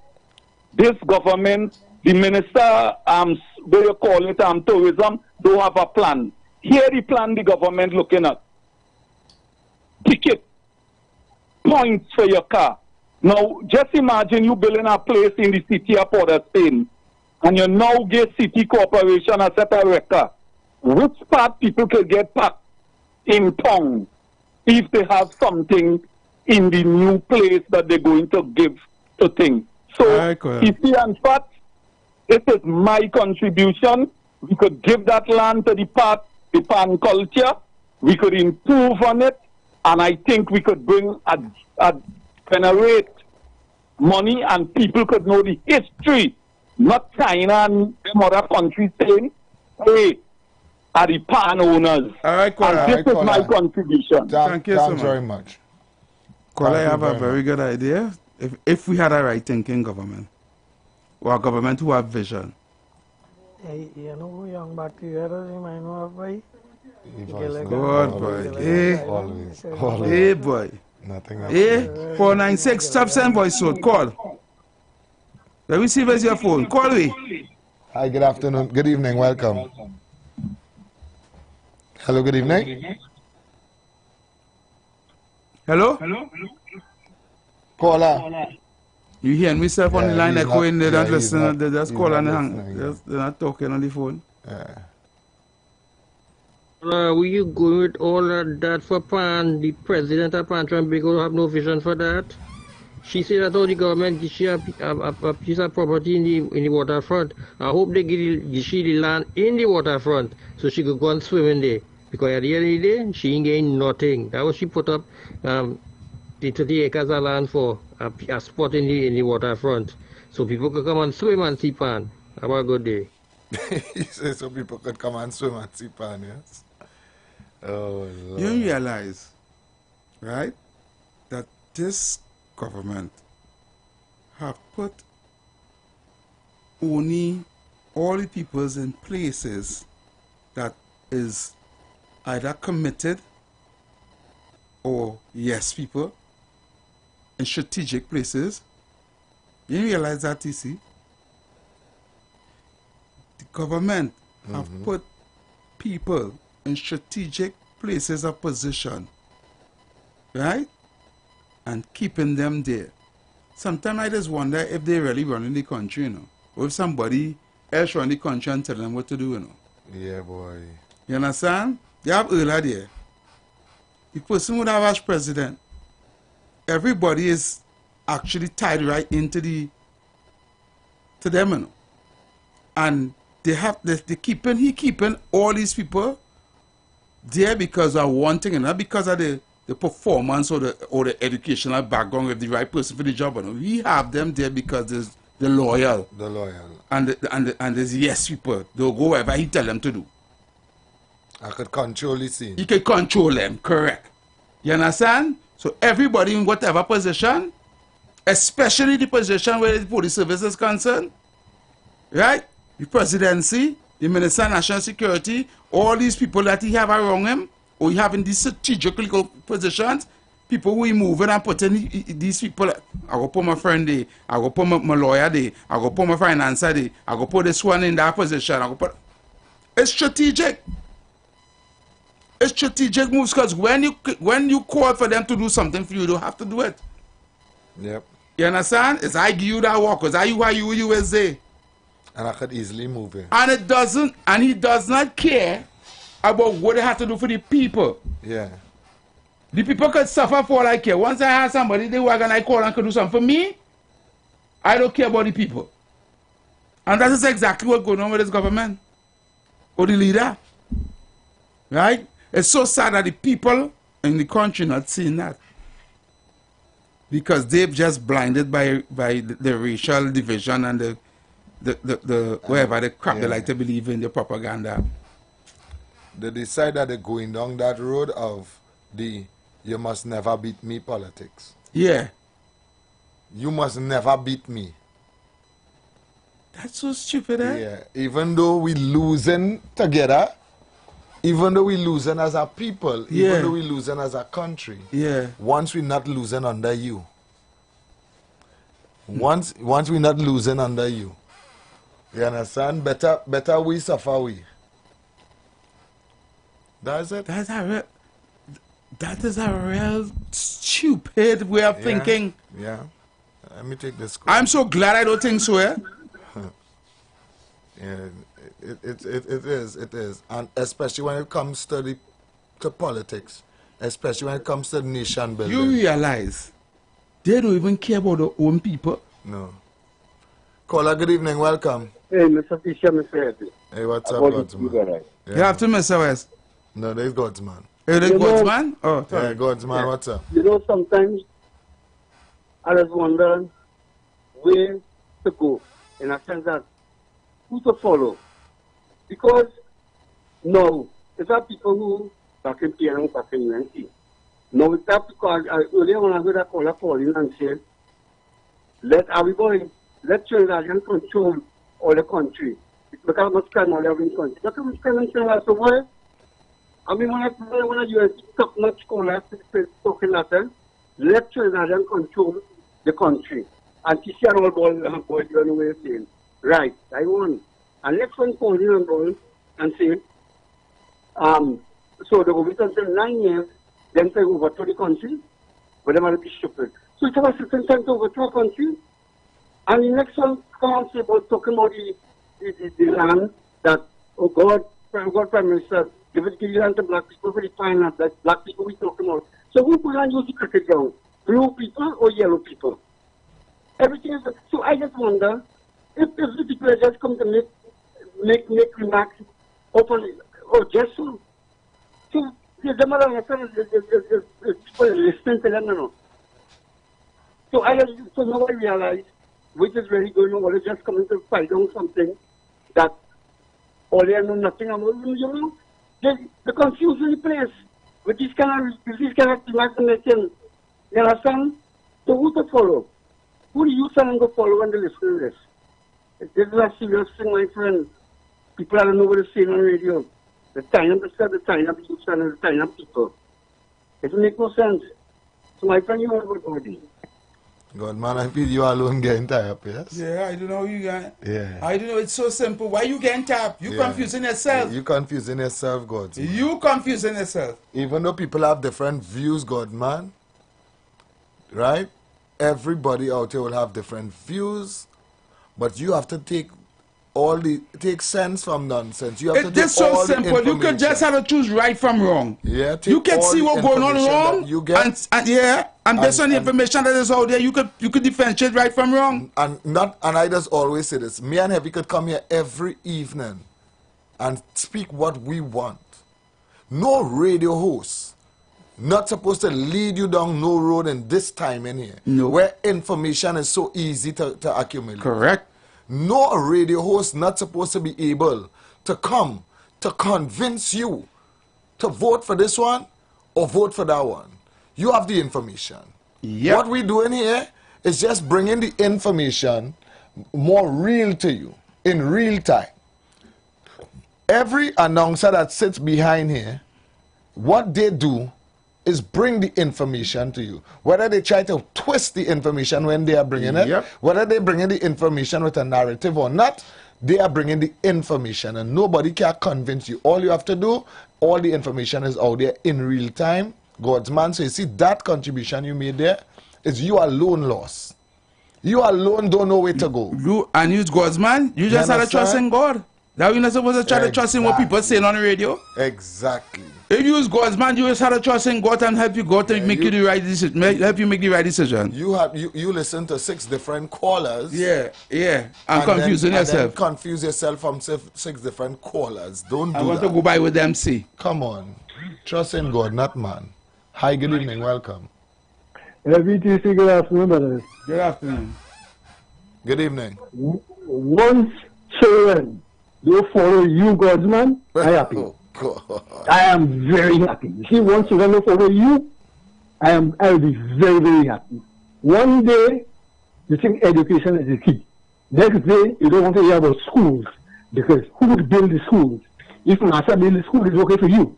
this government, the minister, what you call it, tourism, don't have a plan. Here the plan the government looking at. Ticket, points for your car. Now, just imagine you building a place in the city of Port of Spain, and you now get city corporation a set a record. Which part people can get packed in town if they have something in the new place that they're going to give to things. So, you see, in fact, this is my contribution. We could give that land to the pan culture. We could improve on it. And I think we could bring generate money, and people could know the history, not China and them other countries saying, hey, are the pan owners. All right, Kola, and this is my contribution. Thank you so much. very much. Kola, I have a very good idea. If we had a right-thinking government, or a government who have vision. You know, young Battery, I know of boy. Good boy. Hey, always. Hey, boy. Nothing else. Hey, 496, stop send voice note. Call. Let me see where's your phone. Call me. Hi, good afternoon. Good evening. Welcome. Hello, good evening. Hello? Caller. You hear myself on the line, I go in there and listen, they just call and hang. They're not talking on the phone. Will you go with all of that for Pan? The president of Pan Trambigo have no vision for that. She said that all the government gives you a piece of property in the waterfront. I hope they give she the land in the waterfront so she could go and swim in there. Because at the end of the day, she ain't getting nothing. That was she put up the 30 acres of land for a spot in the waterfront. So people could come and swim and see Pan. Have a good day. He says so people could come and swim and see Pan, yes? Oh, Lord. You realize, right, that this government have put only all the peoples in places that is either committed or yes people in strategic places. You realize that, you see? The government have put people in strategic places of position, right? And keeping them there. Sometimes I just wonder if they really running the country, you know. Or if somebody else run the country and tell them what to do, you know. Yeah, boy. You understand? You have earlier there. The person would have as president. Everybody is actually tied right into them, you know. And he keeping all these people there because of one thing and not because of the performance or the educational background of the right person for the job. You know. We have them there because there's the loyal. The loyal. And there's yes people. They'll go wherever he tell them to do. I could control the scene. He can control them, correct. You understand? So everybody in whatever position, especially the position where the police service is concerned, right? The presidency, the Minister of National Security, all these people that he have around him, or he have in these strategical positions, people who he moving and putting these people, I go put my friend there, I go put my lawyer there, I go put my financer there, I go put this one in that position, I go put... It's strategic. It's strategic moves because when you call for them to do something for you, you don't have to do it. Yep. You understand? It's I give you that work, because I you USA. And I could easily move it. And he does not care about what they have to do for the people. Yeah. The people could suffer for all I care. Once I have somebody, they work and I call and could do something for me, I don't care about the people. And that is exactly what's going on with this government. Or the leader. Right? It's so sad that the people in the country not seeing that. Because they've just blinded by the racial division and the whatever the crap they like to believe in, the propaganda. They decide that they're going down that road of the you must never beat me politics. Yeah. You must never beat me. That's so stupid, eh? Yeah. Even though we losing together, even though we losing as a people, even though we losing as a country, once we not losing under you. Once we not losing under you. You understand? Better we suffer we. That's it. That is a real stupid way of thinking. Yeah. Let me take this. I'm so glad I don't think so, eh? Yeah, it is. And especially when it comes to politics, especially when it comes to nation building. You realize they don't even care about their own people? No. Caller, good evening, welcome. Hey, Mr. Fisher, Mr. Eddie. Hey, what's up, Godsman? Yeah. You have to, Mr. West. No, there's Godsman. Hey, there's Godsman? Oh, sorry. Yeah, Godsman, what's up? You know, sometimes I just wonder where to go, in a sense that who to follow. Because no, it's not people who back in PNM, back in UNC. No, it's not because earlier when I heard that caller calling and said, let Trinidadian control all the country. Because much crime all over the country. Look how much crime in Trinidad. So why? I mean, when I UNC top much caller talking that, let Trinidadian control the country. And to see an old boy, you know what you're saying. Right, I won. And next one called in and say, so the government until 9 years, then they overthrow the country, but they might be stupid. So it was a certain time to overthrow a country, And the next one comes about talking about the land that, oh God, Prime Minister, give the land to black people for the finance that black people we talking about. So who put on use the cricket ground? Blue people or yellow people? Everything is, so I just wonder if the people just come to make remarks openly or just so. So the mother understand people listening to them, you know. So now I realize which is really going on, or is just coming to fight on something that all they know nothing about, you know. The confusion in the place with this kind of imagination, you understand? So who to follow? Who do you stand and go follow when they listen to this? This is a serious thing, my friend. People don't know what they're saying on the radio. The time of the time of youth and the time of people. It doesn't make no sense. So my friend, you are a good body. God, man, I feel you alone getting tired up, yes? Yeah, I don't know how you got. Yeah. I don't know, it's so simple. Why you getting tapped? You confusing yourself. You confusing yourself, God. Man. You confusing yourself. Even though people have different views, God, man. Right? Everybody out here will have different views. But you have to take sense from nonsense. You have to take It's so all simple. You could just have to choose right from wrong. Yeah, you can see what's going on wrong. And based on the information that is out there, you could differentiate right from wrong. And I just always say this. Me and Heavy could come here every evening and speak what we want. No radio host not supposed to lead you down no road in this time in here. No. Where information is so easy to accumulate. Correct. No radio host not supposed to be able to come to convince you to vote for this one or vote for that one. You have the information. Yep. What we're doing here is just bringing the information more real to you in real time. Every announcer that sits behind here, what they do is bring the information to you. Whether they try to twist the information when they are bringing it, whether they bring in the information with a narrative or not, they are bringing the information and nobody can convince you. All you have to do, all the information is out there in real time. God's man, so you see that contribution you made there is you alone lost. You alone don't know where to go. You God's man, you just have to trust in God. That you're not supposed to try to trust in what people are saying on the radio. Exactly. If you use God's man, you just have to trust in God and help you God to make you the right decision. Help you make the right decision. You listen to 6 different callers. And confusing yourself. And then confuse yourself from 6 different callers. Don't do that. I want to go by with them say. Come on. Trust in God, not man. Hi, good evening, welcome. LVTC, good afternoon, brothers. Good afternoon. Good evening. Once children don't follow you, God's man, I'm happy. God. I am very happy. See, once children don't follow you, I'll be very, very happy. One day, you think education is the key. Next day, you don't want to hear about schools, because who would build the schools? If Master build the school, it's okay for you.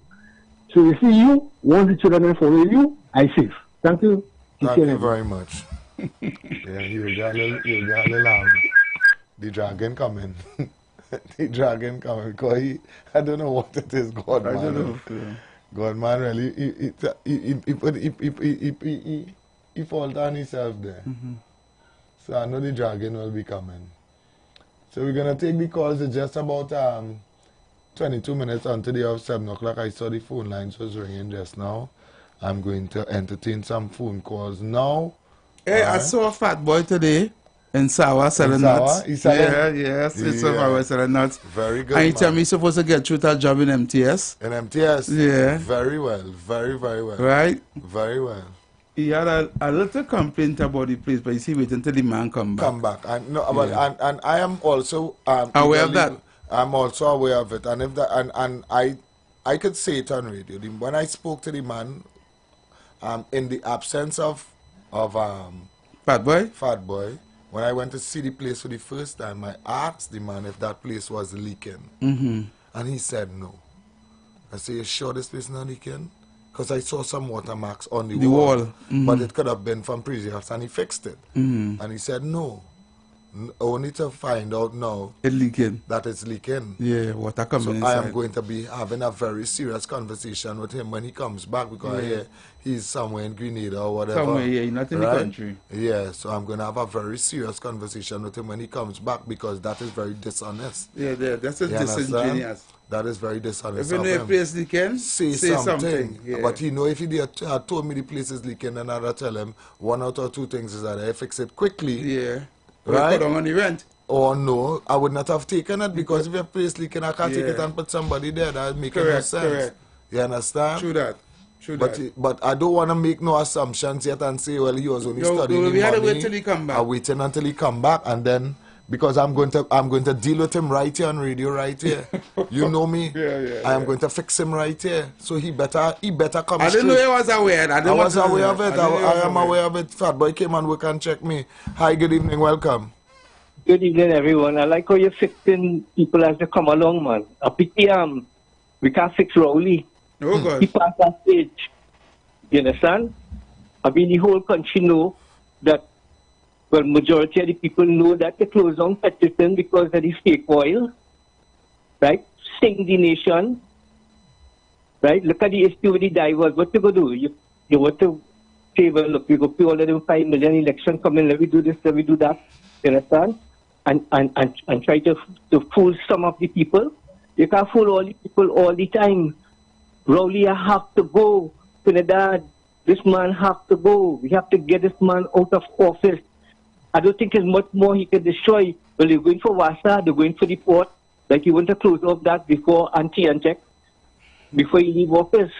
So you see, once the children follow you, I safe. Thank you. Thank you very much. Yeah, you got a laugh. The dragon coming. The dragon coming because I don't know what it is. God man, I don't know. God man really he fall down himself there. So I know the dragon will be coming. So we're gonna take the calls. It's just about 22 minutes until the hour 7 o'clock. I saw the phone lines was ringing just now. I'm going to entertain some phone calls now. Hey, I saw a fat boy today in Sawa selling nuts. He's selling? Yes, it's Sawa selling nuts. Very good. And he tell me he's supposed to get through that job in MTS. In MTS? Yeah. Very well. Very, very well. Right? Very well. He had a little complaint about the place, but you see, wait until the man come back. And I am also aware of that. I'm also aware of it, and if that and I could say it on radio. When I spoke to the man, in the absence of Fat Boy, when I went to see the place for the first time, I asked the man if that place was leaking, and he said no. I said, "You sure this place not leaking?" Because I saw some watermarks on the wall. But it could have been from previous, and he fixed it. And he said no. Only to find out now it's leaking. That it's leaking. Yeah, water coming so inside. I am going to be having a very serious conversation with him when he comes back, because he's somewhere in Grenada or whatever. Somewhere, yeah, not in the country. Yeah, so I'm going to have a very serious conversation with him when he comes back, because that is very dishonest. Yeah, that's just disingenuous. That is very dishonest. If you know a place leaking, say something. Yeah. But he know if he had told me the place is leaking, then I'd tell him one out or two things is that I fix it quickly. Yeah. Right? Put on the rent. Or no, I would not have taken it, because if your place leaking, I can't take it and put somebody there. That make no sense. Correct. You understand? True that. But I don't want to make no assumptions yet and say, well, he was only studying we had to money. wait till he come back. I'm waiting until he come back, and then because I'm going to deal with him right here on radio, right here. You know me. I am going to fix him right here. So he better come. I didn't know he was aware. I was aware of it. I am aware of it. Fat boy came and work and check me. Hi, good evening, welcome. Good evening, everyone. I like how you're fixing people as they come along, man. A pity, we can't fix Rowley. Oh, God. He passed that stage. You understand? I mean, the whole country know that, well, majority of the people know that they close down Peterson because of the fake oil, right? Sing the nation, right? Look at the issue with the divers. What you go do? You want to say, well, look, we go pay all of them 5 million election coming, let me do this, let me do that. You understand? And try to fool some of the people. You can't fool all the people all the time. Rowley, I have to go. Trinidad, this man has to go. We have to get this man out of office. I don't think there's much more he can destroy. Well, they're going for Wassa, they're going for the port. Like you want to close off that before anti-check, before you leave office,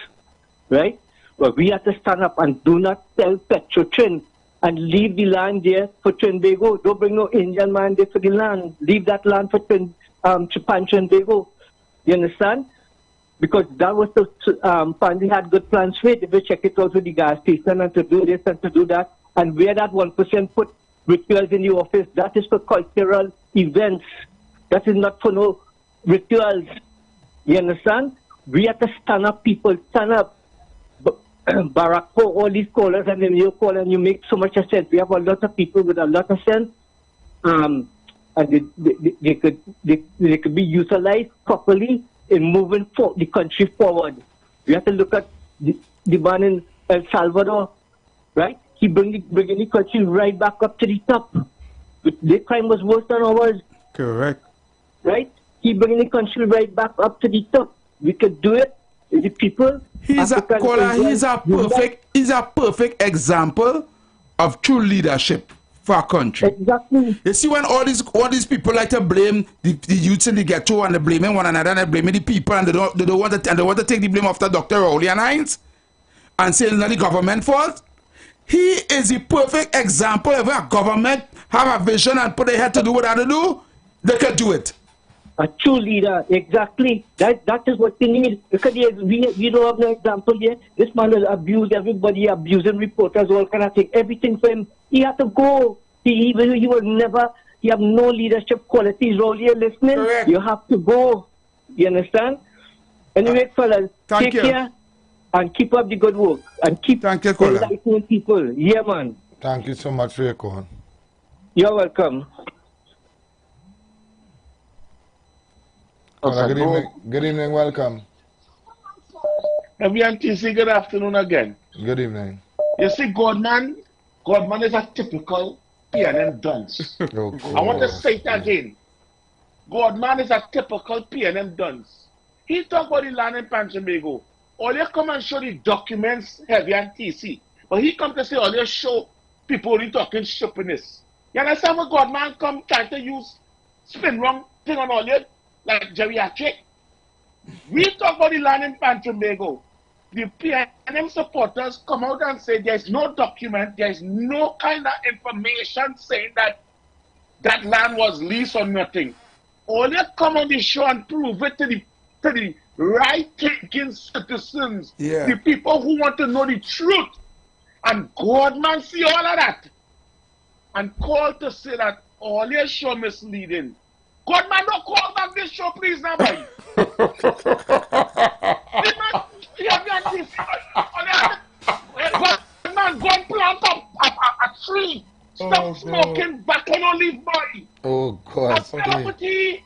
right? Well, we have to stand up and do not sell Petrotrin and leave the land there for Trinbago. Don't bring no Indian man there for the land. Leave that land for Trinbago. You understand? Because that was the Pandy had good plans for it. If you check it out with the gas station and to do this and to do that, and where that 1% put rituals in the office, that is for cultural events. That is not for no rituals. You understand? We have to stand up, people, stand up. Baracko, all these callers, and then you call and you make so much sense. We have a lot of people with a lot of sense, and they could be utilized properly in moving the country forward. We have to look at the man in El Salvador, right? He bringing the country right back up to the top. Their crime was worse than ours. Correct. Right? He bringing the country right back up to the top. We could do it. The people. He's a perfect example of true leadership for our country. Exactly. You see, when all these people like to blame the youths in the ghetto and they blaming one another and they blaming the people and they don't want to take the blame after Dr. Rowley and Hines and saying that the government fault. He is the perfect example. If a government have a vision and put their head to do what they do, they can do it. A true leader, exactly. That is what we need. Because we don't have no example yet. This man will abuse everybody, abusing reporters, all kind of thing. Everything for him. He had to go. He will never. He have no leadership qualities. All you're listening. Correct. You have to go. You understand? Anyway, fellas, take care and keep up the good work and keep enlightening people. Yeah, man. Thank you so much for your call. You're welcome. Good evening, welcome. WNTC, good afternoon again. Good evening. You see, Godman is a typical PNM dunce. I want to say it again. Godman is a typical PNM dunce. He talk about the land in Panchamago. All you come and show the documents heavy and TC. But he come to say all you show people only talking stupidness. You understand what Godman come trying to use spin wrong thing on all you? Like geriatric. We talk about the land in Panchamago. The PNM supporters come out and say there's no document, there's no kind of information saying that that land was leased or nothing. Only come on the show and prove it to the right-thinking citizens, the people who want to know the truth. And Godman see all of that and call to say that all your show misleading. Godman, don't call back this show, please, now, boy. Godman, go and plant a tree. Stop smoking back on olive, boy. property.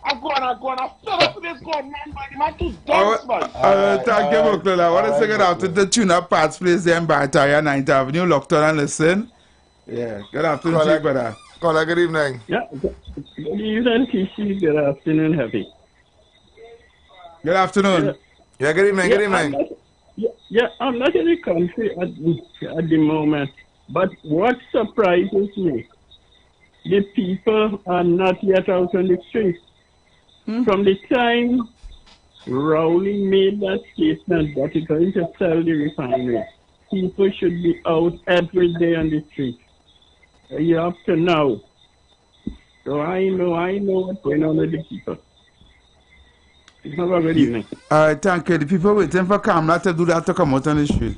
I go on, fill up with this God, man, but the man too dense, man. Thank you, Brooklyn. I want to sing it out to the tune-up parts place there in Barataria, 9th Avenue, Lockton and listen. Yeah, good afternoon to you, brother. Caller, good evening. Yeah, good evening, TC. Good afternoon, Heavy. Good afternoon. Yeah, good evening, good evening. I'm not in the country at the moment, but what surprises me, the people are not yet out on the streets. From the time Rowley made that statement that he's going to sell the refinery, people should be out every day on the street. You up to now. So I know what's going on with the people. Have a good evening. All right, thank you. The people waiting for Kamala to do that to come out on the street.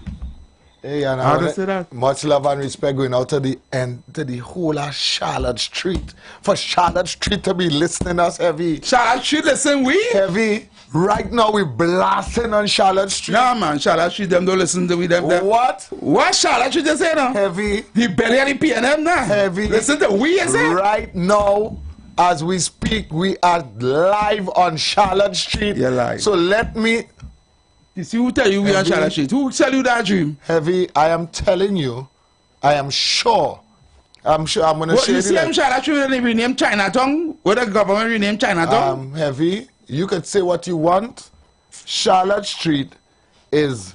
Hey, and how to say that? Much love and respect going out to the end, to the whole of Charlotte Street. For Charlotte Street to be listening us heavy. Charlotte Street, listen, we? Heavy. Right now we blasting on Charlotte Street. Nah, man, Charlotte Street, them don't listen to we them. What? What Charlotte Street they say now? Heavy. The belly and the PNM now. Heavy. Listen to we, is it? Right now, as we speak, we are live on Charlotte Street. You're live. So let me... You see who tell you we on Charlotte Street? Who tell you that dream? Heavy, I am telling you, I am sure. I'm going to share you see like, Charlotte Street they rename Chinatown? Where the government rename Chinatown? Heavy, you could say what you want. Charlotte Street is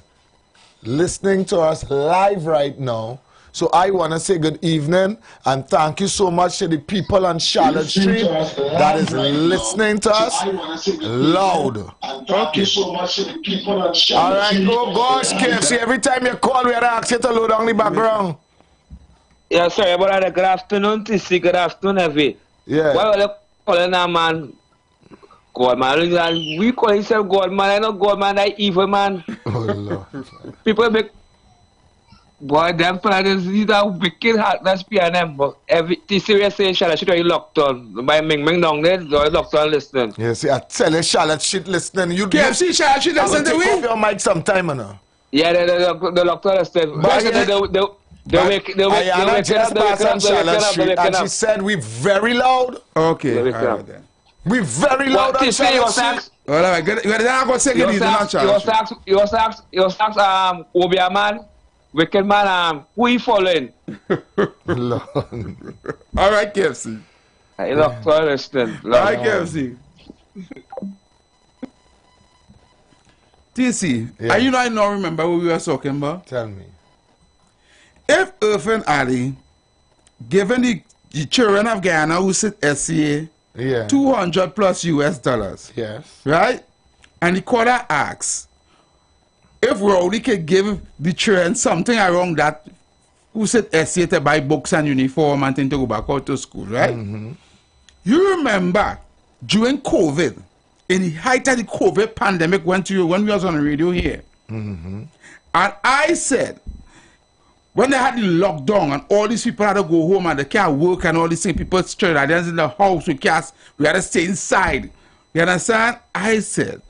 listening to us live right now. So I want to say good evening and thank you so much to the people on Charlotte Street that is listening to us loud. Thank you so much to the people on Charlotte All right, Street. go gosh, KFC. Every time you call, we are asking you to load down the background. Yeah, sorry about that. Good afternoon, TC. Good afternoon, Heavy. Yeah. Why are you calling that man? God, man. We call himself God, man. I know God, man. That evil, man. Oh, Lord. People make... Boy, them planners, these are wicked heartless PNM. But every TC say Charlotte Street, you locked on. By Ming down there, you're locked on listening. Yeah, see, I tell you, Charlotte Street listening. You can't see Charlotte Street listening to me? we? Take off your mic sometime, now. Yeah, they locked on listening. They wake on Charlotte Street, and she said we very loud. Okay, all right then. We very loud on Charlotte Street. All right, good. I'm going to say good evening on Charlotte Street. You sax, Obia man. Wicked man, who you following? Lord. All right, KFC. I look for listening. All right, KFC. TC, Yeah. you know I don't remember what we were talking about? Tell me. If Irfan Ali given the children of Guyana who sit SCA Yeah. $200 plus US, Yes. right? And the quarter asks, if Rowley could give the children something around that, who said SCA to buy books and uniform and thing to go back out to school, right? You remember during COVID, in the height of the COVID pandemic, when we was on the radio here, and I said, when they had the lockdown and all these people had to go home and they can't work and all these things, people straight ideas in the house, we had to stay inside. You understand? I said,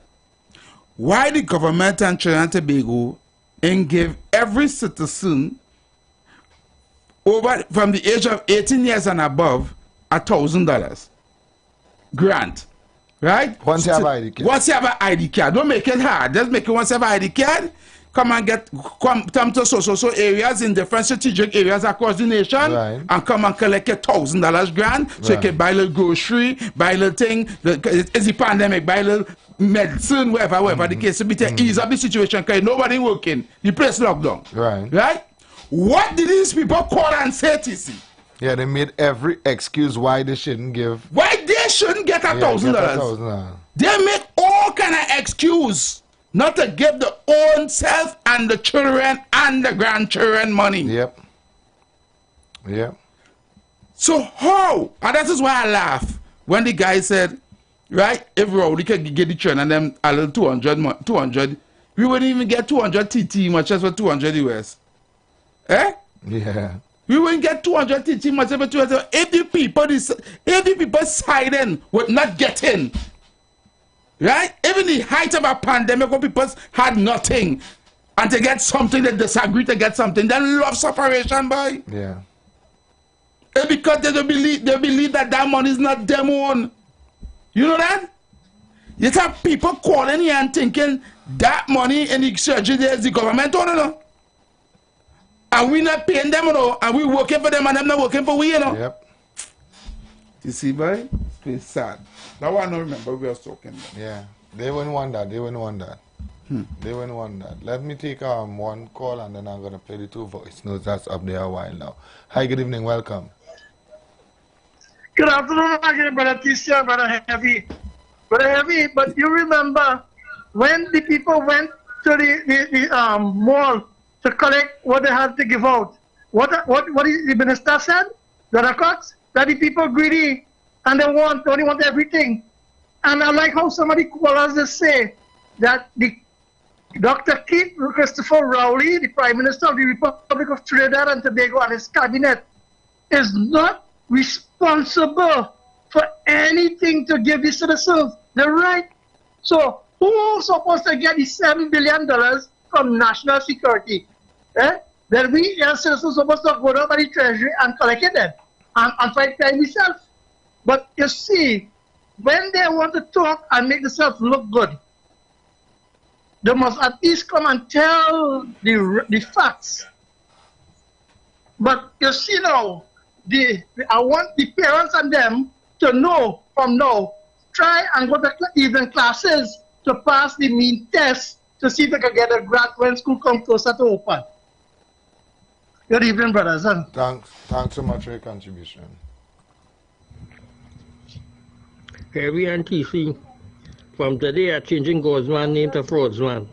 why the government and Trinidad and Tobago and give every citizen over from the age of 18 years and above $1,000 grant, right? Once you have an ID card. Once you have an ID card, don't make it hard. Just make it once you have an ID card. Come to so areas in different strategic areas across the nation, and come and collect a $1,000 grant, so you can buy a little grocery, buy a little thing. It's the pandemic, buy a little medicine, whatever the case may be, to ease up the situation because nobody working. The place locked down. Right? What did these people call and say, TC? Yeah, they made every excuse why they shouldn't give. Why they shouldn't get $1,000? They make all kind of excuse not to give the own self and the children and the grandchildren money. Yep. So how? And that is why I laugh when the guy said, right, if Rowley could get the children and them a little 200, we wouldn't even get 200 TT much as for 200 US. Eh? Yeah. We wouldn't get 200 TT much as for 200. If the people siding would not get in, right? Even the height of a pandemic when people had nothing and to get something, they disagree to get something, then love separation, boy. Yeah. It's because they believe that that money is not them own. You know that? You have people calling here and thinking that money in the surgery there is the government own, you know. And we not paying them, you know, and we working for them and them not working for we, you know. Yep. You see, boy? It's sad. That one I don't remember we were talking about. Yeah. They wouldn't want that. They wouldn't want that. They wouldn't want that. Let me take one call and then I'm gonna play the 2 voice notes that's up there a while now. Hi, good evening, welcome. Good afternoon again, Brother Tisha, Brother Heavy. Brother Heavy, but you remember when the people went to the mall to collect what they had to give out, what the minister said? The cuts that the people greedy and they only want everything. And I like how somebody called us say that the Dr. Keith Christopher Rowley, the Prime Minister of the Republic of Trinidad and Tobago, and his cabinet is not responsible for anything to give the citizens the right. So who's supposed to get the $7 billion from national security? Then we as citizens supposed to go down by the treasury and collect it then and try to pay themselves. But you see, when they want to talk and make themselves look good, they must at least come and tell the facts. But you see now, I want the parents and them to know from now, try and go to evening classes to pass the mean test to see if they can get a grant when school comes closer to open. Good evening, brothers. Thanks so much for your contribution. Heavy and TC, from today are changing Gosman name to Fraudsman.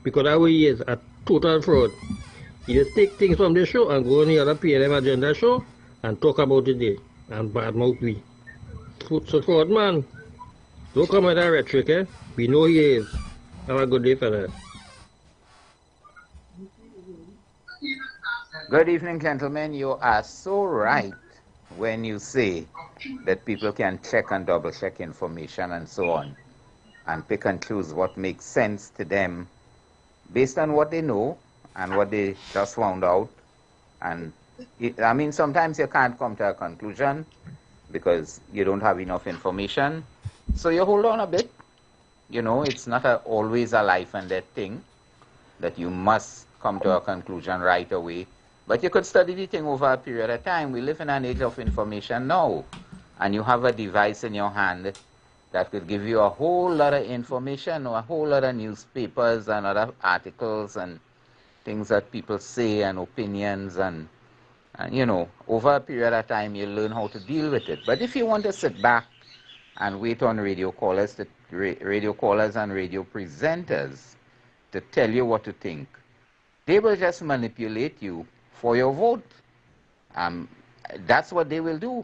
Because that way he is a total fraud. He just take things from the show and go on the other PLM agenda show and talk about it there and badmouth we. So Fraudman, don't come with that rhetoric, eh? We know he is. Have a good day for that. Good evening, gentlemen. You are so right when you say that people can check and double check information and so on and pick and choose what makes sense to them based on what they know and what they just found out. And I mean, sometimes you can't come to a conclusion because you don't have enough information. So you hold on a bit. You know, it's not always a life and death thing that you must come to a conclusion right away. But you could study the thing over a period of time. We live in an age of information now. And you have a device in your hand that could give you a whole lot of information or a whole lot of newspapers and other articles and things that people say and opinions and you know, over a period of time you learn how to deal with it. But if you want to sit back and wait on radio callers and radio presenters to tell you what to think, they will just manipulate you for your vote. That's what they will do.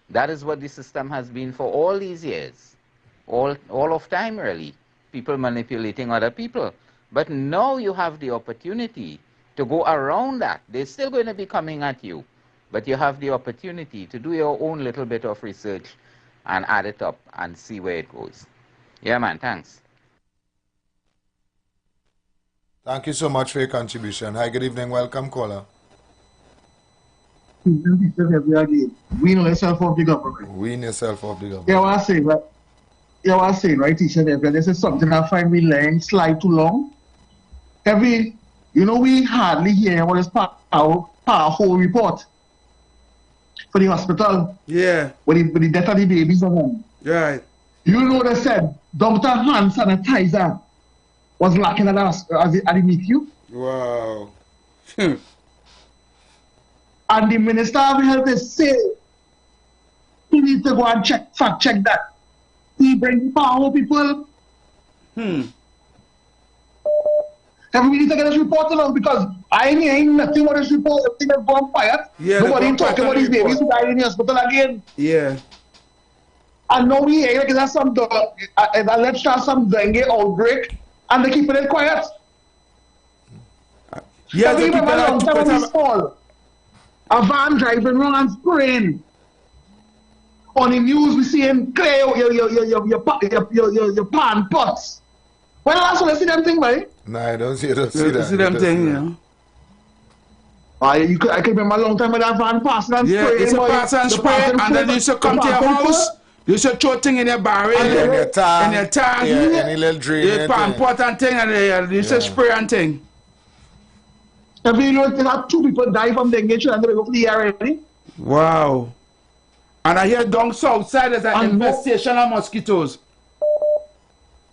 That is what the system has been for all these years, all of time really, people manipulating other people. But now you have the opportunity to go around that. They're still going to be coming at you, but you have the opportunity to do your own little bit of research and add it up and see where it goes. Yeah, man, thanks. Thank you so much for your contribution. Hi, good evening. Welcome, caller. Wean yourself off the government. Wean yourself off the government. Yeah, what I say, right? Yeah, what I say, right, teacher? This is something I find we learn slide too long. You know, we hardly hear what is our whole report for the hospital. Yeah. With the death of the babies and them. Right. You know, they said Dr. hand sanitizer was lacking at the meeting. Wow. And the Minister of Health is saying we need to go and fact check that. We bring power people. And we need to get this report along because I ain't nothing about this report. Everything has gone quiet. Yeah, nobody talking about these babies who died in the hospital again. Yeah. And now we hear like there's some let's start some dengue outbreak and they keeping it quiet. Yeah, we remember a long time when we small. A van driving around and spraying. On the news we see him clear your pan pots. When last one I see them thing, right? No, I don't see that. See them thing, yeah. I can remember a long time when that van passing and spraying. Yeah, it's a pass and spray, and then you used to come to your house. You should throw thing in your barrel, in your tank, any little drain, you pan pot and thing, and you should spray and thing. Every you have 2 people die from dengue and they go for the air already. Wow. And I hear down south side there's an infestation of mosquitoes.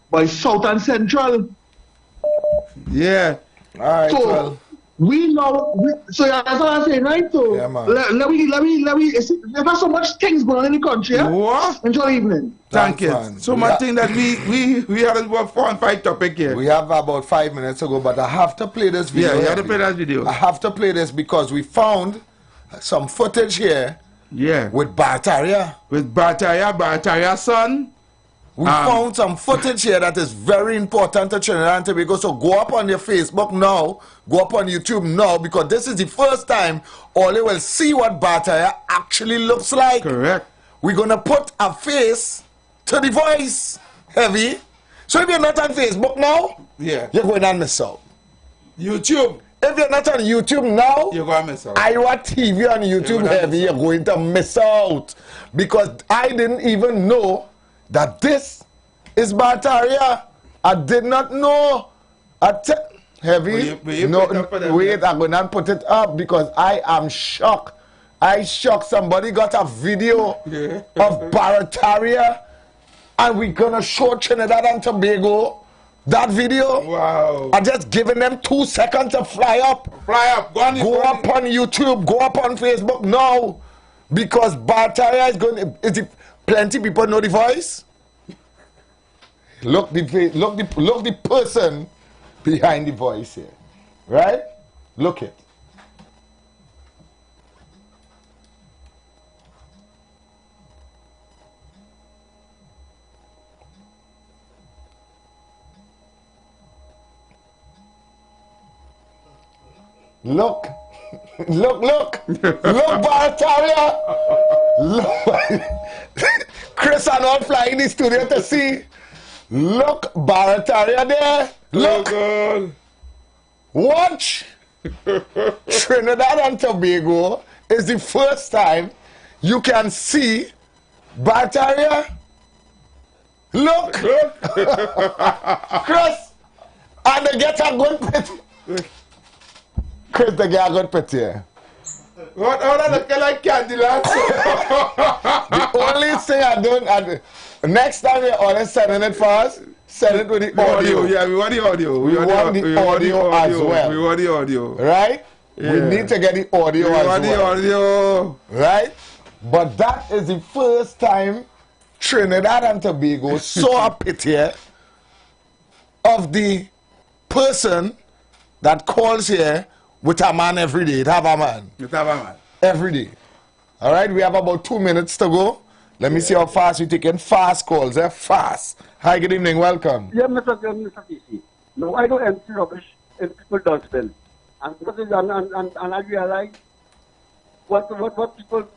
By south and central. Yeah. All right. So well. we know. So that's what I'm saying, right? So yeah, man. let me. There's so much things going on in the country. Yeah? What? Enjoy evening. Thank you. So much thing that we had about 4 and 5 topic here. We have about 5 minutes to go, but I have to play this video. Yeah, you have to play that video. I have to play this because we found some footage here. Yeah. With Barataria. With Barataria son. We found some footage here that is very important to Trinidad and Tobago. So go up on your Facebook now, go up on YouTube now, because this is the first time all you will see what Barataria actually looks like. Correct. We're going to put a face to the voice. Heavy. So if you're not on Facebook now, yeah, you're going to miss out. YouTube. If you're not on YouTube now, you're going to miss out. IWER TV on YouTube, Heavy, you're going to miss out. Because I didn't even know that this is Barataria. I did not know. Heavy. Wait, I'm going to put it up because I am shocked. I shocked. Somebody got a video of Barataria and we're going to show Trinidad and Tobago that video. Wow. I'm just giving them 2 seconds to fly up. Fly up. Go up on YouTube. Go up on Facebook now. Because Barataria is going to... Plenty people know the voice. Look the person behind the voice here. Right? Look it. Look, Barataria. Look, Chris and all flying the studio to see. Look, Barataria there. Look. Watch. Trinidad and Tobago is the first time you can see Barataria. Look. Chris, and they get a good pit. Chris, they get a good picture. What are looking like Cadillac? The only thing I don't, next time you're always sending it for us, send it with the audio. Yeah, we want the audio. We want the audio as well. We want the audio. Right? Yeah. We need to get the audio as well. We want the audio. Right? But that is the first time Trinidad and Tobago saw a picture of the person that calls here with a man every day. It have a man. It have a man. Every day. All right, we have about 2 minutes to go. Let me see how fast you're taking fast calls. Fast. Hi, good evening. Welcome. Yeah, Mr. TC. No, I don't empty rubbish in people's dustbin. And I realize what people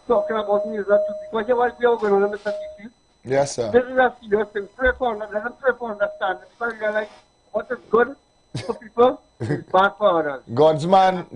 talking about me is that because you what we are going on, Mr. TC. Yes, sir. This is a serious thing. Pray for understanding. Because you realize what is good for people is bad for others. God's man,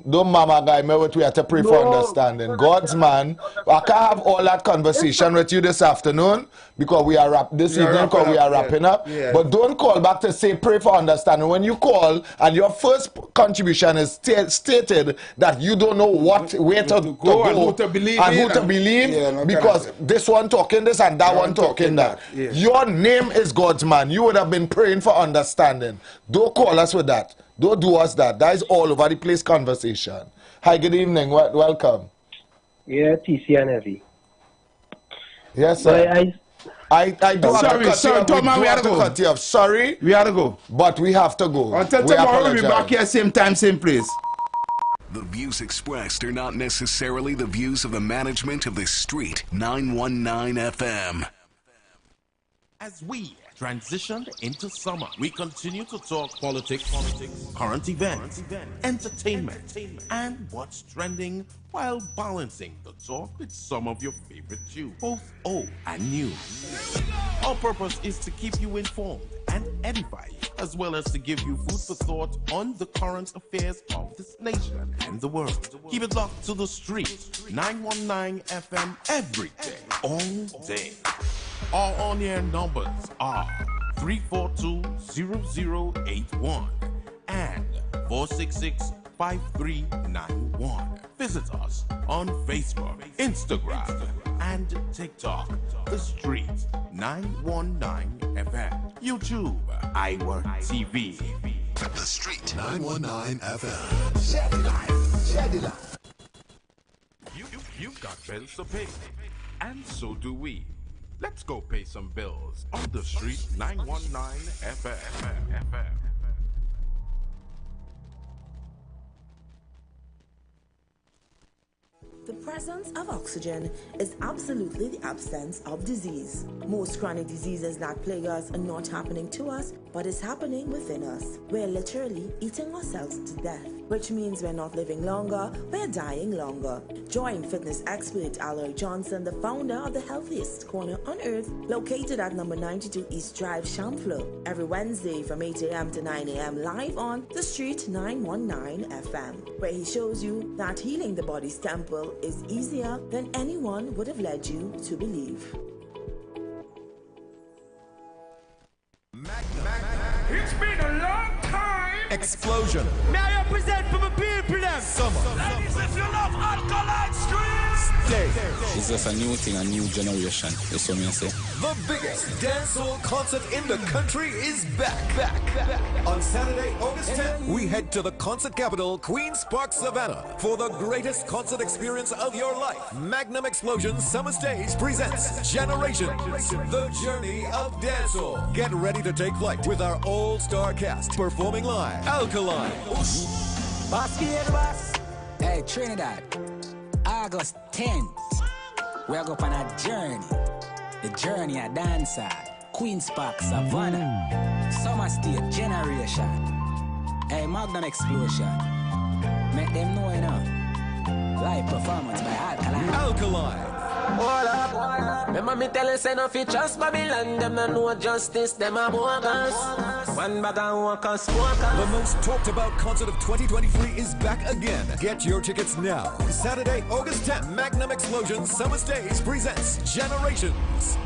don't mama guy me what we have to pray for understanding. God's man, I can't have all that conversation with you this afternoon because we are wrapping up. Yeah. But don't call back to say pray for understanding. When you call and your first contribution is stated that you don't know where to go and who to believe yeah, because this one talking this and that one talking that. Yeah. Your name is God's man. You would have been praying for understanding. Don't call us with that. Don't do us that. That is all over the place conversation. Hi, good evening. Welcome. Yeah, TC and Heavy. Yes, sir. I do have to cut you off. Sorry. We have to go. But we have to go. Until tomorrow, we'll be back here same time, same place. The views expressed are not necessarily the views of the management of The Street 919 FM. As we transition into summer, we continue to talk politics, current events, entertainment, and what's trending while balancing the talk with some of your favorite tunes, both old and new. Our purpose is to keep you informed and edify you as well as to give you food for thought on the current affairs of this nation and the world. Keep it locked to the street, 919 FM every day, all day. Our on-air numbers are 342-0081 and 466-5391. Visit us on Facebook, Instagram, and TikTok. The Street 919 FM. YouTube, IWER TV. The Street 919 FM. Shed it life. You've got bills to pay, and so do we. Let's go pay some bills on The Street 919 FM. The presence of oxygen is absolutely the absence of disease. Most chronic diseases that plague us are not happening to us, but is happening within us. We're literally eating ourselves to death, which means we're not living longer, we're dying longer. Join fitness expert Aloy Johnson, the founder of the healthiest corner on earth, located at number 92 East Drive, Chamfleur, every Wednesday from 8 a.m. to 9 a.m. live on The Street 919 FM, where he shows you that healing the body's temple is easier than anyone would have led you to believe. It's been a long time. Explosion. May I represent for my people them? Summer. Ladies, if you love alkaline streets. Stay. It's just a new thing, a new generation. That's what I say. The biggest dancehall concert in the country is back. On Saturday, August 10th, we head to the concert capital, Queen's Park, Savannah, for the greatest concert experience of your life. Magnum Explosion Summer Stage presents Generations, the journey of dancehall. Get ready to take flight with our all-star cast performing live. Alkaline. Hey, Trinidad, August 10th, we're going on a journey. The journey of dancer, Queen's Park, Savannah, Summer State Generation. Hey, Magnum Explosion, make them know enough. Live performance by Alkaline. Hold up. Remember me tell you say no fi trust Babylon. Them no know justice, them a bogus. One bag of workers, The most talked about concert of 2023 is back again. Get your tickets now. Saturday, August 10th, Magnum Explosion Summer Stage presents Generations.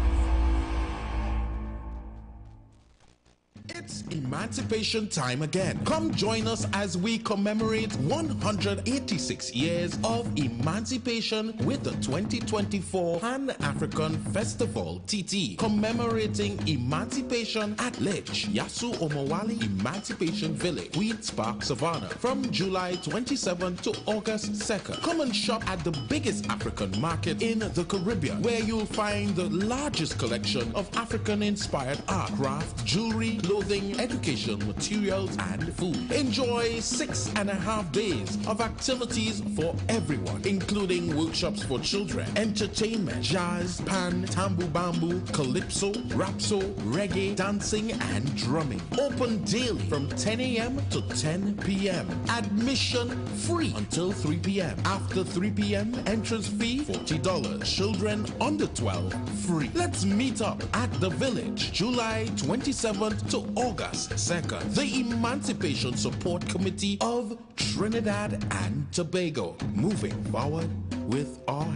It's emancipation time again. Come join us as we commemorate 186 years of emancipation with the 2024 Pan-African Festival TT, commemorating emancipation at Ledge, Yasu Omowali Emancipation Village, Queen's Park, Savannah, from July 27th to August 2nd. Come and shop at the biggest African market in the Caribbean, where you'll find the largest collection of African-inspired art, craft, jewelry, clothing, education, materials, and food. Enjoy 6.5 days of activities for everyone, including workshops for children, entertainment, jazz, pan, tambu bambu, calypso, rapso, reggae, dancing, and drumming. Open daily from 10 a.m. to 10 p.m. Admission free until 3 p.m. After 3 p.m., entrance fee $40. Children under 12 free. Let's meet up at the Village, July 27th to August 2nd. The Emancipation Support Committee of Trinidad and Tobago, moving forward with our